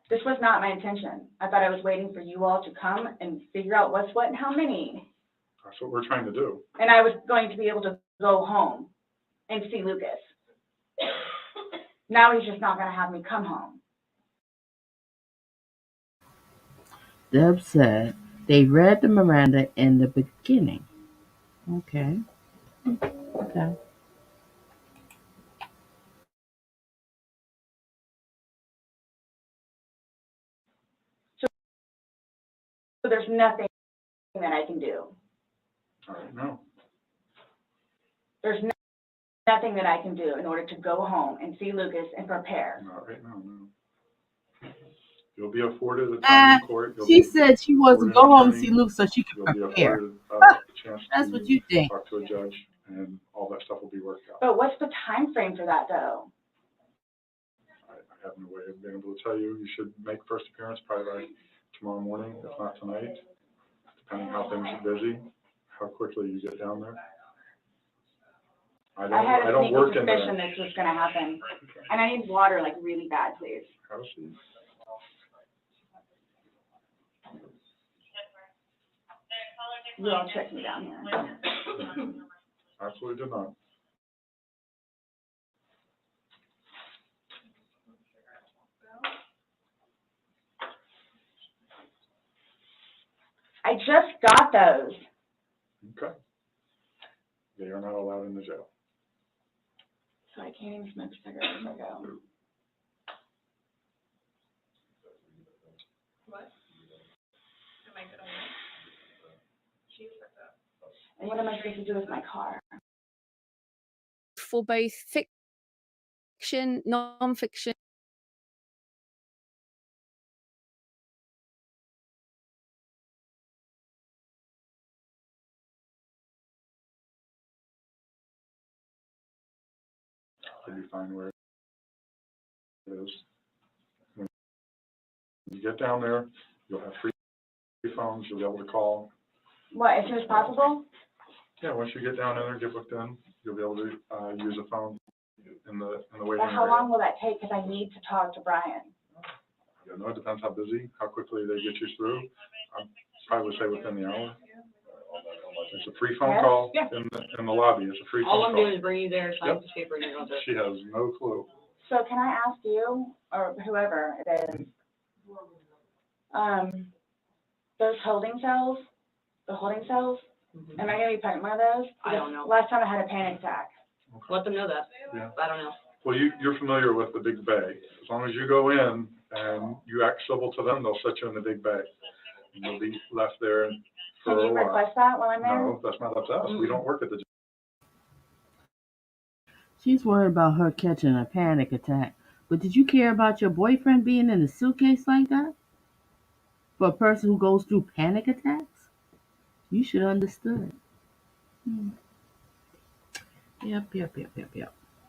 [SPEAKER 3] This was not my intention. I thought I was waiting for you all to come and figure out what's what and how many.
[SPEAKER 5] That's what we're trying to do.
[SPEAKER 3] And I was going to be able to go home and see Lucas. Now he's just not going to have me come home.
[SPEAKER 1] Deb said they read the Miranda in the beginning. Okay. Okay.
[SPEAKER 3] So there's nothing that I can do.
[SPEAKER 5] Right now.
[SPEAKER 3] There's nothing that I can do in order to go home and see Lucas and prepare.
[SPEAKER 5] Not right now, no. You'll be afforded a time in court.
[SPEAKER 1] She said she wants to go home and see Luke so she can
[SPEAKER 5] You'll be
[SPEAKER 1] prepare.
[SPEAKER 5] afforded a chance
[SPEAKER 1] That's what you
[SPEAKER 5] to
[SPEAKER 1] think.
[SPEAKER 5] talk to a judge, and all that stuff will be worked out.
[SPEAKER 3] But what's the time frame for that, though?
[SPEAKER 5] I have no way of being able to tell you. You should make first appearance probably like tomorrow morning, if not tonight, depending how things are busy, how quickly you get down there.
[SPEAKER 3] I had a
[SPEAKER 5] don't
[SPEAKER 3] sneaky
[SPEAKER 5] work in there.
[SPEAKER 3] suspicion this was gonna happen. And I need water, like, really bad, please.
[SPEAKER 5] Have a seat.
[SPEAKER 3] You all tricked me down here.
[SPEAKER 5] Absolutely did not.
[SPEAKER 3] I just got those.
[SPEAKER 5] Okay. They are not allowed in the jail.
[SPEAKER 3] So I can't even smoke cigarettes if I go.
[SPEAKER 2] What? Am I gonna win? She's like that.
[SPEAKER 3] And what am I supposed to do with my car?
[SPEAKER 4] For both fiction, non-fiction.
[SPEAKER 5] You'll be fine where it is. When you get down there, you'll have free phones, you'll be able to call.
[SPEAKER 3] What, as soon as possible?
[SPEAKER 5] Yeah, once you get down there, get booked in, you'll be able to use a phone in the waiting
[SPEAKER 3] Well, how
[SPEAKER 5] area.
[SPEAKER 3] long will that take? Because I need to talk to Brian.
[SPEAKER 5] You know, it depends how busy, how quickly they get you through. I probably would say within the hour. It's a free phone
[SPEAKER 3] Yes?
[SPEAKER 5] call
[SPEAKER 2] Yeah.
[SPEAKER 5] in the lobby. It's a free phone
[SPEAKER 2] All
[SPEAKER 5] call.
[SPEAKER 2] I'm doing is bringing you there, sign
[SPEAKER 5] Yep.
[SPEAKER 2] the paper, and you're going to.
[SPEAKER 5] She has no clue.
[SPEAKER 3] So can I ask you, or whoever it is, those holding cells, am I gonna be put in one of those?
[SPEAKER 2] I don't know.
[SPEAKER 3] Last time I had a panic attack.
[SPEAKER 2] Let them know that.
[SPEAKER 5] Yeah.
[SPEAKER 2] I don't know.
[SPEAKER 5] Well, you're familiar with the big bay. As long as you go in and you act civil to them, they'll set you in the big bay. And you'll be left there for
[SPEAKER 3] Can
[SPEAKER 5] a
[SPEAKER 3] you
[SPEAKER 5] while.
[SPEAKER 3] request that while I'm there?
[SPEAKER 5] No, that's not up to us. We don't work at the.
[SPEAKER 1] She's worried about her catching a panic attack. But did you care about your boyfriend being in a suitcase like that? For a person who goes through panic attacks? You should have understood. Yep.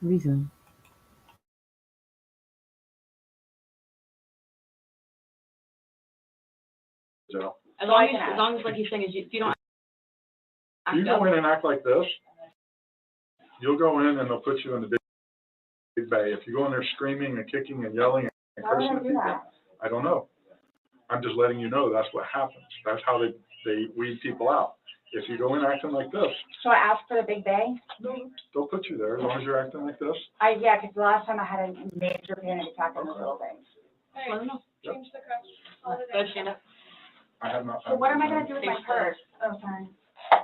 [SPEAKER 1] Reason.
[SPEAKER 5] jail.
[SPEAKER 2] As long as like he's saying, if you don't
[SPEAKER 5] You
[SPEAKER 2] act
[SPEAKER 5] go
[SPEAKER 2] up,
[SPEAKER 5] in and act like this, you'll go in and they'll put you in the big bay. If you go in there screaming and kicking and yelling and
[SPEAKER 3] Why would
[SPEAKER 5] cursing
[SPEAKER 3] I
[SPEAKER 5] at
[SPEAKER 3] do
[SPEAKER 5] people,
[SPEAKER 3] that?
[SPEAKER 5] I don't know. I'm just letting you know that's what happens. That's how they weed people out. If you go in acting like this,
[SPEAKER 3] So I asked for the big bay?
[SPEAKER 5] they'll put you there as long as you're acting like this.
[SPEAKER 3] Yeah, because the last time I had a major panic attack on those little things.
[SPEAKER 2] let them know.
[SPEAKER 5] Yep.
[SPEAKER 2] Change the cups. Go ahead, stand up.
[SPEAKER 5] I have not.
[SPEAKER 3] So what am I gonna do with my purse? Oh, sorry.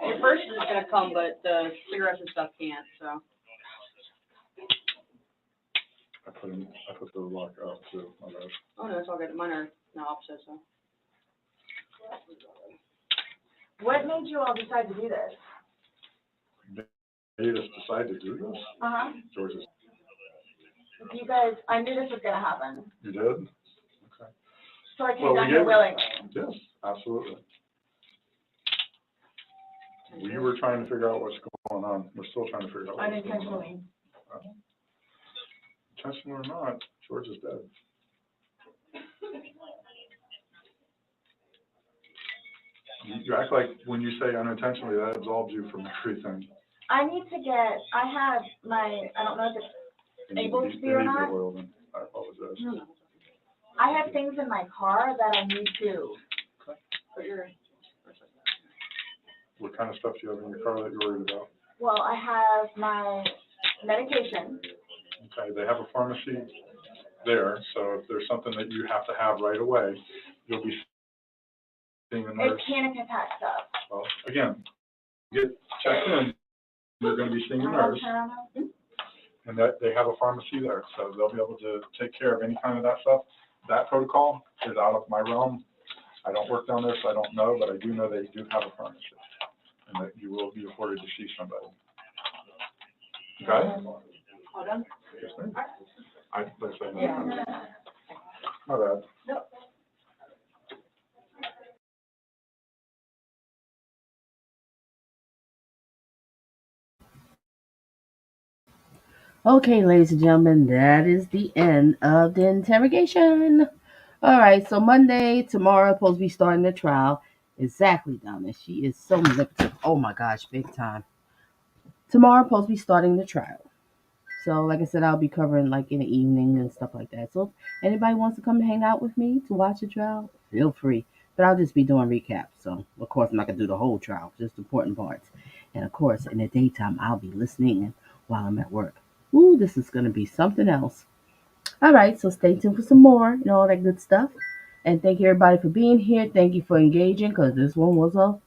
[SPEAKER 2] Your purse is gonna come, but the cigarettes and stuff can't, so.
[SPEAKER 5] I put the lock up too. My bad.
[SPEAKER 2] Oh, no, it's all good. Mine are the opposite, so.
[SPEAKER 3] What made you all decide to do this?
[SPEAKER 5] Made us decide to do this. George's.
[SPEAKER 3] You guys, I knew this was gonna happen,
[SPEAKER 5] You did? Okay.
[SPEAKER 3] so I came
[SPEAKER 5] Well,
[SPEAKER 3] down
[SPEAKER 5] we
[SPEAKER 3] here
[SPEAKER 5] gave-
[SPEAKER 3] willingly.
[SPEAKER 5] Yes, absolutely. We were trying to figure out what's going on. We're still trying to figure out what's going on.
[SPEAKER 3] Unintentionally.
[SPEAKER 5] Intentional or not, George is dead. You act like when you say unintentionally, that absolves you from everything.
[SPEAKER 3] I need to get, I have my, I don't know if it's able to be or not.
[SPEAKER 5] I apologize.
[SPEAKER 3] I have things in my car that I need to.
[SPEAKER 2] Put your.
[SPEAKER 5] What kind of stuff do you have in your car that you're worried about?
[SPEAKER 3] Well, I have my medication.
[SPEAKER 5] Okay, they have a pharmacy there, so if there's something that you have to have right away, you'll be seeing a nurse.
[SPEAKER 3] It's panic attack stuff.
[SPEAKER 5] Well, again, get checked in, you're gonna be seeing a nurse, and that, they have a pharmacy there, so they'll be able to take care of any kind of that stuff. That protocol is out of my realm. I don't work down there, so I don't know, but I do know they do have a pharmacy. and that you will be afforded to see somebody. Okay?
[SPEAKER 3] All done?
[SPEAKER 5] Yes, ma'am. Let's say no. My bad.
[SPEAKER 1] Okay, ladies and gentlemen, that is the end of the interrogation. All right, so Monday, tomorrow, supposed to be starting the trial. Exactly, Donna. She is so manipulative. Oh my gosh, big time. Tomorrow, supposed to be starting the trial. So, like I said, I'll be covering like in the evening and stuff like that. So, if anybody wants to come and hang out with me to watch the trial, feel free. But I'll just be doing recaps. So, of course, I'm not gonna do the whole trial, just important parts. And of course, in the daytime, I'll be listening while I'm at work. Ooh, this is gonna be something else. All right, so stay tuned for some more and all that good stuff. And thank you everybody for being here. Thank you for engaging because this one was a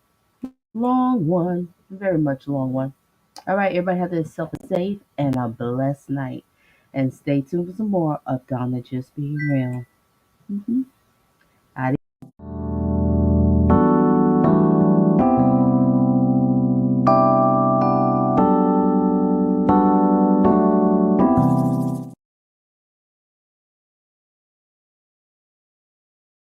[SPEAKER 1] long one, very much long one. All right, everybody have yourself a safe and a blessed night. And stay tuned for some more of Donna Just Being Real.